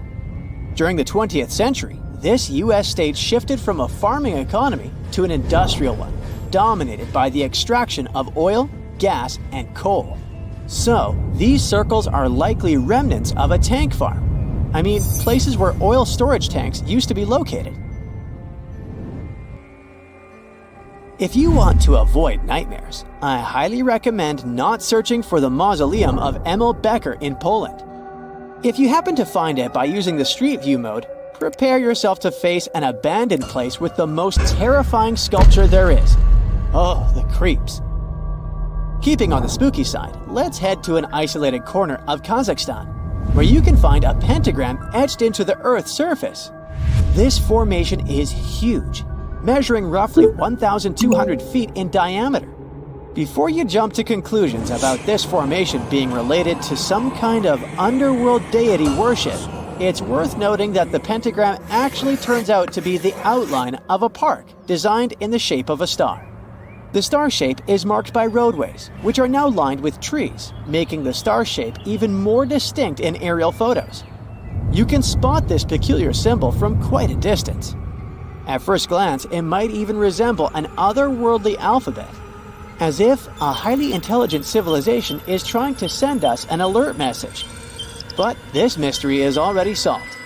During the 20th century, this U.S. state shifted from a farming economy to an industrial one, dominated by the extraction of oil, gas, and coal. So, these circles are likely remnants of a tank farm. I mean, places where oil storage tanks used to be located. If you want to avoid nightmares, I highly recommend not searching for the mausoleum of Emil Becker in Poland. If you happen to find it by using the Street View mode, prepare yourself to face an abandoned place with the most terrifying sculpture there is. Oh, the creeps. Keeping on the spooky side, let's head to an isolated corner of Kazakhstan, where you can find a pentagram etched into the Earth's surface. This formation is huge, measuring roughly 1,200 feet in diameter. Before you jump to conclusions about this formation being related to some kind of underworld deity worship, it's worth noting that the pentagram actually turns out to be the outline of a park designed in the shape of a star. The star shape is marked by roadways, which are now lined with trees, making the star shape even more distinct in aerial photos. You can spot this peculiar symbol from quite a distance. At first glance, it might even resemble an otherworldly alphabet, as if a highly intelligent civilization is trying to send us an alert message. But this mystery is already solved.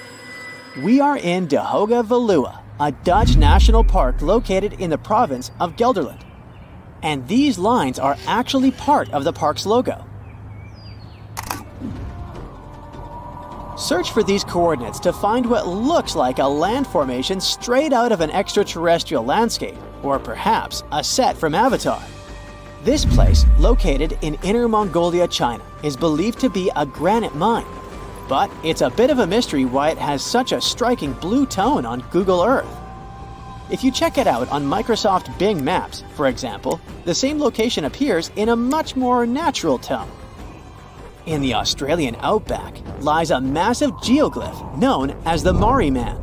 We are in De Hoge Veluwe, a Dutch national park located in the province of Gelderland. And these lines are actually part of the park's logo. Search for these coordinates to find what looks like a land formation straight out of an extraterrestrial landscape, or perhaps a set from Avatar. This place, located in Inner Mongolia, China, is believed to be a granite mine. But it's a bit of a mystery why it has such a striking blue tone on Google Earth. If you check it out on Microsoft Bing Maps, for example, the same location appears in a much more natural tone. In the Australian outback lies a massive geoglyph known as the Maori Man.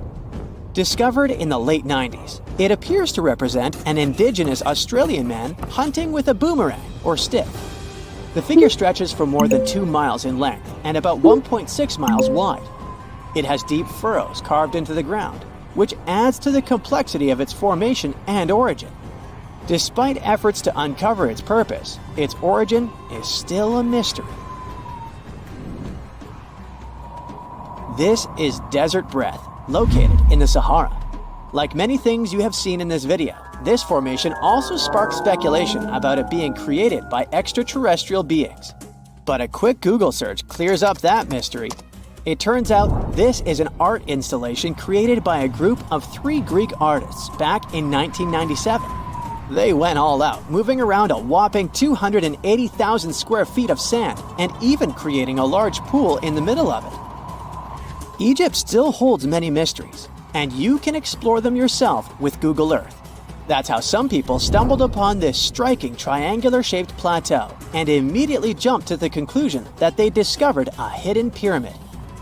Discovered in the late 90s, it appears to represent an indigenous Australian man hunting with a boomerang or stick. The figure stretches for more than 2 miles in length and about 1.6 miles wide. It has deep furrows carved into the ground, which adds to the complexity of its formation and origin. Despite efforts to uncover its purpose, its origin is still a mystery. This is Desert Breath, located in the Sahara. Like many things you have seen in this video, this formation also sparks speculation about it being created by extraterrestrial beings. But a quick Google search clears up that mystery. It turns out this is an art installation created by a group of 3 Greek artists back in 1997. They went all out, moving around a whopping 280,000 square feet of sand and even creating a large pool in the middle of it. Egypt still holds many mysteries, and you can explore them yourself with Google Earth. That's how some people stumbled upon this striking triangular-shaped plateau and immediately jumped to the conclusion that they discovered a hidden pyramid.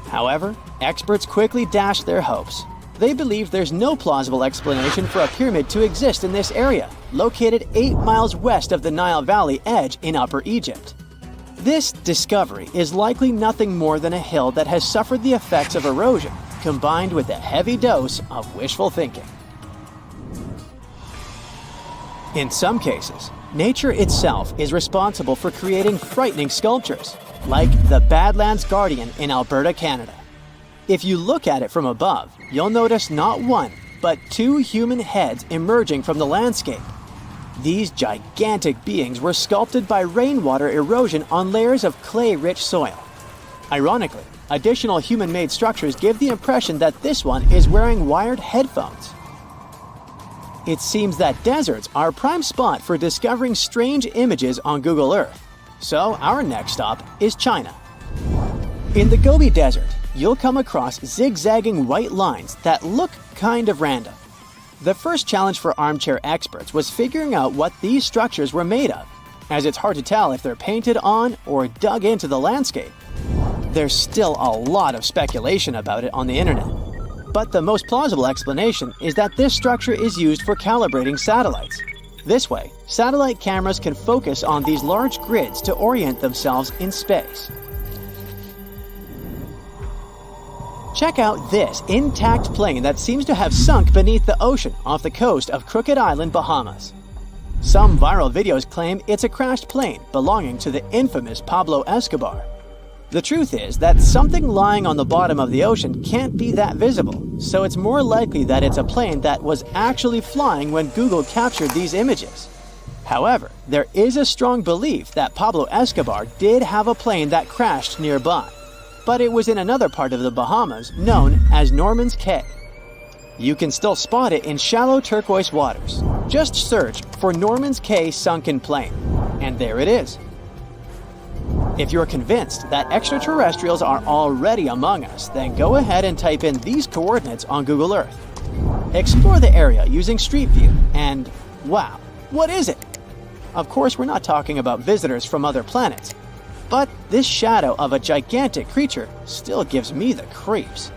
However, experts quickly dashed their hopes. They believe there's no plausible explanation for a pyramid to exist in this area, located 8 miles west of the Nile Valley edge in Upper Egypt. This discovery is likely nothing more than a hill that has suffered the effects of erosion, combined with a heavy dose of wishful thinking. In some cases, nature itself is responsible for creating frightening sculptures, like the Badlands Guardian in Alberta, Canada. If you look at it from above, you'll notice not 1, but 2 human heads emerging from the landscape. These gigantic beings were sculpted by rainwater erosion on layers of clay-rich soil. Ironically, additional human-made structures give the impression that this one is wearing wired headphones. It seems that deserts are a prime spot for discovering strange images on Google Earth. So our next stop is China. In the Gobi Desert, you'll come across zigzagging white lines that look kind of random. The first challenge for armchair experts was figuring out what these structures were made of, as it's hard to tell if they're painted on or dug into the landscape. There's still a lot of speculation about it on the internet. But the most plausible explanation is that this structure is used for calibrating satellites. This way, satellite cameras can focus on these large grids to orient themselves in space. Check out this intact plane that seems to have sunk beneath the ocean off the coast of Crooked Island, Bahamas. Some viral videos claim it's a crashed plane belonging to the infamous Pablo Escobar. The truth is that something lying on the bottom of the ocean can't be that visible, so it's more likely that it's a plane that was actually flying when Google captured these images. However, there is a strong belief that Pablo Escobar did have a plane that crashed nearby, but it was in another part of the Bahamas known as Norman's Cay. You can still spot it in shallow turquoise waters. Just search for Norman's Cay sunken plane, and there it is. If you're convinced that extraterrestrials are already among us, then go ahead and type in these coordinates on Google Earth. Explore the area using Street View, and wow, what is it? Of course, we're not talking about visitors from other planets, but this shadow of a gigantic creature still gives me the creeps.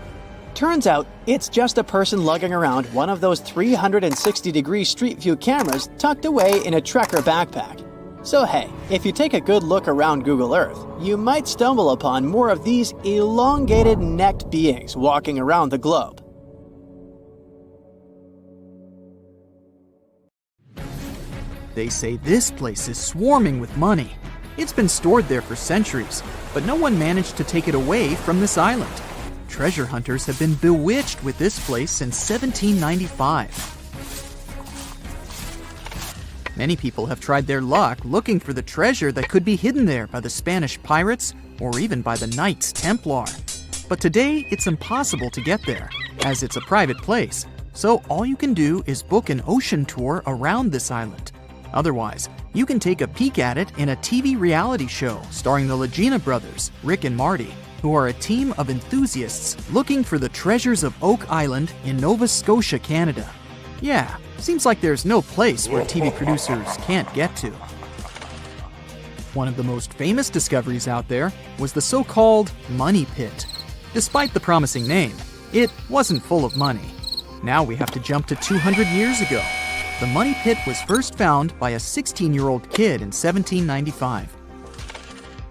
Turns out, it's just a person lugging around one of those 360-degree Street View cameras tucked away in a trekker backpack. So hey, if you take a good look around Google Earth, you might stumble upon more of these elongated necked beings walking around the globe. They say this place is swarming with money. It's been stored there for centuries, but no one managed to take it away from this island. Treasure hunters have been bewitched with this place since 1795. Many people have tried their luck looking for the treasure that could be hidden there by the Spanish pirates or even by the Knights Templar. But today, it's impossible to get there, as it's a private place, so all you can do is book an ocean tour around this island. Otherwise, you can take a peek at it in a TV reality show starring the Lagina brothers, Rick and Marty, who are a team of enthusiasts looking for the treasures of Oak Island in Nova Scotia, Canada. Yeah, seems like there's no place where TV producers can't get to. One of the most famous discoveries out there was the so-called Money Pit. Despite the promising name, it wasn't full of money. Now we have to jump to 200 years ago. The Money Pit was first found by a 16-year-old kid in 1795.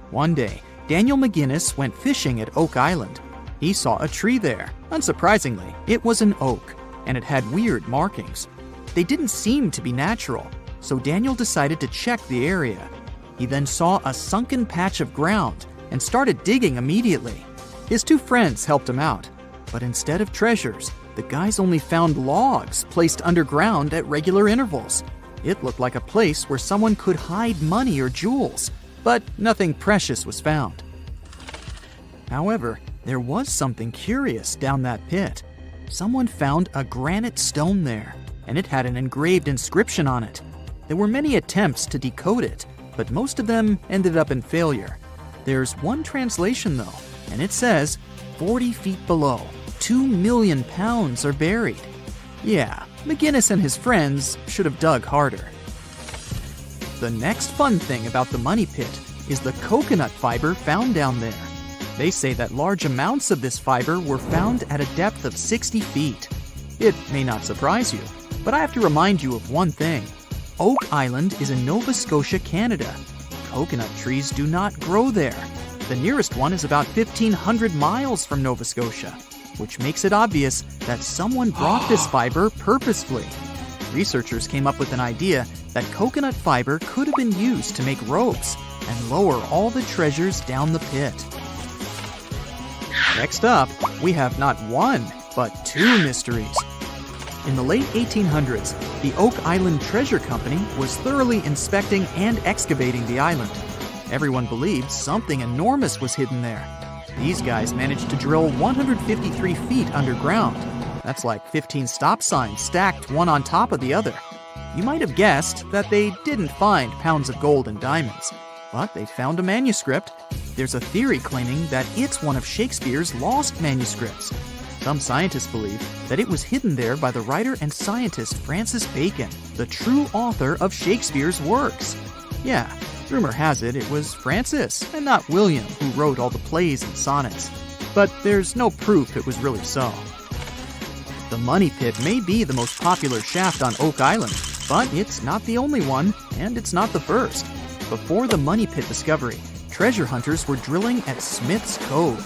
One day, Daniel McGinnis went fishing at Oak Island. He saw a tree there. Unsurprisingly, it was an oak, and it had weird markings. They didn't seem to be natural, so Daniel decided to check the area. He then saw a sunken patch of ground and started digging immediately. His two friends helped him out, but instead of treasures, the guys only found logs placed underground at regular intervals. It looked like a place where someone could hide money or jewels, but nothing precious was found. However, there was something curious down that pit. Someone found a granite stone there, and it had an engraved inscription on it. There were many attempts to decode it, but most of them ended up in failure. There's one translation though, and it says, 40 feet below, 2 million pounds are buried. Yeah, McGinnis and his friends should have dug harder. The next fun thing about the Money Pit is the coconut fiber found down there. They say that large amounts of this fiber were found at a depth of 60 feet. It may not surprise you, but I have to remind you of one thing. Oak Island is in Nova Scotia, Canada. Coconut trees do not grow there. The nearest one is about 1,500 miles from Nova Scotia, which makes it obvious that someone brought this fiber purposefully. Researchers came up with an idea that coconut fiber could have been used to make ropes and lower all the treasures down the pit. Next up, we have not one, but two mysteries. In the late 1800s, the Oak Island Treasure Company was thoroughly inspecting and excavating the island. Everyone believed something enormous was hidden there. These guys managed to drill 153 feet underground. That's like 15 stop signs stacked one on top of the other. You might have guessed that they didn't find pounds of gold and diamonds, but they found a manuscript. There's a theory claiming that it's one of Shakespeare's lost manuscripts. Some scientists believe that it was hidden there by the writer and scientist Francis Bacon, the true author of Shakespeare's works. Yeah, rumor has it was Francis and not William who wrote all the plays and sonnets. But there's no proof it was really so. The Money Pit may be the most popular shaft on Oak Island, but it's not the only one, and it's not the first. Before the Money Pit discovery, treasure hunters were drilling at Smith's Cove.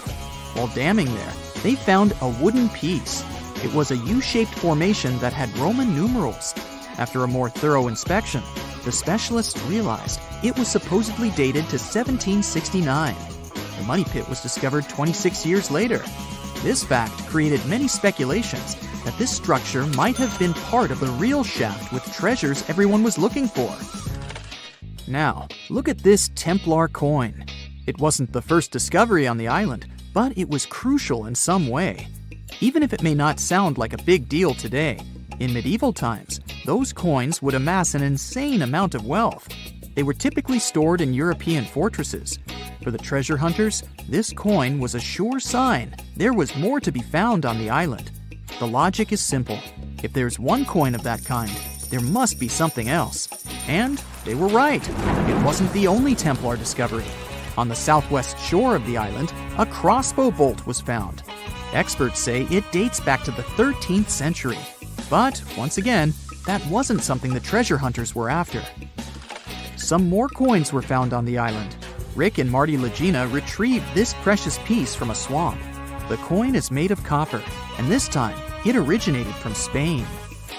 While damming there, they found a wooden piece. It was a U-shaped formation that had Roman numerals. After a more thorough inspection, the specialists realized it was supposedly dated to 1769. The Money Pit was discovered 26 years later. This fact created many speculations that this structure might have been part of the real shaft with treasures everyone was looking for. Now, look at this Templar coin. It wasn't the first discovery on the island, but it was crucial in some way. Even if it may not sound like a big deal today, in medieval times, those coins would amass an insane amount of wealth. They were typically stored in European fortresses. For the treasure hunters, this coin was a sure sign there was more to be found on the island. The logic is simple. If there's one coin of that kind, there must be something else. And they were right. It wasn't the only Templar discovery. On the southwest shore of the island, a crossbow bolt was found. Experts say it dates back to the 13th century. But, once again, that wasn't something the treasure hunters were after. Some more coins were found on the island. Rick and Marty Legina retrieved this precious piece from a swamp. The coin is made of copper, and this time, it originated from Spain.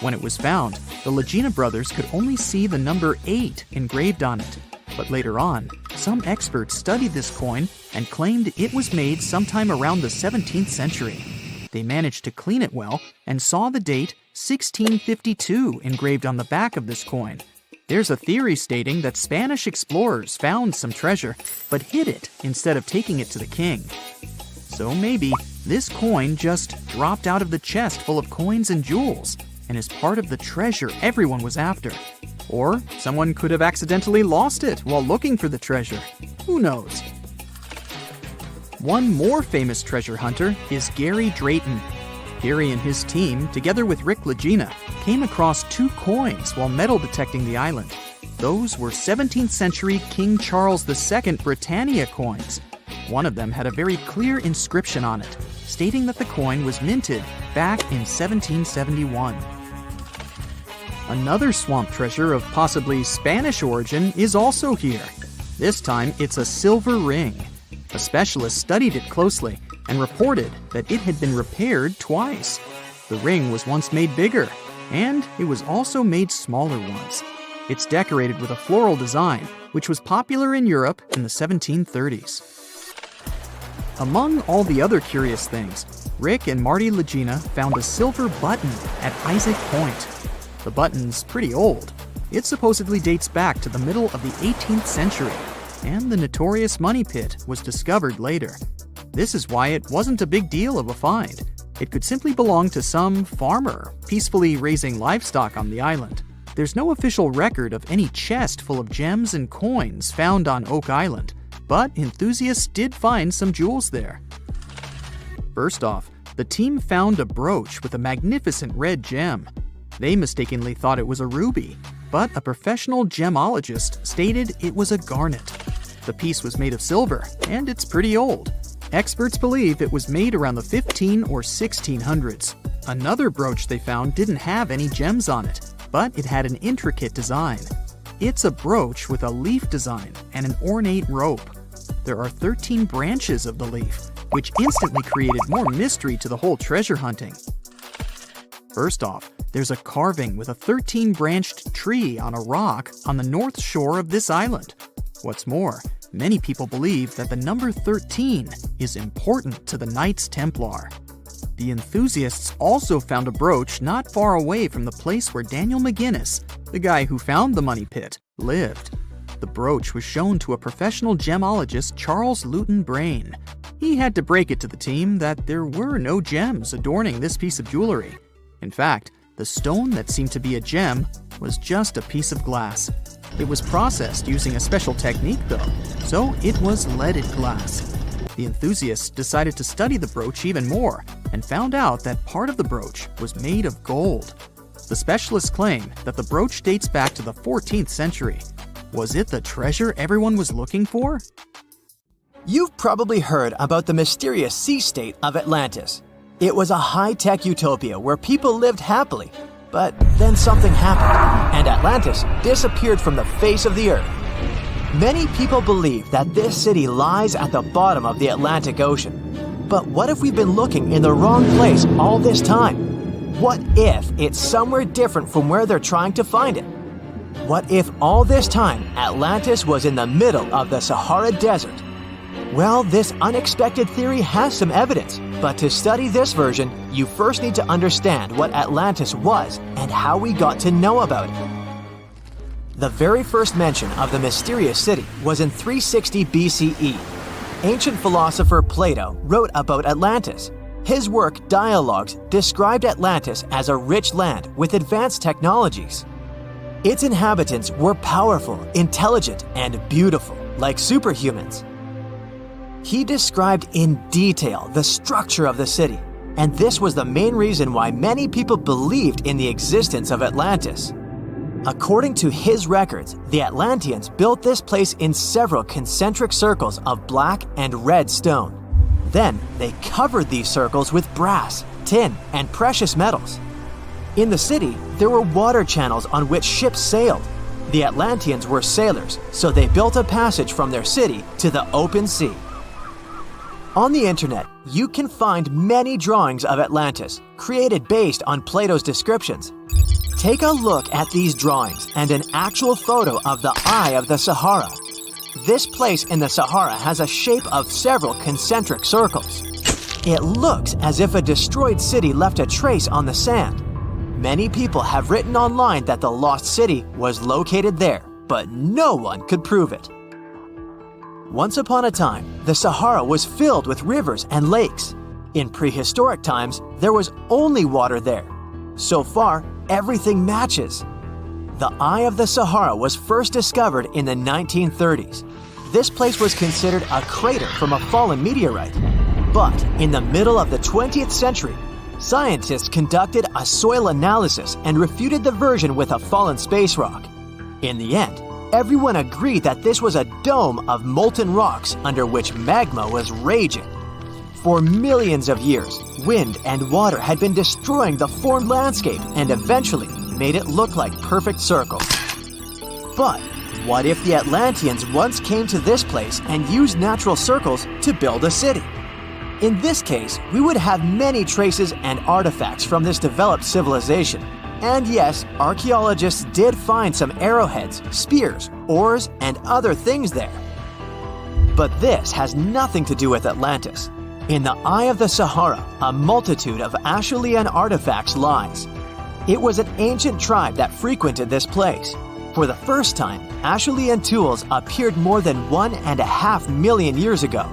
When it was found, the Legina brothers could only see the number 8 engraved on it. But later on, some experts studied this coin and claimed it was made sometime around the 17th century. They managed to clean it well and saw the date 1652 engraved on the back of this coin. There's a theory stating that Spanish explorers found some treasure but hid it instead of taking it to the king. So maybe this coin just dropped out of the chest full of coins and jewels and is part of the treasure everyone was after. Or someone could have accidentally lost it while looking for the treasure. Who knows? One more famous treasure hunter is Gary Drayton. Gary and his team, together with Rick Legina, came across 2 coins while metal detecting the island. Those were 17th century King Charles II Britannia coins. One of them had a very clear inscription on it, stating that the coin was minted back in 1771. Another swamp treasure of possibly Spanish origin is also here. This time, it's a silver ring. A specialist studied it closely and reported that it had been repaired twice. The ring was once made bigger, and it was also made smaller once. It's decorated with a floral design, which was popular in Europe in the 1730s. Among all the other curious things, Rick and Marty Legina found a silver button at Isaac Point. The button's pretty old. It supposedly dates back to the middle of the 18th century, and the notorious Money Pit was discovered later. This is why it wasn't a big deal of a find. It could simply belong to some farmer peacefully raising livestock on the island. There's no official record of any chest full of gems and coins found on Oak Island, but enthusiasts did find some jewels there. First off, the team found a brooch with a magnificent red gem. They mistakenly thought it was a ruby, but a professional gemologist stated it was a garnet. The piece was made of silver, and it's pretty old. Experts believe it was made around the 15 or 1600s. Another brooch they found didn't have any gems on it, but it had an intricate design. It's a brooch with a leaf design and an ornate rope. There are 13 branches of the leaf, which instantly created more mystery to the whole treasure hunting. First off, there's a carving with a 13-branched tree on a rock on the north shore of this island. What's more, many people believe that the number 13 is important to the Knights Templar. The enthusiasts also found a brooch not far away from the place where Daniel McGinnis, the guy who found the Money Pit, lived. The brooch was shown to a professional gemologist, Charles Luton Brain. He had to break it to the team that there were no gems adorning this piece of jewelry. In fact, the stone that seemed to be a gem was just a piece of glass. It was processed using a special technique though, so it was leaded glass. The enthusiasts decided to study the brooch even more and found out that part of the brooch was made of gold. The specialists claim that the brooch dates back to the 14th century. Was it the treasure everyone was looking for? You've probably heard about the mysterious sea state of Atlantis. It was a high-tech utopia where people lived happily, but then something happened, and Atlantis disappeared from the face of the earth. Many people believe that this city lies at the bottom of the Atlantic Ocean. But what if we've been looking in the wrong place all this time? What if it's somewhere different from where they're trying to find it? What if all this time Atlantis was in the middle of the Sahara Desert? Well, this unexpected theory has some evidence, but to study this version, you first need to understand what Atlantis was and how we got to know about it. The very first mention of the mysterious city was in 360 BCE. Ancient philosopher Plato wrote about Atlantis. His work, Dialogues, described Atlantis as a rich land with advanced technologies. Its inhabitants were powerful, intelligent, and beautiful, like superhumans. He described in detail the structure of the city, and this was the main reason why many people believed in the existence of Atlantis. According to his records, the Atlanteans built this place in several concentric circles of black and red stone. Then they covered these circles with brass, tin, and precious metals. In the city, there were water channels on which ships sailed. The Atlanteans were sailors, so they built a passage from their city to the open sea. On the internet, you can find many drawings of Atlantis, created based on Plato's descriptions. Take a look at these drawings and an actual photo of the Eye of the Sahara. This place in the Sahara has a shape of several concentric circles. It looks as if a destroyed city left a trace on the sand. Many people have written online that the lost city was located there, but no one could prove it. Once upon a time, the Sahara was filled with rivers and lakes. In prehistoric times, there was only water there. So far, everything matches. The Eye of the Sahara was first discovered in the 1930s. This place was considered a crater from a fallen meteorite. But in the middle of the 20th century, scientists conducted a soil analysis and refuted the version with a fallen space rock. In the end, everyone agreed that this was a dome of molten rocks under which magma was raging. For millions of years, wind and water had been destroying the formed landscape and eventually made it look like perfect circles. But what if the Atlanteans once came to this place and used natural circles to build a city? In this case, we would have many traces and artifacts from this developed civilization. And yes, archaeologists did find some arrowheads, spears, oars, and other things there. But this has nothing to do with Atlantis. In the Eye of the Sahara, a multitude of Acheulean artifacts lies. It was an ancient tribe that frequented this place. For the first time, Acheulean tools appeared more than 1.5 million years ago.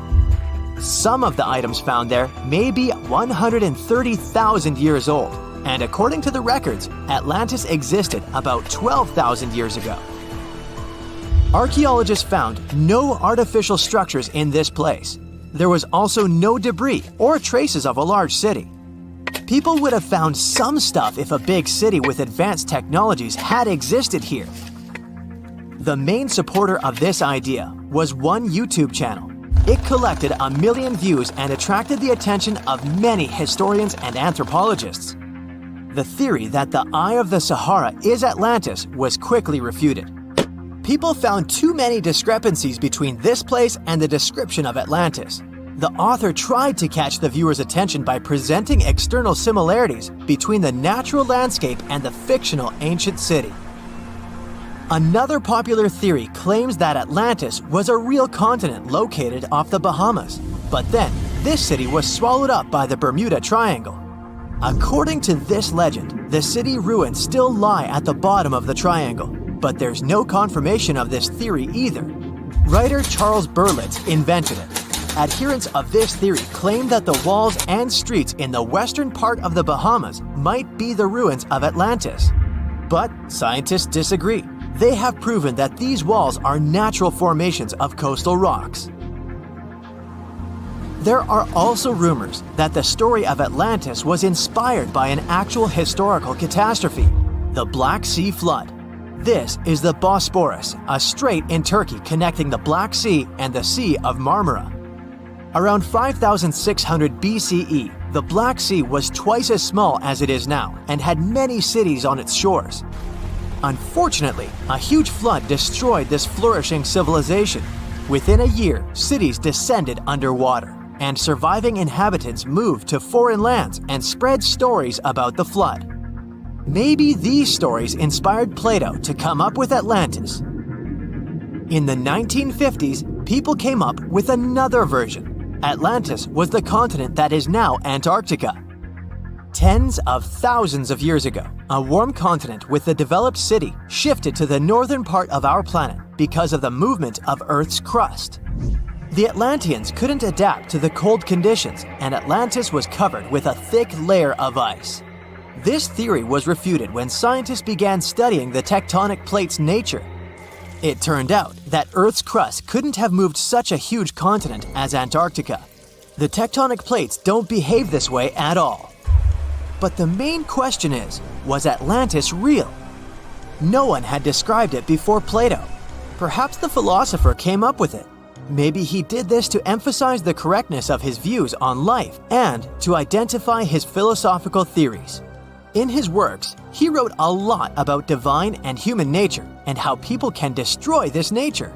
Some of the items found there may be 130,000 years old, and according to the records, Atlantis existed about 12,000 years ago. Archaeologists found no artificial structures in this place. There was also no debris or traces of a large city. People would have found some stuff if a big city with advanced technologies had existed here. The main supporter of this idea was one YouTube channel. It collected 1 million views and attracted the attention of many historians and anthropologists. The theory that the Eye of the Sahara is Atlantis was quickly refuted. People found too many discrepancies between this place and the description of Atlantis. The author tried to catch the viewer's attention by presenting external similarities between the natural landscape and the fictional ancient city. Another popular theory claims that Atlantis was a real continent located off the Bahamas, but then this city was swallowed up by the Bermuda Triangle. According to this legend, the city ruins still lie at the bottom of the triangle, but there's no confirmation of this theory either. Writer Charles Berlitz invented it. Adherents of this theory claim that the walls and streets in the western part of the Bahamas might be the ruins of Atlantis. But scientists disagree. They have proven that these walls are natural formations of coastal rocks. There are also rumors that the story of Atlantis was inspired by an actual historical catastrophe, the Black Sea Flood. This is the Bosporus, a strait in Turkey connecting the Black Sea and the Sea of Marmara. Around 5600 BCE, the Black Sea was twice as small as it is now and had many cities on its shores. Unfortunately, a huge flood destroyed this flourishing civilization. Within a year, cities descended underwater, and surviving inhabitants moved to foreign lands and spread stories about the flood. Maybe these stories inspired Plato to come up with Atlantis. In the 1950s, people came up with another version. Atlantis was the continent that is now Antarctica. Tens of thousands of years ago, a warm continent with a developed city shifted to the northern part of our planet because of the movement of Earth's crust. The Atlanteans couldn't adapt to the cold conditions, and Atlantis was covered with a thick layer of ice. This theory was refuted when scientists began studying the tectonic plate's nature. It turned out that Earth's crust couldn't have moved such a huge continent as Antarctica. The tectonic plates don't behave this way at all. But the main question is, was Atlantis real? No one had described it before Plato. Perhaps the philosopher came up with it. Maybe he did this to emphasize the correctness of his views on life and to identify his philosophical theories. In his works, he wrote a lot about divine and human nature and how people can destroy this nature.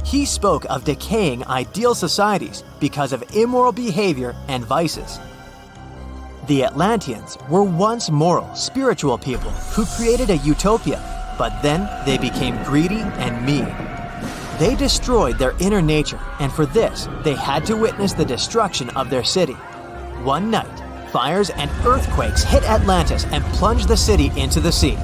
He spoke of decaying ideal societies because of immoral behavior and vices. The Atlanteans were once moral, spiritual people who created a utopia, but then they became greedy and mean. They destroyed their inner nature, and for this, they had to witness the destruction of their city. One night, fires and earthquakes hit Atlantis and plunged the city into the sea.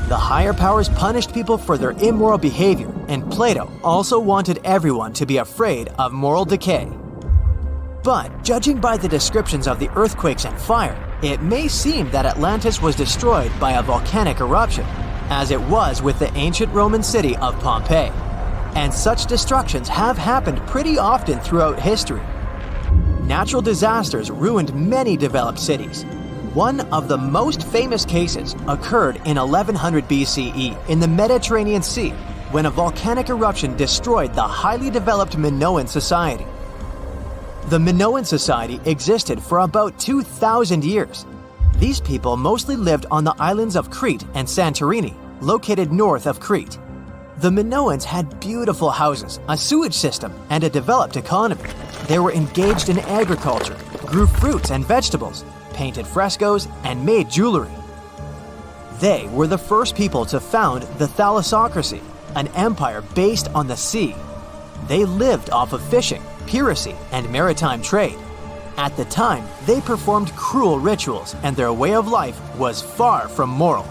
The higher powers punished people for their immoral behavior, and Plato also wanted everyone to be afraid of moral decay. But judging by the descriptions of the earthquakes and fire, it may seem that Atlantis was destroyed by a volcanic eruption, as it was with the ancient Roman city of Pompeii. And such destructions have happened pretty often throughout history. Natural disasters ruined many developed cities. One of the most famous cases occurred in 1100 BCE in the Mediterranean Sea, when a volcanic eruption destroyed the highly developed Minoan society. The Minoan society existed for about 2,000 years. These people mostly lived on the islands of Crete and Santorini, located north of Crete. The Minoans had beautiful houses, a sewage system, and a developed economy. They were engaged in agriculture, grew fruits and vegetables, painted frescoes, and made jewelry. They were the first people to found the thalassocracy, an empire based on the sea. They lived off of fishing, piracy, and maritime trade. At the time, they performed cruel rituals, and their way of life was far from moral.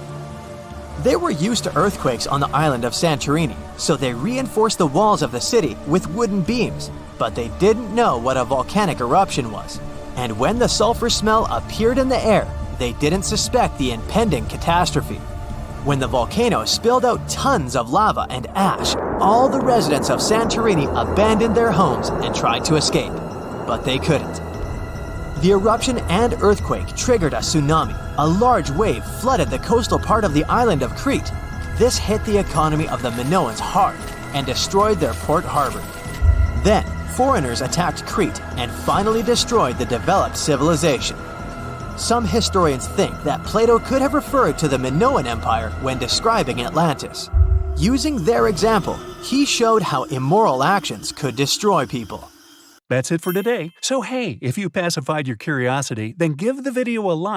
They were used to earthquakes on the island of Santorini, so they reinforced the walls of the city with wooden beams, but they didn't know what a volcanic eruption was. And when the sulfur smell appeared in the air, they didn't suspect the impending catastrophe. When the volcano spilled out tons of lava and ash, all the residents of Santorini abandoned their homes and tried to escape, but they couldn't. The eruption and earthquake triggered a tsunami. A large wave flooded the coastal part of the island of Crete. This hit the economy of the Minoans hard and destroyed their port harbor. Then, foreigners attacked Crete and finally destroyed the developed civilization. Some historians think that Plato could have referred to the Minoan Empire when describing Atlantis. Using their example, he showed how immoral actions could destroy people. That's it for today. So hey, if you pacified your curiosity, then give the video a like.